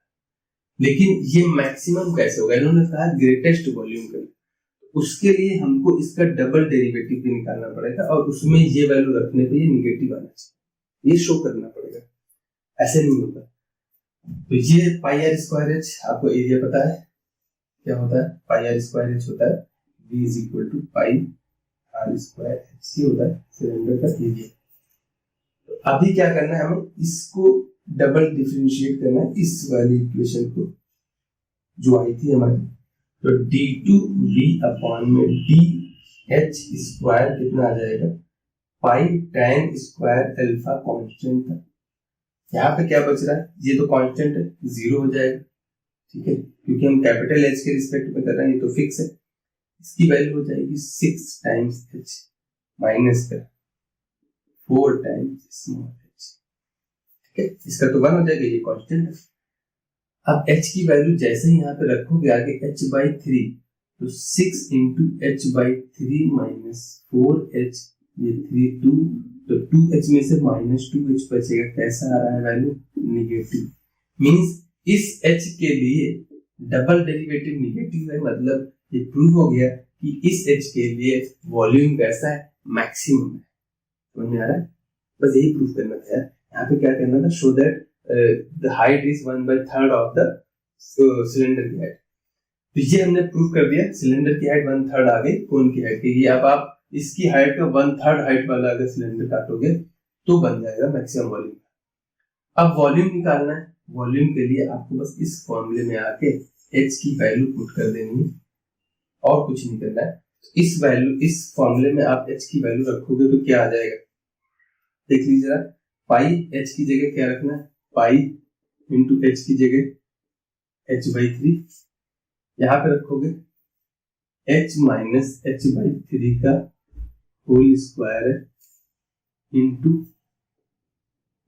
लेकिन ये मैक्सिमम कैसे होगा, इन्होंने कहा ग्रेटेस्ट वॉल्यूम का, उसके लिए हमको इसका डबल डेरिवेटिव भी निकालना पड़ेगा, और उसमें ये वैल्यू रखने पे ये निगेटिव आना चाहिए, ये शो करना पड़ेगा, ऐसे नहीं होगा। तो ये पाई आर स्क्वायर h, आपको एरिया पता है क्या होता है, पाई आर स्क्वायर h होता है v is equal to pi are square h, ये होता है सिलेंडर का एरिया। तो अभी क्या करना है, हमें इसको डबल डिफरेंशिएट करना है, इस वाली इक्वेशन को जो आई थी हमारी, तो d2v अपॉन में dh स्क्वायर कितना आ जाएगा, पाई tan स्क्वायर अल्फा कांस्टेंट था, यहाँ पे क्या बच रहा है, ये तो कांस्टेंट है, 0 हो जाएगा। ठीक है, क्योंकि हम कैपिटल H के रिस्पेक्ट में कर रहे हैं, ये तो फिक्स है, इसकी वैल्यू हो जाएगी 6 टाइम्स h माइनस का 4 टाइम्स स्मॉल h। ठीक है, इसका तो 1 हो जाएगा, ये कांस्टेंट है। अब h की वैल्यू जैसे ही यहाँ पे रखोगे आगे h बाई 3, तो 6 into h by 3 minus 4h, ये 3 2, तो 2h में से माइनस 2h बचेगा, कैसा आ रहा है वैल्यू, निगेटिव। मींस इस h के लिए डबल डेरिवेटिव निगेटिव है, मतलब ये प्रूव हो गया कि इस h के लिए वॉल्यूम कैसा है, मैक्सिमम है। समझ में आ रहा है, बस यही प्रूव करना था यार। यहाँ पे क्या करना था, show that the height is 1/3 of the cylinder की हाइट। तो ये हमने प्रूव कर दिया, सिलेंडर की हाइट 1/3 आ गई कोन की हाइट की। अब आप इसकी हाइट का 1/3 हाइट वाला अगर सिलेंडर काटोगे तो बन जाएगा मैक्सिमम वॉल्यूम। अब वॉल्यूम निकालना है, वॉल्यूम के लिए आपको बस इस फॉर्मूले में आके h की वैल्यू पुट कर देनी है, और कुछ नहीं करना है। इस वैल्यू, इस फॉर्मूले में आप h की वैल्यू रखोगे तो क्या आ जाएगा, देख लीजिए जरा। पाई h की जगह क्या रखना है, पाई इंटू h की जगह h बाई 3, यहाँ पे रखोगे h माइनस h बाई 3 का होल स्क्वायर है इंटू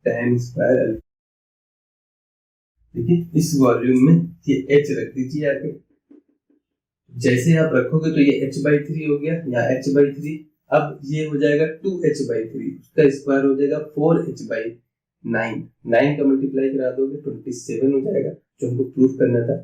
tan स्क्वायर अल्फा। देखिए इस वॉल्यूम में ये h रख दीजिए आके, जैसे आप रखोगे तो ये h बाई 3 हो गया, यहाँ h बाई 3, अब ये हो जाएगा 2h बाई 3, उसका स्क्वायर हो जाएगा 4h बाई 9 का मल्टीप्लाई करा दोगे 27 हो जाएगा, जो हमको प्रूफ करना था।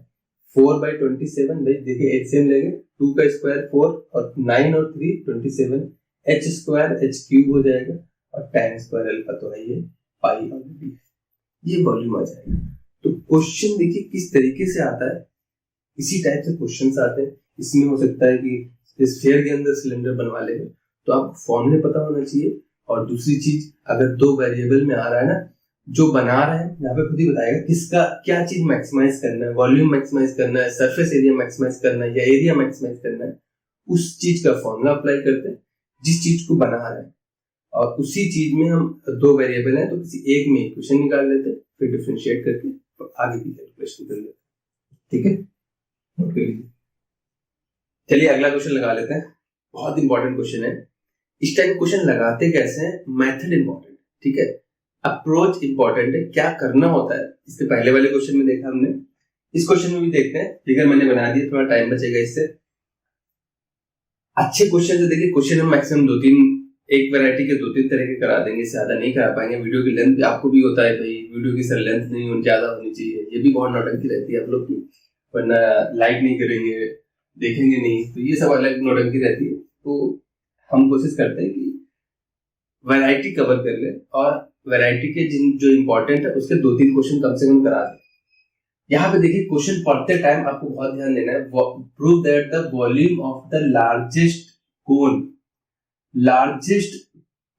4/27 भाई देखिए एचसीएम लेंगे, 2 का स्क्वायर 4 और 9 और 3 27, h स्क्वायर h क्यूब हो जाएगा और tan स्क्वायर अल्फा तो है ये पाई ऑलरेडी, ये वॉल्यूम आ जाएगा। तो क्वेश्चन देखिए किस तरीके से आता है, इसी टाइप से क्वेश्चंस आते हैं। इसमें हो सकता है कि स्फीयर के अंदर सिलेंडर बनवा लेंगे, तो आपको फॉर्मूले पता होना चाहिए। और दूसरी चीज, अगर 2 वेरिएबल में आ रहा है ना, जो बना रहा है यहाँ पे खुद ही बताएगा किसका क्या चीज मैक्सिमाइज करना है, वॉल्यूम मैक्सिमाइज करना है, सरफेस एरिया मैक्सिमाइज करना है या एरिया मैक्सिमाइज करना है, उस चीज का फॉर्मूला अप्लाई करते हैं जिस चीज को बना रहा है। और उसी चीज में हम 2 वेरिएबल है तो किसी एक में इक्वेशन निकाल लेते हैं, फिर डिफरेंशिएट करके तो आगे की कैलकुलेशन कर लेते हैं। ठीक है, नोट कर लीजिए। चलिए अगला क्वेश्चन लगा लेते हैं, बहुत इंपॉर्टेंट क्वेश्चन है। इस टाइप क्वेश्चन लगाते कैसे हैं, मेथड इंपॉर्टेंट, ठीक है, अप्रोच इंपॉर्टेंट है, क्या करना होता है। इसके पहले वाले क्वेश्चन में देखा हमने, इस क्वेश्चन में भी देखते हैं। फिगर मैंने बना दिया, थोड़ा टाइम बचेगा इससे। अच्छे क्वेश्चन से देखिए, क्वेश्चन हम मैक्सिमम 2-3 एक वैरायटी के 2-3 तरह के करा देंगे, ज्यादा नहीं करा पाएंगे। वीडियो की लेंथ आपको भी होता है भाई, वीडियो की सर लेंथ नहीं होनी, ज्यादा होनी चाहिए, ये भी बहुत नौटंकी रहती है आप लोग की, वरना लाइक नहीं करेंगे, देखेंगे नहीं, तो ये सब अलग नौटंकी रहती है। तो हम कोशिश करते हैं कि वैरायटी कवर कर ले और वैरायटी के जो इंपॉर्टेंट है उसके 2-3 क्वेश्चन कम से कम करा दें। यहाँ पे देखिए क्वेश्चन पढ़ते टाइम आपको बहुत ध्यान देना है। Prove that the volume of the largest cone, largest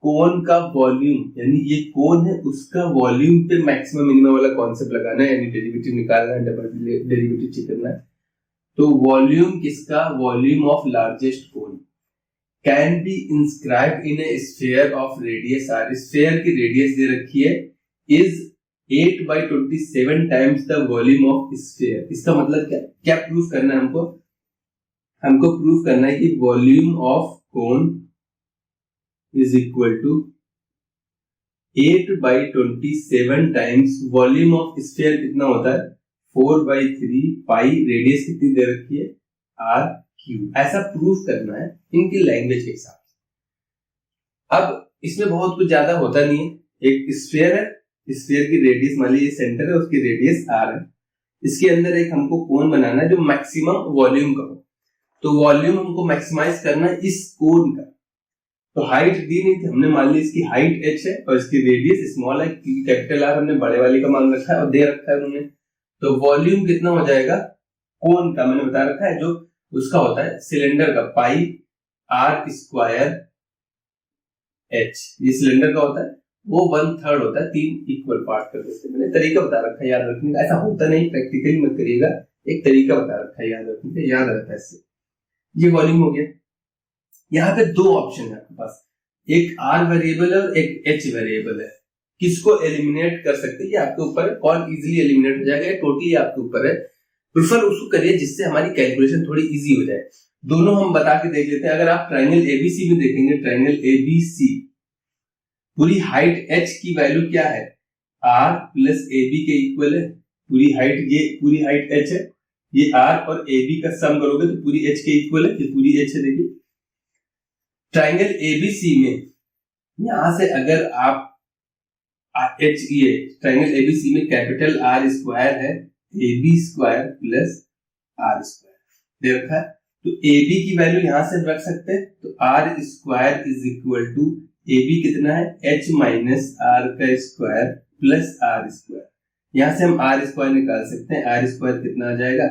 cone का वॉल्यूम, यानी ये कोन है उसका वॉल्यूम पे मैक्सिमम मिनिमम वाला कॉन्सेप्ट लगाना है, यानी डेरिवेटिव निकालना है, डबल डेरिवेटिव चेक करना है। तो वॉल्यूम किसका, volume of largest cone can be inscribed in A sphere of radius r, sphere की रेडियस दे रखी है is 8/27 times the volume of sphere. इसका मतलब क्या प्रूफ करना है हमको प्रूफ करना है कि volume of cone is equal to 8/27 times volume of sphere कितना होता है 4/3 पाई, रेडियस कितनी दे रखी है r क्यूब। ऐसा प्रूफ करना है इनकी लैंग्वेज के हिसाब से। अब इसमें बहुत कुछ ज्यादा होता नहीं है, एक स्फीयर है, स्फीयर की रेडियस मान लीजिए सेंटर है, उसकी रेडियस r है, इसके अंदर एक हमको कोन बनाना है जो मैक्सिमम वॉल्यूम का हो। तो वॉल्यूम हमको मैक्सिमाइज करना है इस कोन का। तो हाइट दी नहीं थी हमने, मान ली इसकी हाइट h है और इसकी रेडियस स्मॉल है, कैपिटल R हमने बड़े वाले का मान रखा है और दे रखा है उन्होंने। तो वॉल्यूम कितना हो जाएगा कोन का, मैंने बता रखा है, जो उसका होता है सिलेंडर का पाई r स्क्वायर h, ये सिलेंडर का होता है, वो 1/3 होता है, 3 इक्वल पार्ट कर देते हैं। मैंने तरीका बता रखा है याद रखने का, ऐसा होता नहीं, प्रैक्टिकली मत करिएगा, एक तरीका बता रखा है याद रखने का, याद रहता है इससे। ये वॉल्यूम हो गया। यहाँ पे 2 ऑप्शन है आपके पास, एक r वेरिएबल है और एक h वेरिएबल है। किसको एलिमिनेट कर सकते हैं ये आपके ऊपर है, कौन इजीली एलिमिनेट हो जाएगा टोटली आपके ऊपर है। प्रेफर उसको करिए जिससे हमारी कैलकुलेशन थोड़ी इजी हो जाए। दोनों हम बता के देख लेते हैं। अगर आप ट्रायंगल एबीसी में देखेंगे, ट्रायंगल एबीसी पूरी हाइट h की वैल्यू क्या है r प्लस ab के इक्वल है। पूरी हाइट, ये पूरी हाइट h है, ये r और ab का सम करोगे तो पूरी h के इक्वल है, ये पूरी h है। देखिए ट्रायंगल एबीसी में यहां से अगर आप h, ये ट्रायंगल एबीसी में कैपिटल R स्क्वायर है, AB square plus R square दे रखा है, तो AB की वैल्यू यहां से रख सकते हैं। तो R square is equal to AB कितना है h माइनस R का स्क्वायर प्लस R स्क्वायर। यहां से हम R स्क्वायर निकाल सकते हैं, R स्क्वायर कितना आ जाएगा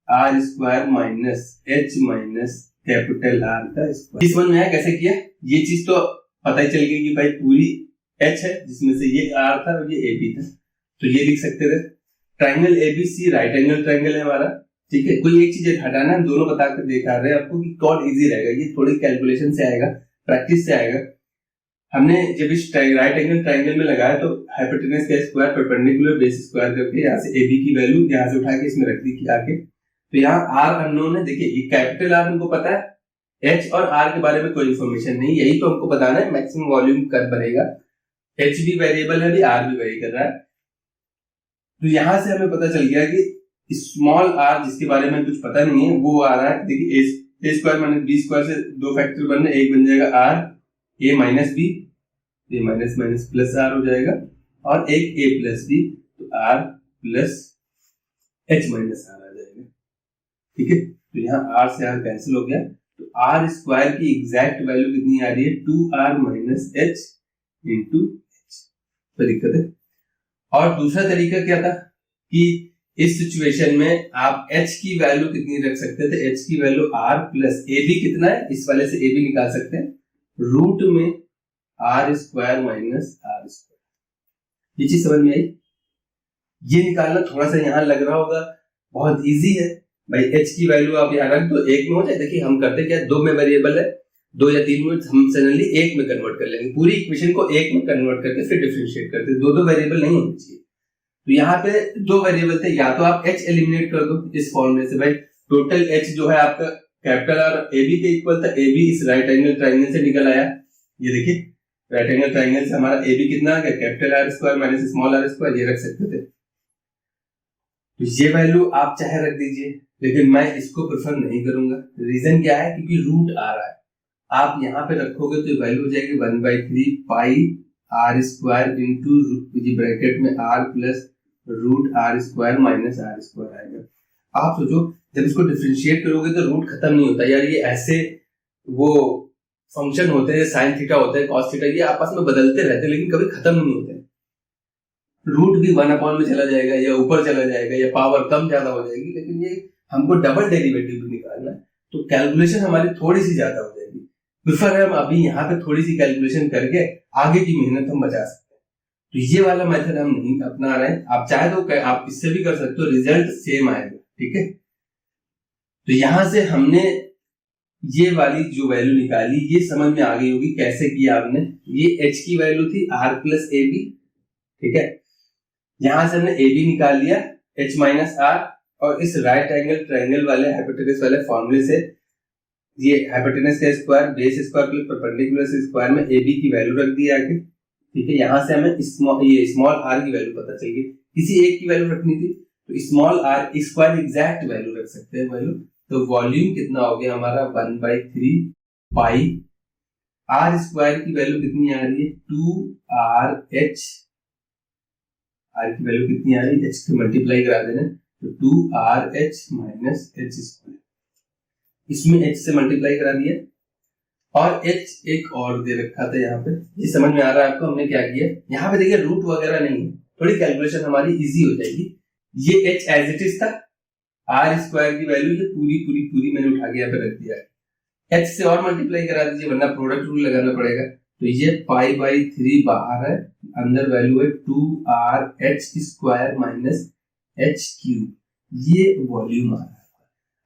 R square minus h minus capital R का स्क्वायर। इस वन में कैसे किया, ये चीज तो पता ही चल गई कि भाई पूरी h है जिसमें से ये R था और ये AB था, तो ये लिख सकते थे। Triangle ABC right angle triangle है हमारा, ठीक है। कोई एक चीज हटाना, हम दोनों बता कर दिखा रहे हैं आपको कि कौन इजी रहेगा। ये थोड़ी कैलकुलेशन से आएगा, प्रैक्टिस से आएगा। हमने जब इस राइट एंगल ट्रायंगल में लगाया तो हाइपोटेनस का स्क्वायर परपेंडिकुलर बेस स्क्वायर करके यहाँ से AB की वैल्यू यहाँ से उठा के इसमें रख दी आके। तो यहाँ R अननोन है, देखिए ये कैपिटल R हमको पता है, H और R के बारे में कोई इन्फॉर्मेशन नहीं, यही तो हमको बताना है मैक्सिमम वॉल्यूम कब बनेगा। H भी वेरिएबल है, R भी वेरी कर रहा है। तो यहां से हमें पता चल गया कि स्मॉल r जिसके बारे में कुछ पता नहीं है वो आ रहा है। देखिए a square minus b square से 2 फैक्टर बनने, एक बन जाएगा r a minus b, a minus minus plus r हो जाएगा और एक a प्लस बी, तो r plus h minus r आ जाएगा। ठीक है, तो यहाँ r से r कैंसिल हो गया, तो r स्क्वायर की एग्जैक्ट वैल्यू कितनी आ रही है 2r minus h into h। तो दिक्कत है। और दूसरा तरीका क्या था कि इस सिचुएशन में आप h की वैल्यू कितनी रख सकते थे, h की value r plus a b कितना है, इस वाले से a b निकाल सकते हैं, रूट में r square minus r square. ये चीज समझ में आई? ये निकालना थोड़ा सा यहाँ लग रहा होगा बहुत इजी है भाई, h की वैल्यू आप यहाँ रख दो, एक में हो जाए। देखिए हम करते क्या, दो में वेरिएबल है, 2 या 3 में हम सडनली एक में कन्वर्ट कर लेंगे, पूरी इक्वेशन को एक में कन्वर्ट करके फिर डिफरेंशिएट करते हैं। दो वेरिएबल नहीं होने चाहिए। तो यहाँ पे 2 वेरिएबल थे, या तो आप h एलिमिनेट कर दो इस फॉर्मूले से, भाई टोटल h जो है आपका कैपिटल R ए बी के इक्वल था, ए बी इस राइट एंगल ट्राइंगल से निकल आया। ये देखिए राइट एंगल ट्राइंगल से हमारा ए बी कितना आ गया, capital R square minus small r square, ये रख सकते थे। तो ये वैल्यू आप चाहे रख दीजिए, लेकिन मैं इसको प्रेफर नहीं करूंगा। रीजन क्या है, क्योंकि रूट आ रहा है, आप यहाँ पे रखोगे तो वैल्यू हो जाएगी 1/3 pi r square into bracket में r plus root r square minus r square आएगा। आप सोचो जब इसको डिफरेंशिएट करोगे तो रूट खत्म नहीं होता यार, ये ऐसे वो फंक्शन होते हैं, साइन थीटा होता है, कॉस थीटा, ये आपस में बदलते रहते हैं लेकिन कभी खत्म नहीं होते। रूट भी 1 में चला जाएगा या ऊपर चला जाएगा या पावर कम ज्यादा हो जाएगी, लेकिन ये हमको डबल डेरिवेटिव निकालना है तो कैलकुलेशन हमारी थोड़ी सी ज्यादा हो जाएगी। प्रेफर है हम अभी यहाँ पे थोड़ी सी कैलकुलेशन करके आगे की मेहनत हम बचा सकते हैं। तो ये वाला मेथड हम नहीं अपना रहे हैं। आप चाहे तो आप इससे भी कर सकते हो, रिजल्ट सेम आएगा। ठीक है, तो यहां से हमने ये वाली जो वैल्यू निकाली ये समझ में आ गई होगी कैसे किया हमने। ये h की वैल्यू थी r प्लस ए बी। ठीक है, यहां से हमने ए बी निकाल लिया h माइनस r, और इस राइट एंगल ट्राइंगल वाले हाइपोटेनस वाले फॉर्मूले से ये हाइपोटेनस का square base square plus perpendicular से स्क्वायर में ए बी की वैल्यू रख दी आगे। ठीक है, यहां से हमें स्मॉल r की वैल्यू पता चल गई, किसी एक की वैल्यू रखनी थी तो small r square exact value रख सकते हैं वैल्यू। तो वॉल्यूम कितना हो गया हमारा 1/3 पाई, r स्क्वायर की वैल्यू कितनी आ रही है 2rh, r की वैल्यू कितनी आ रही है, h को मल्टीप्लाई करा देना तो 2rh माइनस h स्क्वायर, इसमें h से मल्टीप्लाई करा दिया और h एक और दे रखा था यहाँ पे। ये समझ में आ रहा है आपको हमने क्या किया? यहाँ पे देखिए रूट वगैरह नहीं है, थोड़ी कैलकुलेशन हमारी इजी हो जाएगी। ये h एज इट इज था, r स्क्वायर की वैल्यू ये पूरी मैंने उठा के यहाँ पे रख दिया है। h से और मल्टीप्लाई करा दीजिए वरना प्रोडक्ट रूल लगाना पड़ेगा। तो ये π/3 बाहर है, अंदर वैल्यू है 2rh square minus h cube, ये वॉल्यूम आ रहा है।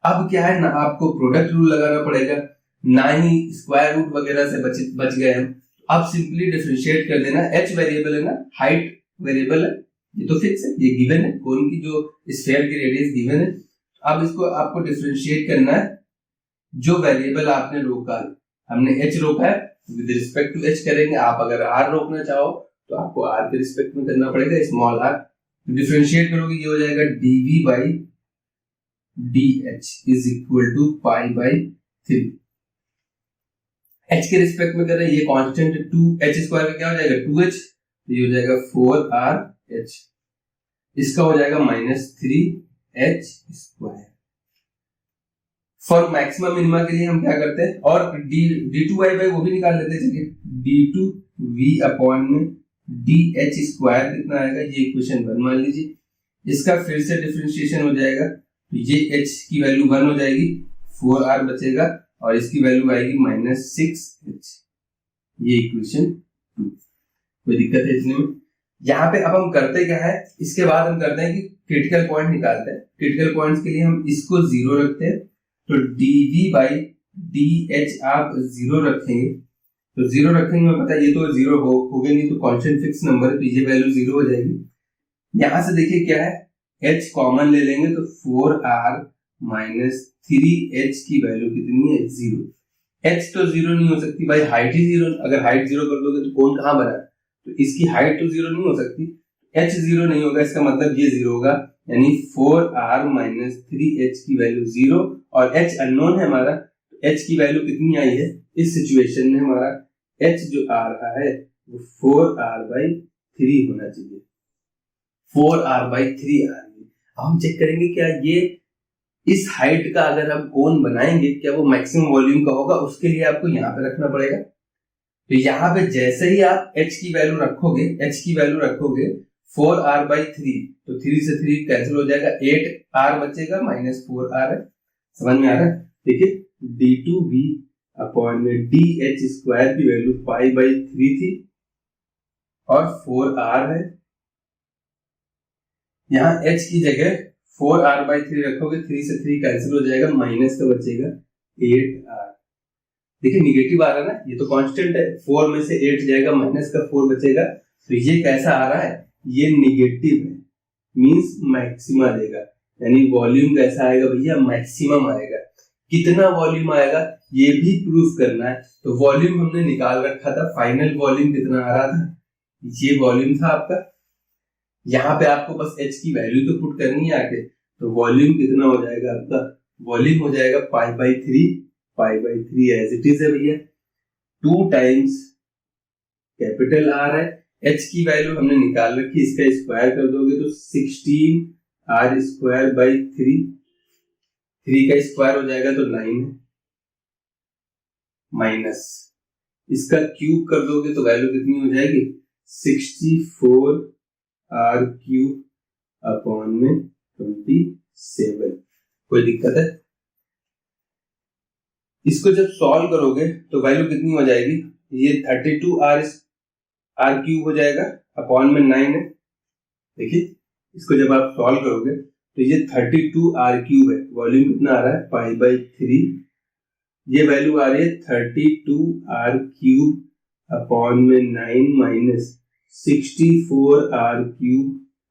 अब क्या है ना, आपको प्रोडक्ट रूल लगाना पड़ेगा, ना ही स्क्वायर रूट वगैरह से बच गए हम। अब सिंपली डिफरेंशिएट कर देना। h वेरिएबल है ना, हाइट वेरिएबल है, ये तो फिक्स है, ये गिवन है, कोन की जो स्फीयर की रेडियस गिवन है। अब इसको आपको डिफरेंशिएट करना है, जो वेरिएबल आपने रोका, हमने h रोका है विद रिस्पेक्ट टू h करेंगे। आप अगर r रोकना चाहो तो आपको r के रिस्पेक्ट में करना पड़ेगा, स्मॉल r। डिफरेंशिएट करोगे ये हो जाएगा dv by dh is equal to π/3। h के रिस्पेक्ट में कर रहे हैं, ये कांस्टेंट 2h स्क्वायर का क्या हो जाएगा 2h, तो ये हो जाएगा 4rh, इसका हो जाएगा -3h square. For maximum minima के लिए हम क्या करते हैं, और d2y वो भी निकाल लेते हैं। चलिए d2v अपॉन में dh स्क्वायर कितना आएगा, ये इक्वेशन 1 मान लीजिए। इसका फिर से डिफरेंशिएशन हो जाएगा, तो ये h की वैल्यू 1 हो जाएगी, 4r बचेगा और इसकी वैल्यू आएगी -6h, ये इक्वेशन 2। कोई दिक्कत है इसमें? यहाँ पे अब हम करते क्या है, इसके बाद हम करते हैं कि क्रिटिकल पॉइंट निकालते हैं। क्रिटिकल पॉइंट्स के लिए हम इसको 0 रखते हैं, तो dv बाई dh आप 0 रखेंगे, तो 0 रखेंगे, पता है ये तो 0 हो गए, नहीं तो कांस्टेंट फिक्स नंबर है तो ये वैल्यू 0 हो जाएगी। यहां से देखिए क्या है, h कॉमन ले लेंगे तो 4r माइनस 3h की वैल्यू कितनी है 0। h तो 0 नहीं हो सकती भाई, हाइट ही 0, अगर हाइट 0 कर दोगे तो कोण कहां बना, तो इसकी हाइट तो 0 नहीं हो सकती, h 0 नहीं होगा, इसका मतलब ये 0 होगा, यानी 4r माइनस 3h की वैल्यू 0 और h अननोन है हमारा, तो h की वैल्यू कितनी आई है इस सिचुएशन में, हमारा h जो आ रहा है वो 4r बाई 3 होना चाहिए, 4r/3 आ रही है। अब हम चेक करेंगे क्या ये इस हाइट का अगर हम कोन बनाएंगे क्या वो मैक्सिमम वॉल्यूम का होगा, उसके लिए आपको यहाँ पे रखना पड़ेगा। तो यहाँ पे जैसे ही आप h की वैल्यू रखोगे 4r/3, तो 3 से 3 कैंसिल हो जाएगा, 8r बचेगा -4r है। समझ में आ रहा है? देखिए d2v अपॉन में dh² की वैल्यू π/3 थी और 4r है। यहाँ h की जगह 4r/3 रखोगे, 3 से 3 कैंसिल हो जाएगा, माइनस का बचेगा 8r। देखिए निगेटिव आ रहा है ना, ये तो कांस्टेंट है, 4 में से 8 जाएगा, माइनस का 4 बचेगा। तो ये कैसा आ रहा है? ये निगेटिव है, मींस मैक्सिमा देगा। यानी वॉल्यूम कैसा आएगा भैया? मैक्सिमम आएगा। कितना वॉल्यूम आएगा ये भी प्रूफ करना है। तो वॉल्यूम हमने निकाल रखा था, फाइनल वॉल्यूम कितना आ रहा था, ये वॉल्यूम था आपका। यहाँ पे आपको बस h की वैल्यू तो पुट करनी है आके, तो वॉल्यूम कितना हो जाएगा आपका? वॉल्यूम हो जाएगा π/3 एज इट इज है भैया, 2 टाइम्स कैपिटल R है। h की वैल्यू हमने निकाल रखी, इसका स्क्वायर कर दोगे तो 16r²/3, 3 का स्क्वायर हो जाएगा तो 9 है, माइनस इसका क्यूब कर दोगे तो वैल्यू कितनी हो जाएगी? 64r³ अपॉन में 27। कोई दिक्कत है? इसको जब सॉल्व करोगे तो वैल्यू कितनी हो जाएगी? ये 32r³ हो जाएगा, अपॉन में 9 है। देखिए इसको जब आप सॉल्व करोगे तो ये 32r³ है, वॉल्यूम कितना आ रहा है? π/3। ये वैल्यू आ रही है 32r³ अपॉन में 9 माइनस 64r³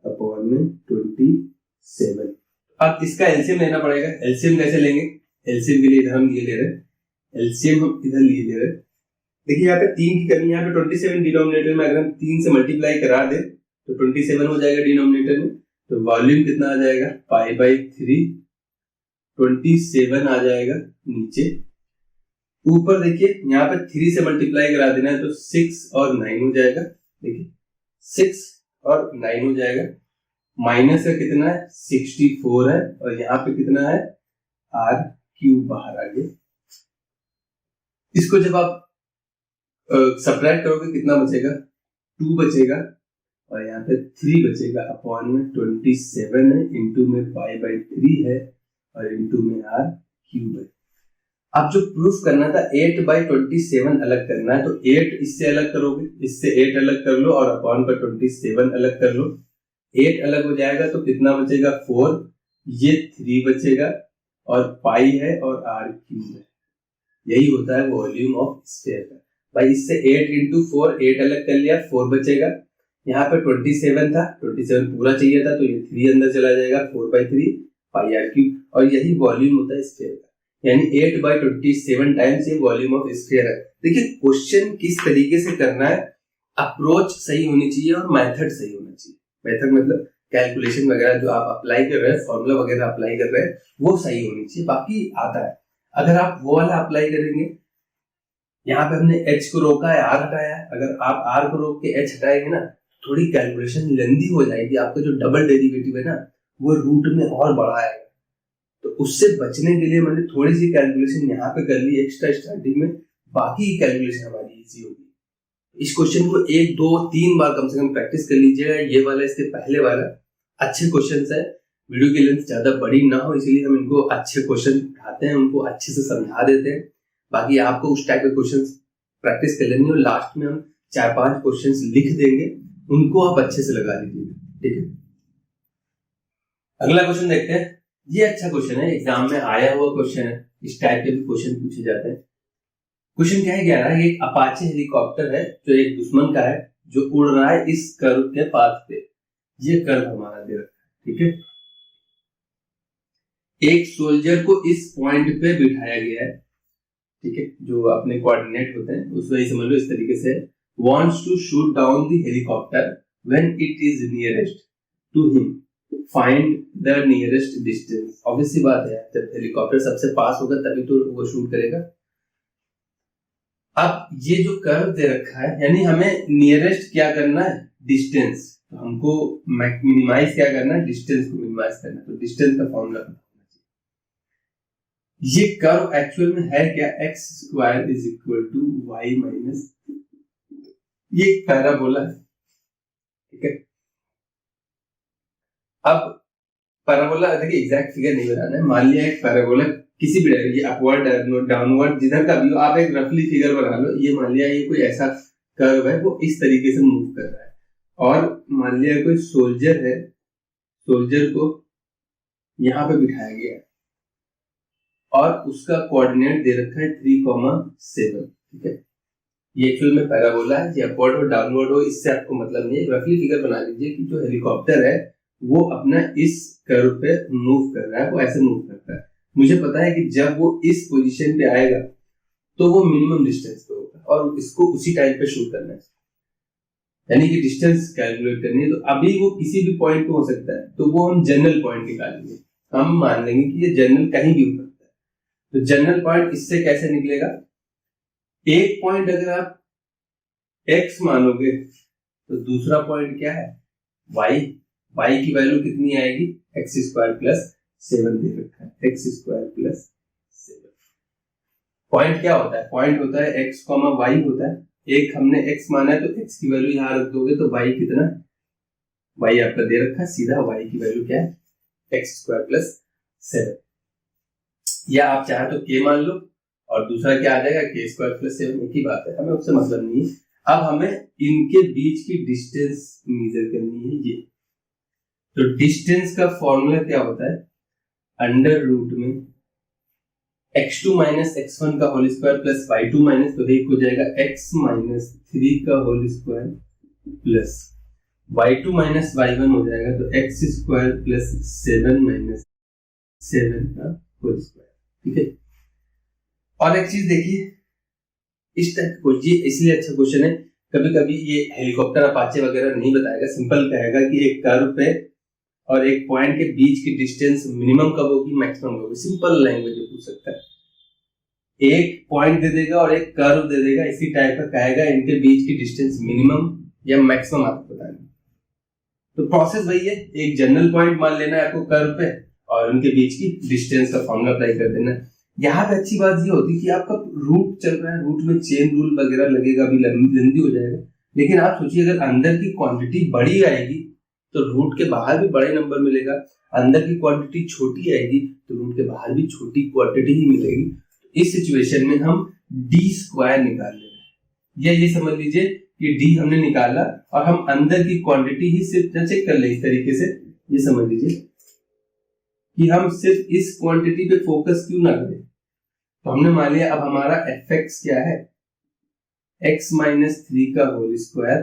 अपॉन में 27। अब इसका एलसीएम लेना पड़ेगा। एलसीएम कैसे लेंगे? एलसीएम के लिए इधर हम ये ले रहे हैं, एलसीएम हम इधर ले रहे हैं। देखिए यहाँ पे 3 की कमी, यहाँ पे 27 डिनोमिनेटर में अगर हम 3 से मल्टीप्लाई करा दे तो 27 हो जाएगा डिनोमिनेटर में। तो वॉल्यूम कितना आ जाएगा? π/3, 27 आ जाएगा नीचे। ऊपर देखिए यहाँ पे 3 से मल्टीप्लाई करा देना है तो 6 और 9 हो जाएगा। देखिए 6 और 9 हो जाएगा, माइनस का कितना है? 64 है, और यहाँ पे कितना है? r³ बाहर आ गया। इसको जब आप सब्ट्रैक्ट करोगे कितना बचेगा? 2 बचेगा, और यहाँ पे 3 बचेगा, अपॉन में 27 है, इंटू में π/3 है, और इंटू में r³ है। अब जो प्रूफ करना था 8/27 अलग करना है, तो 8 इससे अलग करोगे, इससे 8 अलग कर लो, और अपॉन पर 27 अलग कर लो। 8 अलग हो जाएगा तो कितना बचेगा? 4, ये 3 बचेगा, और पाई है और r³ है। यही होता है वॉल्यूम ऑफ स्फीयर का। भाई इससे 8 × 4, 8 अलग कर लिया, 4 बचेगा। यहाँ पे 27 था, 27 पूरा चाहिए था, तो ये 3 अंदर चला जाएगा, 4/3 पाई r³, और यही वॉल्यूम होता है स्फीयर का। यानी 8/27 टाइम्स ये वॉल्यूम ऑफ स्फीयर है। देखिए क्वेश्चन किस तरीके से करना है, अप्रोच सही होनी चाहिए और मेथड सही होना चाहिए। मेथड मतलब कैलकुलेशन वगैरह जो आप अप्लाई कर रहे हैं, फॉर्मूला वगैरह अप्लाई कर रहे हैं, वो सही होनी चाहिए, बाकी आता है। अगर आप वो वाला अप्लाई करेंगे, यहाँ पे हमने h को रोका है, r हटाया है, अगर आप r को रोक के h हटाएंगे ना, थोड़ी कैलकुलेशन लेंदी हो जाएगी। आपका जो डबल डेरिवेटिव है ना, वो रूट में और बड़ा आएगा। तो उससे बचने के लिए मैंने थोड़ी सी कैलकुलेशन यहाँ पे कर ली एक्स्ट्रा स्टार्टिंग में, बाकी कैलकुलेशन हमारी इजी होगी। इस क्वेश्चन को 1, 2, 3 बार कम से कम प्रैक्टिस कर लीजिएगा। ये वाला इसके पहले वाला अच्छे क्वेश्चन है, वीडियो की लेंथ ज्यादा बड़ी ना हो, इसलिए हम इनको अच्छे क्वेश्चन उठाते हैं, उनको अच्छे से समझा देते हैं। बाकी आपको उस टाइप के क्वेश्चन प्रैक्टिस कर लेनी हो। लास्ट में हम 4-5 क्वेश्चन लिख देंगे, उनको आप अच्छे से लगा लीजिएगा, ठीक है। अगला क्वेश्चन देखते हैं। ये अच्छा क्वेश्चन है, एग्जाम में आया हुआ क्वेश्चन है, इस टाइप के भी क्वेश्चन पूछे जाते हैं। क्वेश्चन क्या है? 11, एक अपाचे हेलीकॉप्टर है जो एक दुश्मन का है, जो उड़ रहा है इस कर्व के पाथ पे। ये कर्व हमारा दे रखा है, ठीक है। एक सोल्जर को इस पॉइंट पे बिठाया गया है, ठीक है, जो अपने कोऑर्डिनेट होते हैं उस वजह समझ लो इस तरीके से। wants to shoot down the helicopter when it is nearest to him, find the nearest distance। Obviously बात है, जब हेलीकॉप्टर सबसे पास होगा तभी तो वो शूट करेगा। अब ये जो कर्व दे रखा है, यानी हमें नियरेस्ट क्या करना है? डिस्टेंस, तो हमको मिनिमाइज क्या करना है, डिस्टेंस को मिनिमाइज करना है। तो डिस्टेंस का फॉर्मूला पता होना चाहिए। ये कर्व एक्चुअल में है क्या, x square is equal to y minus, ये पैराबोला है, ठीक है। अब पैराबोला देखिए एग्जैक्ट फिगर नहीं बनाना है, मान लिया एक पैराबोला किसी भी डायरेक्शन, अपवर्ड डाउनवर्ड जिधर का भी हो, आप एक रफली फिगर बना लो। ये मान लिया ये कोई ऐसा कर्व है, वो इस तरीके से मूव कर रहा है, और मान लिया कोई सोल्जर है, सोल्जर को यहाँ पे बिठाया गया है और उसका कोऑर्डिनेट दे रखा है 3,7, ठीक है। ये एक्चुअल में पैराबोला है, ये अपवर्ड और डाउनवर्ड हो इससे आपको मतलब नहीं है, रफली फिगर बना लीजिए कि जो हेलीकॉप्टर है वो अपना इस कर्व पे मूव कर रहा है, वो ऐसे मूव करता है। मुझे पता है कि जब वो इस पोजीशन पे आएगा तो वो मिनिमम डिस्टेंस पे होगा और इसको उसी टाइम पे शूट करना है, यानी कि डिस्टेंस कैलकुलेट करनी है। तो अभी वो किसी भी पॉइंट पे हो सकता है, तो वो हम जनरल पॉइंट निकालेंगे, हम मान लेंगे कि ये जनरल कहीं भी हो सकता है। तो जनरल पॉइंट इससे कैसे निकलेगा, एक पॉइंट अगर आप x मानोगे तो दूसरा पॉइंट क्या है y, y की वैल्यू कितनी आएगी, एक्स स्क्वायर प्लस 7 दे रखा है, एक्स स्क्वायर प्लस 7। पॉइंट क्या होता है, पॉइंट होता है x, y होता है। एक हमने x माना है तो x की वैल्यू यहां रख दोगे तो y कितना, y आपका दे रखा है, सीधा y की वैल्यू क्या है, एक्स स्क्वायर प्लस 7, या आप चाहे तो k मान लो और दूसरा क्या आ जाएगा, k स्क्वायर प्लस 7, एक ही बात है, हमें उससे मतलब नहीं है। अब हमें इनके बीच की डिस्टेंस मेजर करनी है, ये तो डिस्टेंस का फॉर्मूला क्या होता है, अंडर रूट में x2 माइनस x1 का whole square plus y2 minus, तो एक हो जाएगा x माइनस 3 का whole square plus y2 minus y1 हो जाएगा तो x स्क्वायर प्लस 7 माइनस 7 का होल स्क्वायर, ठीक है। और एक चीज देखिए, इस टाइप को ये इसलिए अच्छा क्वेश्चन है, कभी कभी ये हेलीकॉप्टर अपाचे वगैरह नहीं बताएगा, सिंपल कहेगा कि एक कर्व पे और एक पॉइंट के बीच की डिस्टेंस मिनिमम कब होगी, मैक्सिमम कब होगी, सिंपल लैंग्वेज में पूछ सकता है। एक पॉइंट दे देगा और एक कर्व दे देगा, इसी टाइप का कहेगा इनके बीच की डिस्टेंस मिनिमम या मैक्सिमम आपको बताना। तो प्रोसेस वही है, एक जनरल पॉइंट मान लेना है आपको कर्व पे और उनके बीच की डिस्टेंस का फॉर्मूला अप्लाई कर देना। यहाँ पे अच्छी बात ये होती है कि आपका रूट चल रहा है, रूट में चेन रूल वगैरह लगेगा, अभी लेंदी हो जाएगा, लेकिन आप सोचिए अगर अंदर की क्वांटिटी बड़ी आएगी तो रूट के बाहर भी बड़े नंबर मिलेगा, अंदर की क्वांटिटी छोटी आएगी तो रूट के बाहर भी छोटी क्वांटिटी ही मिलेगी। इस सिचुएशन में हम डी स्क्वायर निकाल ले रहे हैं, या ये समझ लीजिए कि डी हमने निकाला और हम अंदर की क्वांटिटी ही सिर्फ चेक कर ले, इस तरीके से ये समझ लीजिए कि हम सिर्फ इस क्वांटिटी पे फोकस क्यों ना करें। तो हमने मान लिया अब हमारा एफ एक्स क्या है, x माइनस 3 का होल स्क्वायर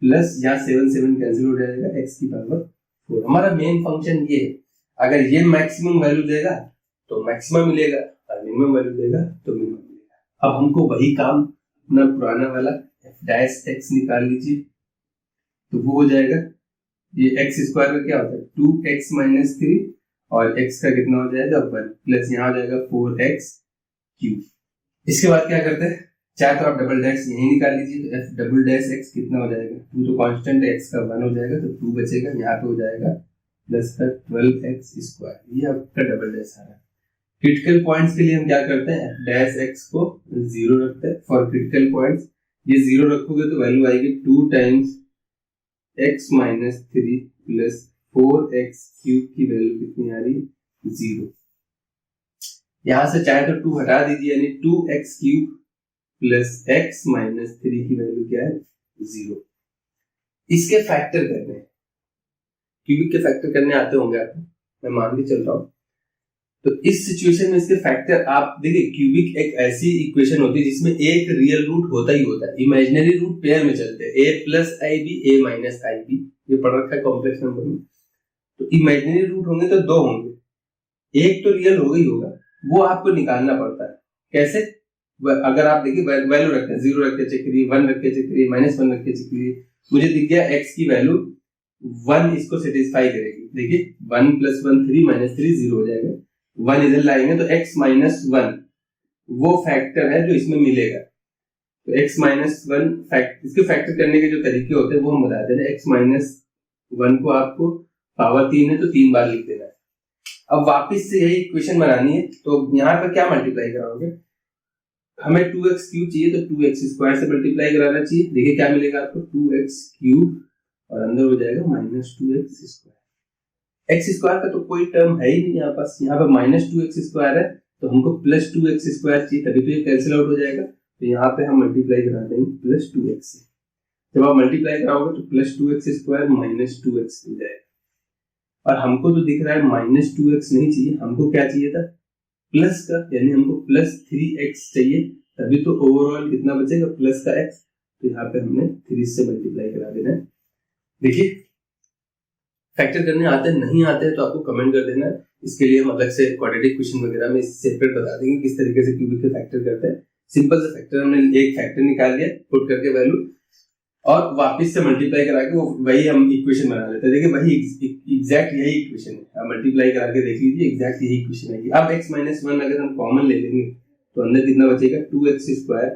प्लस यहाँ 7 कैंसिल हो जाएगा, x की पावर 4। हमारा मेन फंक्शन ये है, अगर ये मैक्सिमम वैल्यू देगा तो मैक्सिमम मिलेगा और मिनिमम वैल्यू देगा तो मिनिमम मिलेगा। अब हमको वही काम अपना पुराना वाला f डैश x निकाल लीजिए, तो वो हो जाएगा, ये x स्क्वायर का क्या होता है 2x माइनस 3 और x का कितना हो जाएगा 1 प्लस यहाँ हो जाएगा 4x क्यूब। इसके बाद क्या करते हैं, चाहे तो आप डबल डैश यही निकाल लीजिए, तो f डबल डैश x कितना हो जाएगा, 2 तो कांस्टेंट है, x का 1 हो जाएगा तो 2 बचेगा, यहाँ पे हो जाएगा प्लस का 12x स्क्वायर, ये आपका डबल डैश आ रहा है। क्रिटिकल पॉइंट्स के लिए हम क्या करते हैं, f डैश x को 0 रखते हैं फॉर क्रिटिकल पॉइंट्स। ये 0 रखोगे तो वैल्यू आएगी 2 times x minus 3 plus 4x cube की वैल्यू कितनी आ रही है 0। यहां से चाहे तो 2 हटा दीजिए, यानी 2x cube plus x minus 3 की वैल्यू क्या है 0। इसके फैक्टर करने हैं, क्यूबिक के फैक्टर करने आते होंगे आपको, मैं मान के चल रहा हूं। तो इस सिचुएशन में इसके फैक्टर आप देखिए, क्यूबिक एक ऐसी इक्वेशन होती है जिसमें एक रियल रूट होता ही होता है, इमेजिनरी रूट पेयर में चलते हैं, a plus i b a minus i b, ये पढ़ रखा है कॉम्प्लेक्स नंबर में। तो इमेजिनरी रूट होंगे तो 2 होंगे, एक तो रियल होगा ही होगा, वो आपको निकालना पड़ता है। कैसे, अगर आप देखिए वैल्यू रखते हैं, 0 रख के चेक करिए, 1 रख के चेक करिए, -1 रख के चेक करिए, मुझे दिख गया x की वैल्यू 1 इसको सेटिस्फाई करेगी। देखिए 1 + 1 3 - 3 0 हो जाएगा, 1 इधर लाएंगे तो x - 1 वो फैक्टर है जो इसमें मिलेगा। तो x माइनस वन इसके फैक्टर करने के जो तरीके होते हैं वो हम बता दे रहे हैं। x माइनस वन को आपको पावर 3 है तो 3 बार लिख देना है। अब वापस से यही इक्वेशन बनानी है, तो यहाँ पर क्या मल्टीप्लाई कराओगे, हमें 2x क्यूब चाहिए तो 2x स्क्वायर से मल्टीप्लाई कराना चाहिए। देखिए क्या मिलेगा आपको, 2x क्यूब और अंदर हो जाएगा minus 2x square. x square का तो कोई टर्म है ही नहीं यहाँ पास, यहाँ पर माइनस 2x स्क्वायर है तो हमको प्लस 2x स्क्वायर चाहिए, तभी तो ये कैंसिल आउट हो जाएगा। तो यहाँ पे हम मल्टीप्लाई करा देंगे प्लस 2x से। जब आप मल्टीप्लाई कराओगे तो plus 2x square minus 2x हो जाएगा। और हमको तो दिख रहा है माइनस 2x नहीं चाहिए, हमको क्या चाहिए था, प्लस का, यानी हमको प्लस 3x चाहिए, तभी तो ओवरऑल कितना बचेगा, प्लस का x। तो यहाँ पे हमने 3 से मल्टीप्लाई करा देना है। देखिए फैक्टर करने आते हैं, नहीं आते हैं तो आपको कमेंट कर देना है, इसके लिए हम अलग से क्वाड्रेटिक क्वेश्चन वगैरह में सेपरेट बता देंगे किस तरीके से क्यूबिक के फैक्टर करते हैं। सिंपल से फैक्टर हमने एक फैक्टर निकाल लिया पुट करके वैल्यू, और वापस से मल्टीप्लाई करा के वही हम इक्वेशन बना लेते हैं। देखिए वही एग्जैक्ट यही इक्वेशन है, आप मल्टीप्लाई करा के देख लीजिए, एग्जैक्ट यही इक्वेशन है। अब x माइनस वन अगर हम कॉमन ले लेंगे तो अंदर कितना बचेगा, 2x square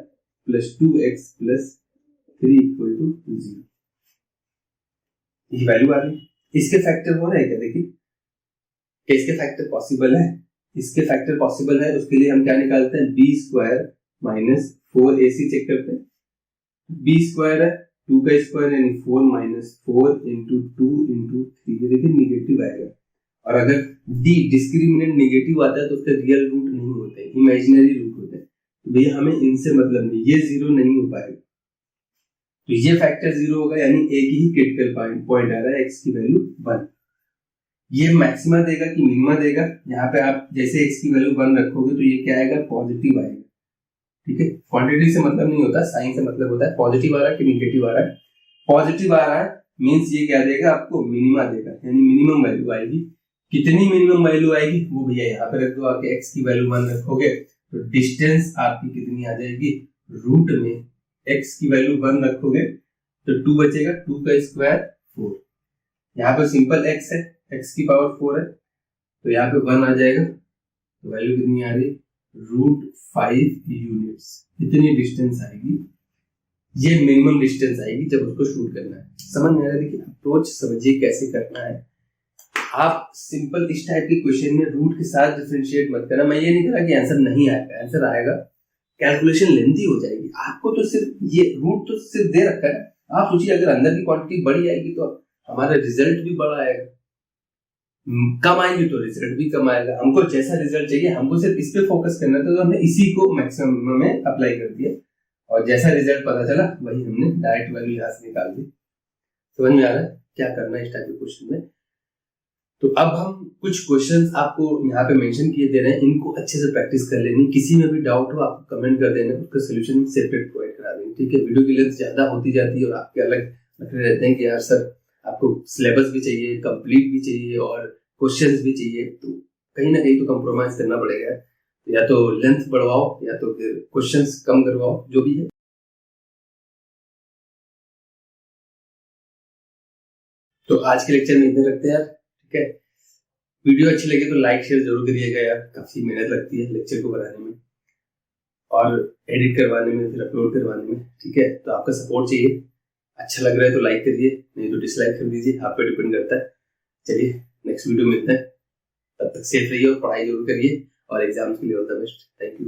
plus 2x plus 3 equal to 0। ये वैल्यू आ गई। इसके फैक्टर हो रहे हैं क्या, देखिए इसके फैक्टर पॉसिबल है, इसके फैक्टर पॉसिबल है, उसके लिए हम क्या निकालते हैं, b square minus 4ac check करते हैं। b स्क्वायर है 2 का स्क्वायर यानी 4 माइनस 4 इंटू 2 इंटू 3, देखिए निगेटिव आएगा। और अगर d डिस्क्रिमिनेंट निगेटिव आता है तो उसके रियल रूट नहीं होते, इमेजिनरी रूट होते हैं। तो भैया हमें इनसे मतलब नहीं, ये जीरो नहीं हो पाएगा, तो ये फैक्टर जीरो होगा, यानी एक ही क्रिटिकल पॉइंट आ रहा है, x की वैल्यू 1। ये मैक्सिमा देगा कि मिनिमा देगा, यहाँ पे आप जैसे x की वैल्यू 1 रखोगे तो ये क्या आएगा, पॉजिटिव आएगा। ठीक है, क्वांटिटी से मतलब नहीं होता, साइन से मतलब होता है। पॉजिटिव आ रहा है कि निगेटिव आ रहा है, पॉजिटिव आ रहा है मींस ये क्या देगा आपको, मिनिमा देगा, यानी मिनिमम वैल्यू आएगी। कितनी मिनिमम वैल्यू आएगी वो भैया यहाँ पे रख दो, आके x की वैल्यू 1 रखोगे तो डिस्टेंस आपकी कितनी आ जाएगी, रूट में x की वैल्यू 1 रखोगे तो 2 बचेगा, 2 का स्क्वायर 4। यहाँ पे सिंपल x है, x की पावर 4 है तो यहाँ पे 1 आ जाएगा, तो वैल्यू कितनी आ रही, √5 यूनिट्स। इतनी डिस्टेंस आएगी, ये मिनिमम डिस्टेंस आएगी जब उसको शूट करना है। समझ में आ रहा है, देखिए अप्रोच समझिए कैसे करना है। आप सिंपल इस टाइप के क्वेश्चन में रूट के साथ डिफरेंशिएट मत करना। मैं ये नहीं कह रहा कि आंसर नहीं आएगा, आंसर आएगा, कैलकुलेशन लेंथी हो जाएगी। आपको तो सिर्फ ये रूट तो सिर्फ दे रखा है, आप सोचिए अगर अंदर की क्वांटिटी बड़ी आएगी तो हमारा रिजल्ट भी बड़ा आएगा, कम आएंगे तो रिजल्ट भी कम आएगा। हमको जैसा रिजल्ट चाहिए, हमको सिर्फ इस पे फोकस करना था, तो हमने इसी को मैक्सिमम में अप्लाई कर दिया और जैसा रिजल्ट पता चला वही हमने डायरेक्ट वैल्यू यहाँ से निकाल दी। समझ में आ रहा है क्या करना है इस टाइप के क्वेश्चन में। तो अब हम कुछ क्वेश्चंस आपको यहाँ पे मेंशन किए दे रहे हैं, इनको अच्छे से प्रैक्टिस कर लेनी। किसी में भी डाउट हो आपको कमेंट कर देना, उसका सोल्यूशन सेपरेट प्रोवाइड करा देंगे। ठीक है, वीडियो की लेंथ ज्यादा होती जाती है और आपके अलग नखरे रहते हैं कि यार सर आपको सिलेबस भी चाहिए, कंप्लीट भी चाहिए और क्वेश्चंस भी चाहिए, तो कहीं ना कहीं तो कंप्रोमाइज करना पड़ेगा। या तो लेंथ बढ़वाओ या तो फिर क्वेश्चंस कम करवाओ, जो भी है। तो आज के लेक्चर में इतना रखते हैं यार, ठीक है। वीडियो अच्छी लगे तो लाइक शेयर जरूर करिएगा यार, काफी मेहनत लगती है लेक्चर को बनाने में और एडिट करवाने में, फिर अपलोड करवाने में। ठीक है, तो आपका सपोर्ट चाहिए। अच्छा लग रहा है तो लाइक करिए, नहीं तो डिसलाइक कर दीजिए, आप पे डिपेंड करता है। चलिए नेक्स्ट वीडियो मिलते हैं, तब तक सेफ रहिए और पढ़ाई जरूर करिए और एग्जाम्स के लिए all the best. Thank you.